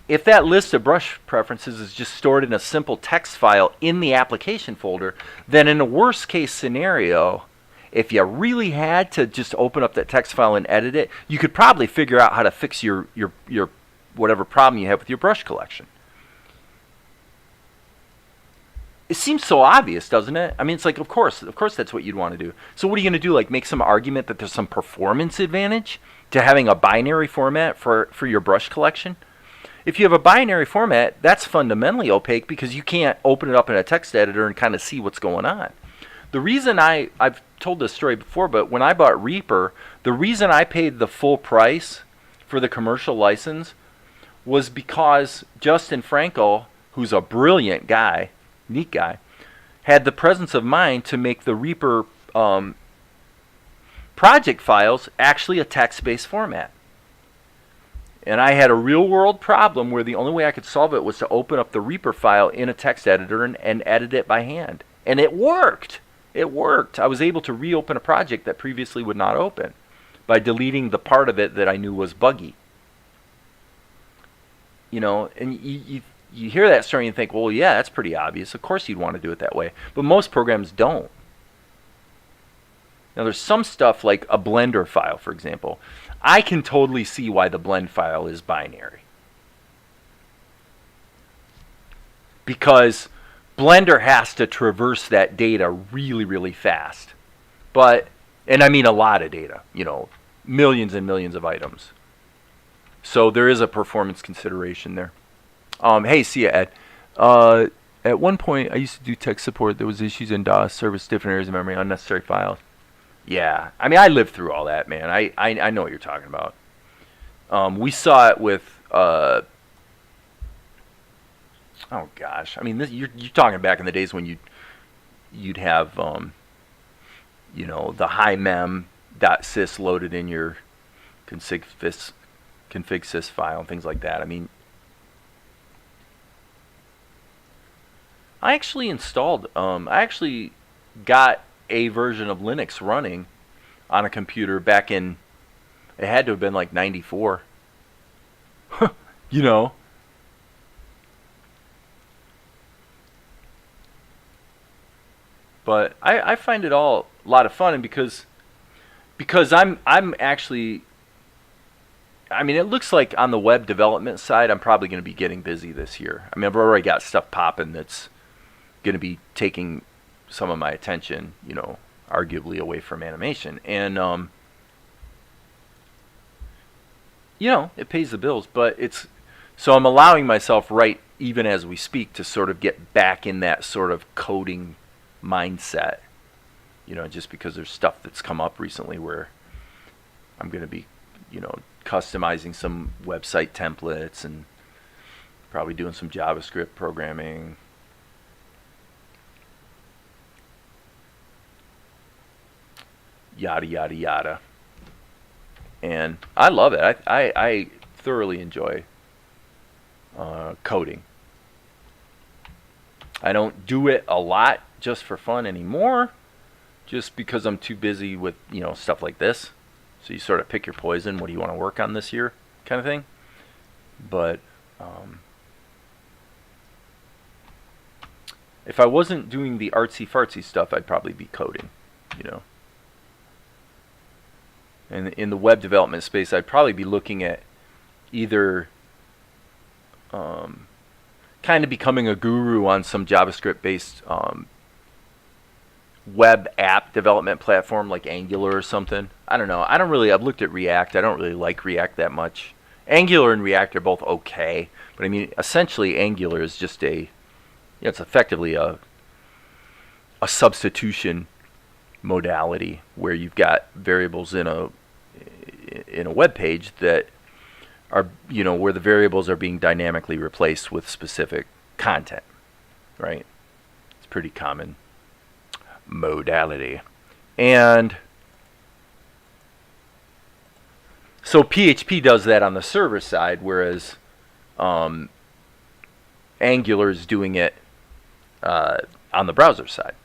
if that list of brush preferences is just stored in a simple text file in the application folder, then in a worst case scenario, if you really had to just open up that text file and edit it, you could probably figure out how to fix your whatever problem you have with your brush collection. It seems so obvious, doesn't it? I mean, it's like, of course that's what you'd want to do. So what are you going to do? Like, make some argument that there's some performance advantage to having a binary format for your brush collection? If you have a binary format, that's fundamentally opaque, because you can't open it up in a text editor and kind of see what's going on. The reason I've told this story before, but when I bought Reaper, the reason I paid the full price for the commercial license was because Justin Frankel, who's a brilliant guy, neat guy, had the presence of mind to make the Reaper project files actually a text-based format. And I had a real-world problem where the only way I could solve it was to open up the Reaper file in a text editor and edit it by hand. And it worked. It worked. I was able to reopen a project that previously would not open by deleting the part of it that I knew was buggy. And you hear that story and think, well, yeah, that's pretty obvious. Of course you'd want to do it that way. But most programs don't. Now, there's some stuff like a Blender file, for example. I can totally see why the blend file is binary. Because Blender has to traverse that data really, really fast. And I mean a lot of data, millions and millions of items. So there is a performance consideration there. Hey, see ya, Ed. At one point, I used to do tech support. There was issues in DOS, service different areas of memory, unnecessary files. Yeah, I mean, I lived through all that, man. I know what you're talking about. We saw it with, oh gosh, I mean, you're talking back in the days when you'd have, the high mem.sys loaded in your config.sys file and things like that. I mean, I actually got a version of Linux running on a computer back in, it had to have been like 94. You know? But I find it all a lot of fun, and because I'm actually, I mean, it looks like on the web development side, I'm probably going to be getting busy this year. I mean, I've already got stuff popping that's going to be taking some of my attention, you know, arguably away from animation. And, you know, it pays the bills, but so I'm allowing myself, right, even as we speak, to sort of get back in that sort of coding mindset, you know, just because there's stuff that's come up recently where I'm going to be, you know, customizing some website templates and probably doing some JavaScript programming. Yada, yada, yada. And I love it. I thoroughly enjoy coding. I don't do it a lot just for fun anymore, just because I'm too busy with, you know, stuff like this. So you sort of pick your poison. What do you want to work on this year, kind of thing. But if I wasn't doing the artsy fartsy stuff, I'd probably be coding, you know. And in the web development space, I'd probably be looking at either kind of becoming a guru on some JavaScript-based web app development platform like Angular or something. I don't know. I've looked at React. I don't really like React that much. Angular and React are both okay, but I mean, essentially Angular is just it's effectively a substitution modality where you've got variables in a web page that are, you know, where the variables are being dynamically replaced with specific content, right? It's pretty common modality. And so PHP does that on the server side, whereas Angular is doing it on the browser side.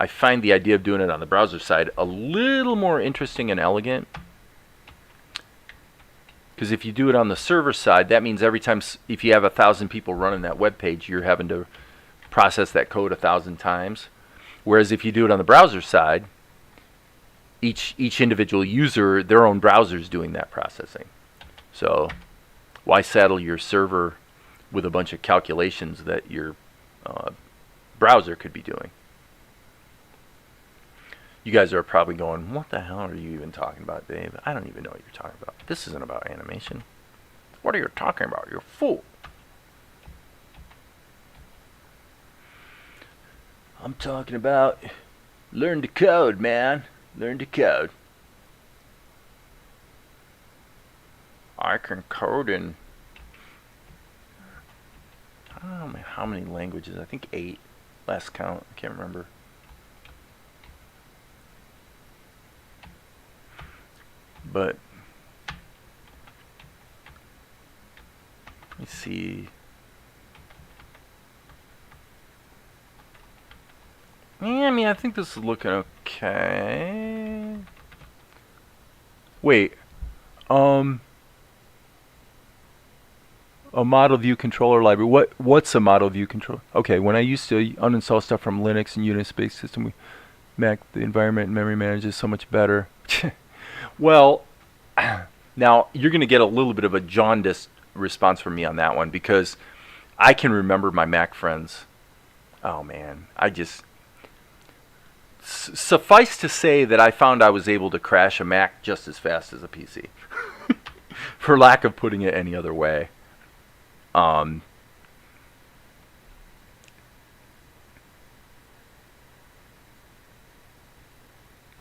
I find the idea of doing it on the browser side a little more interesting and elegant. Because if you do it on the server side, that means every time, if you have 1,000 people running that web page, you're having to process that code 1,000 times. Whereas if you do it on the browser side, each individual user, their own browser is doing that processing. So why saddle your server with a bunch of calculations that your browser could be doing? You guys are probably going, what the hell are you even talking about, Dave? I don't even know what you're talking about. This isn't about animation. What are you talking about? You're a fool. I'm talking about learn to code, man. Learn to code. I can code in, I don't know how many languages. I think 8. Last count. I can't remember. But let me see. Yeah, I mean, I think this is looking okay. Wait. A model view controller library. What's a model view controller? Okay, when I used to uninstall stuff from Linux and Unix-based system, Mac, the environment and memory management is so much better. Well, now you're going to get a little bit of a jaundiced response from me on that one, because I can remember my Mac friends. Oh man, suffice to say that I found I was able to crash a Mac just as fast as a PC, for lack of putting it any other way.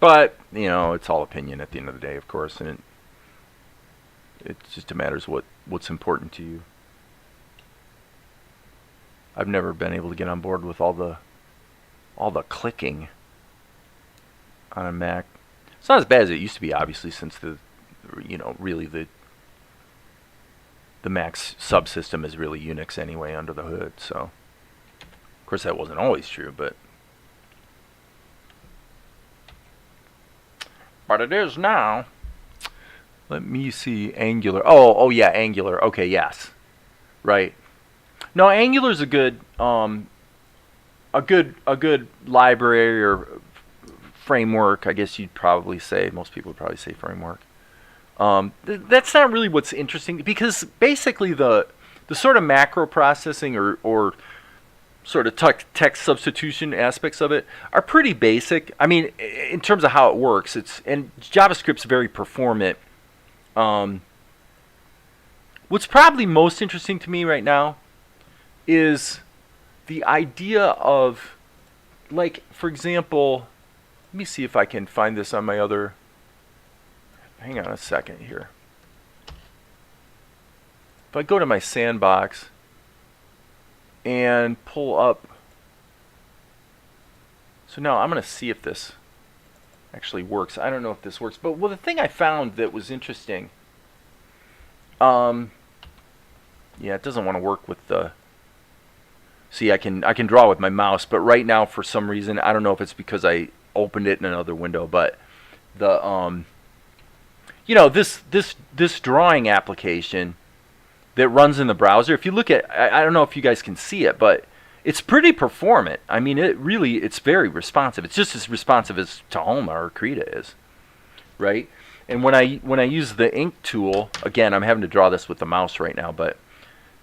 But, you know, it's all opinion at the end of the day, of course, and it just matters what's important to you. I've never been able to get on board with all the clicking on a Mac. It's not as bad as it used to be, obviously, since really the Mac's subsystem is really Unix anyway under the hood. So, of course, that wasn't always true, but but it is now. Let me see Angular. Oh yeah, Angular. Okay, yes. Right. No, Angular's a good library or framework, I guess you'd probably say. Most people would probably say framework. That's not really what's interesting, because basically the sort of macro processing or sort of text substitution aspects of it are pretty basic. I mean, in terms of how it works, and JavaScript's very performant. What's probably most interesting to me right now is the idea of, like, for example, let me see if I can find this on my other. Hang on a second here. If I go to my sandbox and pull up. So now I'm going to see if this actually works. I don't know if this works, but the thing I found that was interesting. Yeah, it doesn't want to work with the. See, I can draw with my mouse, but right now for some reason, I don't know if it's because I opened it in another window, but the this drawing application that runs in the browser, if you look at, I don't know if you guys can see it, but it's pretty performant. I mean, it's very responsive. It's just as responsive as Tahoma or Krita is, right? And when I use the ink tool, again, I'm having to draw this with the mouse right now, but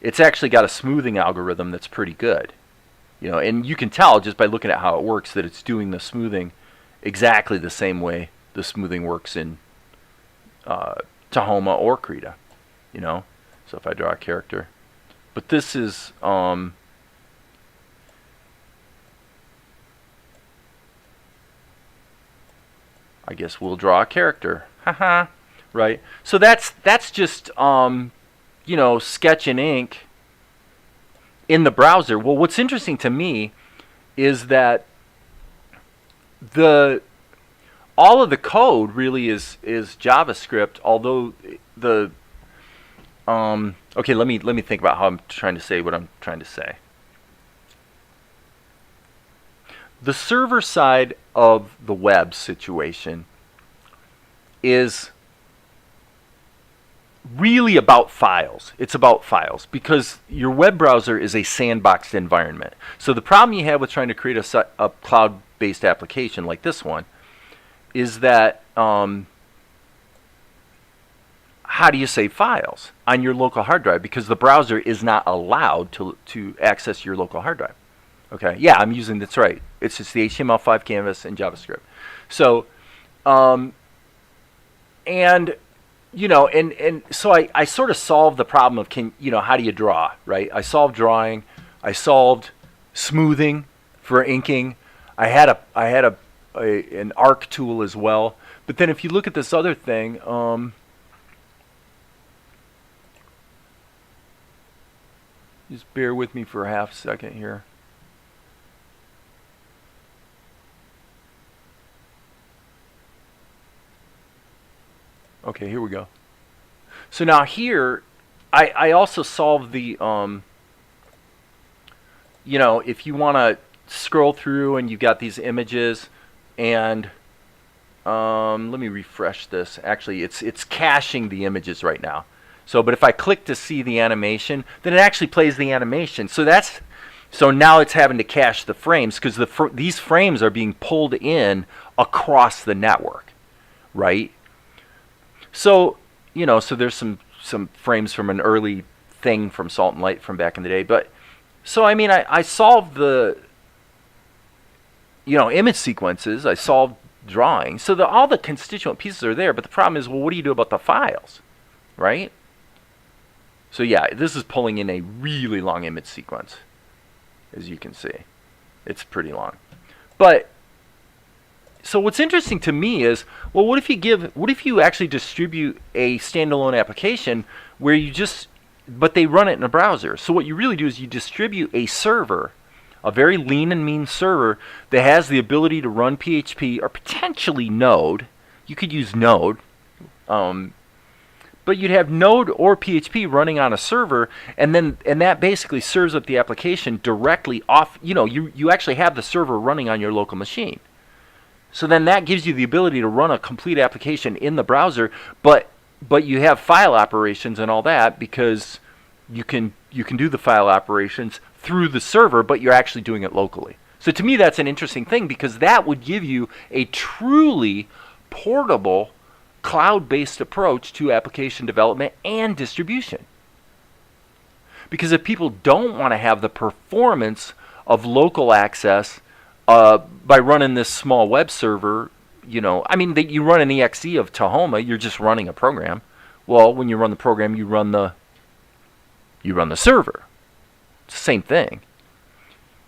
it's actually got a smoothing algorithm that's pretty good, and you can tell just by looking at how it works that it's doing the smoothing exactly the same way the smoothing works in Tahoma or Krita, So if I draw a character, but this is I guess we'll draw a character, haha, right? So that's just Sketch and Ink in the browser. Well, what's interesting to me is that all of the code really is JavaScript, although the okay, let me think about how I'm trying to say what I'm trying to say. The server side of the web situation is really about files. It's about files because your web browser is a sandboxed environment. So the problem you have with trying to create a cloud-based application like this one is that how do you save files on your local hard drive? Because the browser is not allowed to access your local hard drive. Okay, yeah, I'm using, that's right. It's just the HTML5 canvas and JavaScript. So, and so I sort of solved the problem of how do you draw, right? I solved drawing, I solved smoothing for inking. I had an arc tool as well. But then if you look at this other thing, just bear with me for a half second here. Okay, here we go. So now here, I also solved the, if you want to scroll through and you've got these images, and let me refresh this. Actually, it's caching the images right now. So, but if I click to see the animation, then it actually plays the animation. So now it's having to cache the frames because these frames are being pulled in across the network, right? So, so there's some frames from an early thing from Salt and Light from back in the day. But, so, I mean, I solved the, image sequences. I solved drawing. So all the constituent pieces are there. But the problem is, well, what do you do about the files, right? So, yeah, this is pulling in a really long image sequence, as you can see. It's pretty long. But, so what's interesting to me is, well, what if you actually distribute a standalone application where but they run it in a browser. So what you really do is you distribute a server, a very lean and mean server that has the ability to run PHP or potentially Node. You could use Node, but you'd have Node or PHP running on a server, and that basically serves up the application directly off. You actually have the server running on your local machine. So then that gives you the ability to run a complete application in the browser, but you have file operations and all that because you can do the file operations through the server, but you're actually doing it locally. So to me, that's an interesting thing because that would give you a truly portable, cloud-based approach to application development and distribution. Because if people don't want to have the performance of local access by running this small web server, you run an exe of Tahoma, you're just running a program. Well, when you run the program, you run the server. It's the same thing,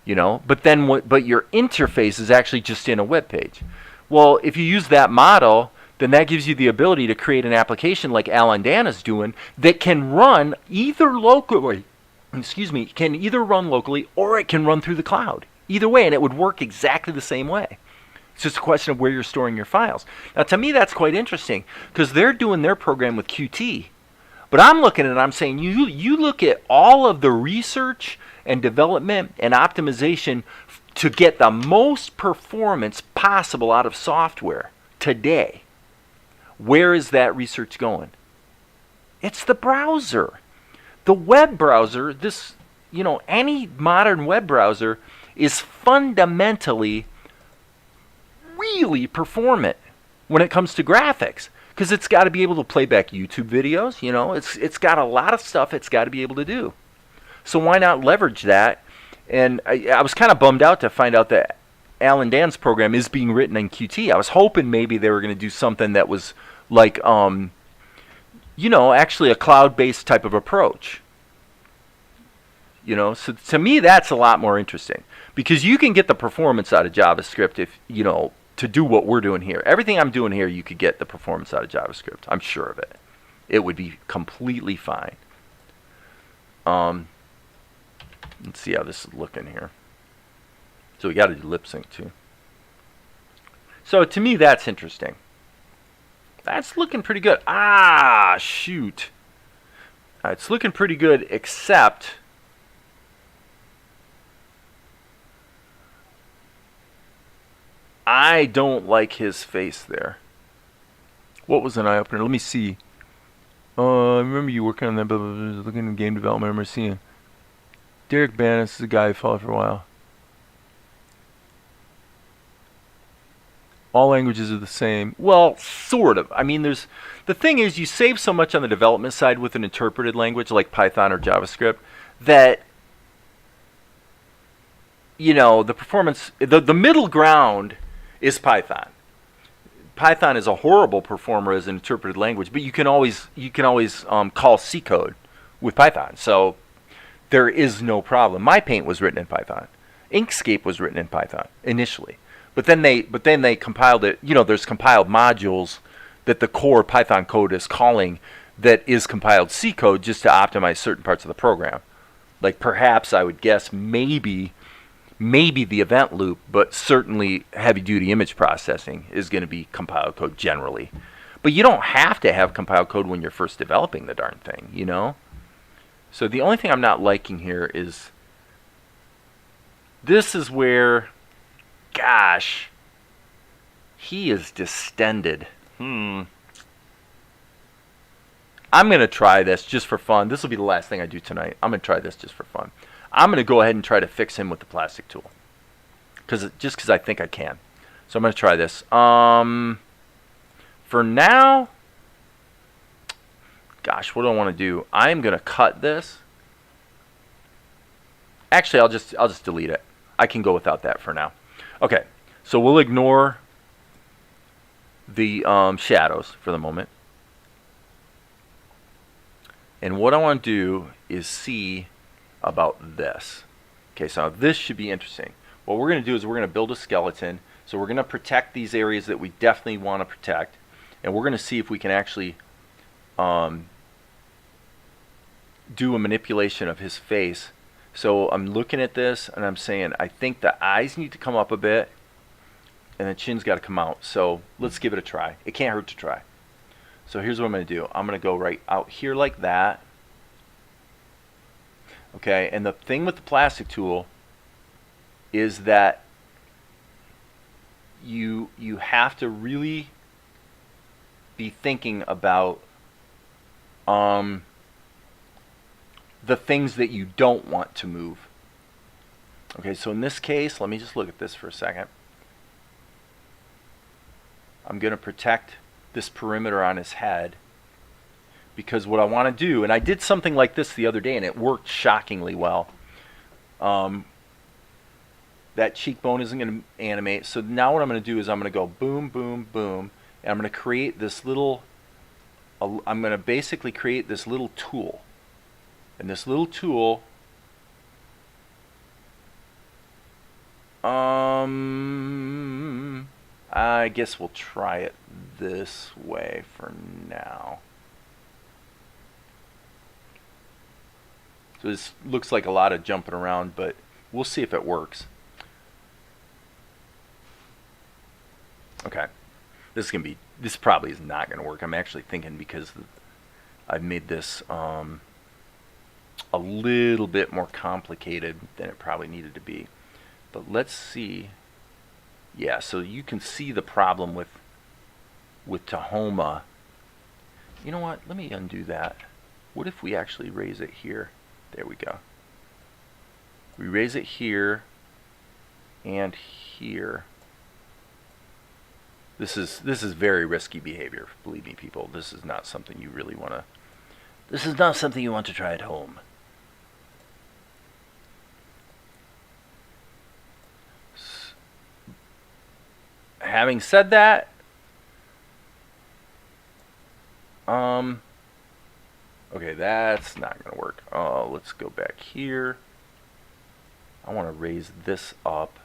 But then but your interface is actually just in a web page. Well, if you use that model, then that gives you the ability to create an application like Alan Dana's doing that can run either locally. Can either run locally or it can run through the cloud. Either way, and it would work exactly the same way. It's just a question of where you're storing your files. Now, to me, that's quite interesting because they're doing their program with Qt. But I'm looking at it, I'm saying, you look at all of the research and development and optimization to get the most performance possible out of software today. Where is that research going? It's the browser. The web browser, any modern web browser is fundamentally really performant when it comes to graphics because it's got to be able to play back YouTube videos. It's got a lot of stuff it's got to be able to do. So why not leverage that? And I was kind of bummed out to find out that Alan Dan's program is being written in Qt. I was hoping maybe they were going to do something that was like, actually a cloud-based type of approach. So to me, that's a lot more interesting because you can get the performance out of JavaScript if, to do what we're doing here. Everything I'm doing here, you could get the performance out of JavaScript. I'm sure of it. It would be completely fine. Let's see how this is looking here. So we got to do lip sync too. So to me, that's interesting. That's looking pretty good. Shoot. It's looking pretty good, except I don't like his face there. What was an eye-opener? Let me see. I remember you working on that, blah, blah, blah, looking at game development. I remember seeing Derek Bannis is a guy I followed for a while. All languages are the same. Well, sort of. I mean, the thing is, you save so much on the development side with an interpreted language like Python or JavaScript that, the performance, the middle ground is Python. Python is a horrible performer as an interpreted language, but you can always call C code with Python. So there is no problem. My Paint was written in Python. Inkscape was written in Python initially. But then they compiled it. There's compiled modules that the core Python code is calling that is compiled C code just to optimize certain parts of the program. Like perhaps I would guess maybe the event loop, but certainly heavy-duty image processing is going to be compiled code generally. But you don't have to have compiled code when you're first developing the darn thing, So the only thing I'm not liking here is this is where, gosh, he is distended. I'm going to try this just for fun. This will be the last thing I do tonight. I'm going to try this just for fun. I'm going to go ahead and try to fix him with the plastic tool. Just because I think I can. So I'm going to try this. For now, gosh, what do I want to do? I'm going to cut this. Actually, I'll just delete it. I can go without that for now. Okay, so we'll ignore the shadows for the moment. And what I want to do is see about this. Okay, so this should be interesting. What we're going to do is we're going to build a skeleton. So we're going to protect these areas that we definitely want to protect. And we're going to see if we can actually do a manipulation of his face. So I'm looking at this and I'm saying I think the eyes need to come up a bit and the chin's got to come out. So let's give it a try. It can't hurt to try. So here's what I'm going to do. I'm going to go right out here like that. Okay, and the thing with the plastic tool is that you have to really be thinking about the things that you don't want to move. Okay, so in this case, let me just look at this for a second. I'm going to protect this perimeter on his head, because what I want to do, and I did something like this the other day and it worked shockingly well. That cheekbone isn't going to animate, so now what I'm going to do is I'm going to go boom, boom, boom, and I'm going to create this little, I'm going to basically create this little tool. And this little tool, I guess we'll try it this way for now. So this looks like a lot of jumping around, but we'll see if it works. Okay, this probably is not going to work. I'm actually thinking, because I've made this a little bit more complicated than it probably needed to be. But let's see. Yeah, so you can see the problem with Tahoma. You know what? Let me undo that. What if we actually raise it here? There we go. We raise it here and here. This is very risky behavior. Believe me, people. This is not something you really want to. This is not something you want to try at home. Having said that, okay, that's not going to work. Oh, let's go back here. I want to raise this up.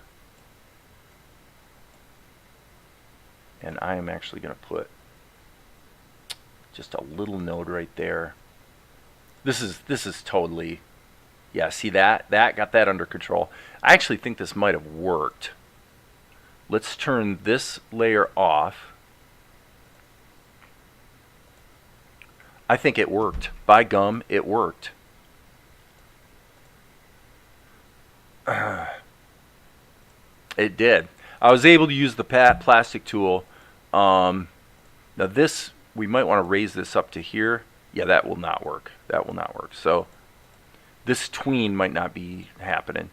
And I am actually going to put just a little node right there. This is totally, yeah, see that got that under control. I actually think this might have worked. Let's turn this layer off. I think it worked. By gum, it worked. It did. I was able to use the plastic tool. Now this, we might want to raise this up to here. Yeah, that will not work. That will not work. So this tween might not be happening.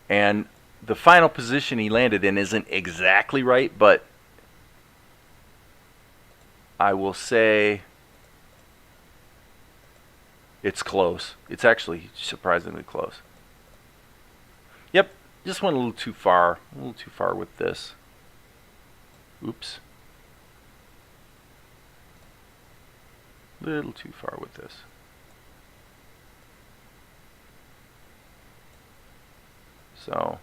And the final position he landed in isn't exactly right, but I will say it's close. It's actually surprisingly close. Yep, just went a little too far with this. Oops. Little too far with this. So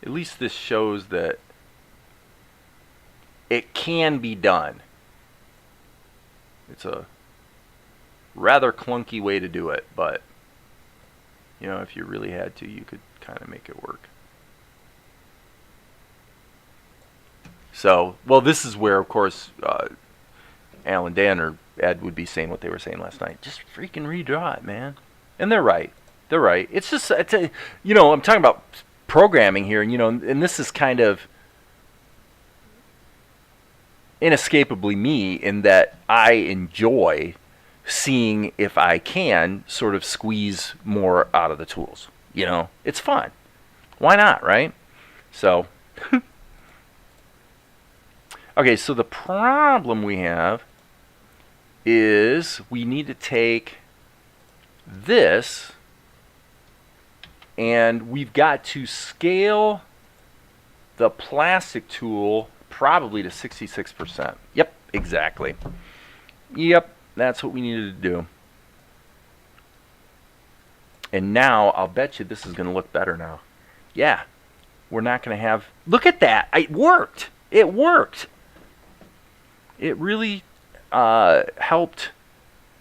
at least this shows that it can be done. It's a rather clunky way to do it, but you know, if you really had to, you could kind of make it work. So, well, this is where, of course, Alan, Dan, or Ed would be saying what they were saying last night. Just freaking redraw it, man. And they're right. They're right. It's just, you know, I'm talking about programming here, and you know, and this is kind of inescapably me in that I enjoy seeing if I can sort of squeeze more out of the tools. You know, it's fun. Why not, right? So, okay, so the problem we have is we need to take this and we've got to scale the plastic tool probably to 66%. Yep, exactly. Yep, that's what we needed to do. And now, I'll bet you this is going to look better now. Yeah, we're not going to have... Look at that! It worked! It worked! It really helped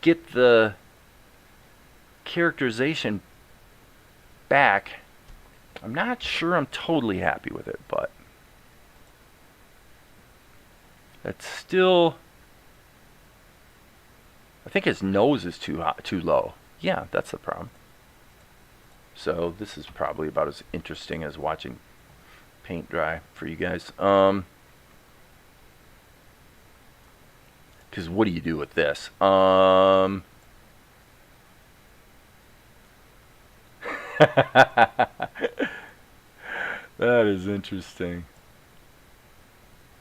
get the characterization back. I'm not sure I'm totally happy with it, but that's still... I think his nose is too low. Yeah, that's the problem. So this is probably about as interesting as watching paint dry for you guys. Because what do you do with this? That is interesting.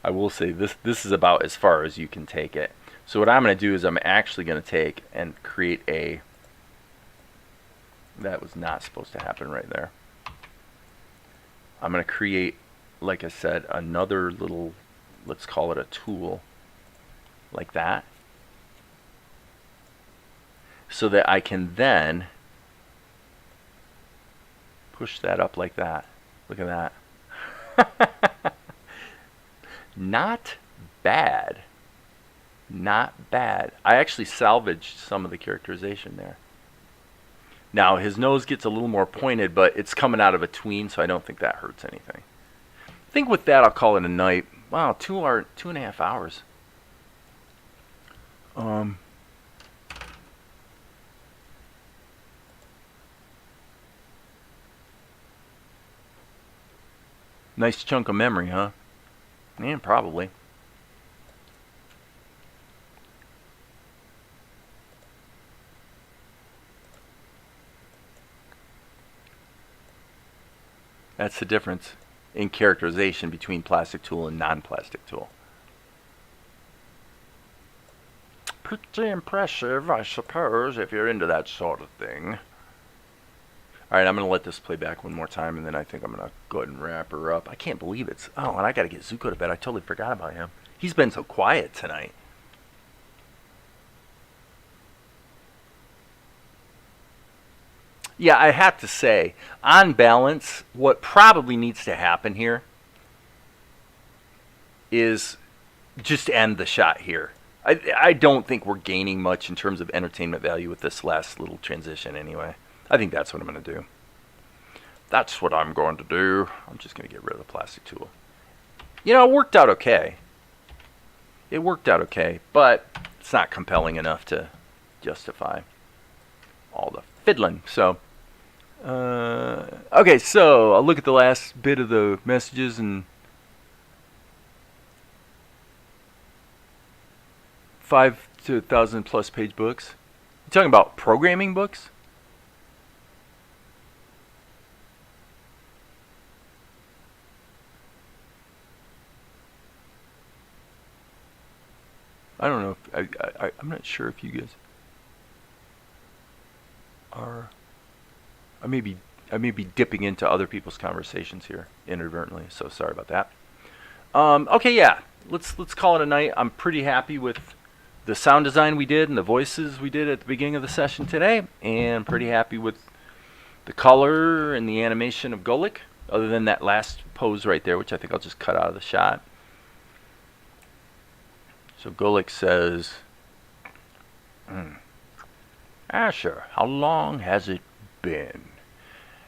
I will say this is about as far as you can take it. So what I'm going to do is I'm actually going to take and create a... That was not supposed to happen right there. I'm going to create, like I said, another little, let's call it a tool, like that. So that I can then push that up like that. Look at that. Not bad. Not bad. I actually salvaged some of the characterization there. Now his nose gets a little more pointed, but it's coming out of a tween, so I don't think that hurts anything. I think with that I'll call it a night. Wow, 2.5 hours. Nice chunk of memory, huh? Yeah, probably. That's the difference in characterization between plastic tool and non-plastic tool. Pretty impressive, I suppose, if you're into that sort of thing. Alright, I'm going to let this play back one more time, and then I think I'm going to go ahead and wrap her up. I can't believe it's... Oh, and I got to get Zuko to bed. I totally forgot about him. He's been so quiet tonight. Yeah, I have to say, on balance, what probably needs to happen here is just end the shot here. I don't think we're gaining much in terms of entertainment value with this last little transition anyway. I think that's what I'm going to do. That's what I'm going to do. I'm just going to get rid of the plastic tool. You know, it worked out okay. It worked out okay, but it's not compelling enough to justify all the fiddling. So, okay, so I'll look at the last bit of the messages and 5 to 1,000 plus page books. You talking about programming books? I don't know if I'm not sure if you guys are. I may be dipping into other people's conversations here inadvertently, so sorry about that. Okay, yeah, let's call it a night. I'm pretty happy with the sound design we did and the voices we did at the beginning of the session today, and pretty happy with the color and the animation of Golik, other than that last pose right there, which I think I'll just cut out of the shot. So Golik says, Asher, how long has it been?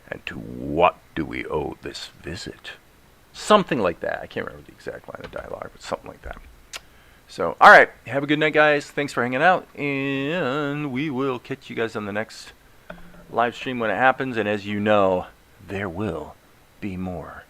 And to what do we owe this visit? Something like that. I can't remember the exact line of dialogue, but something like that. So, alright, have a good night, guys. Thanks for hanging out, and we will catch you guys on the next live stream when it happens, and as you know, there will be more.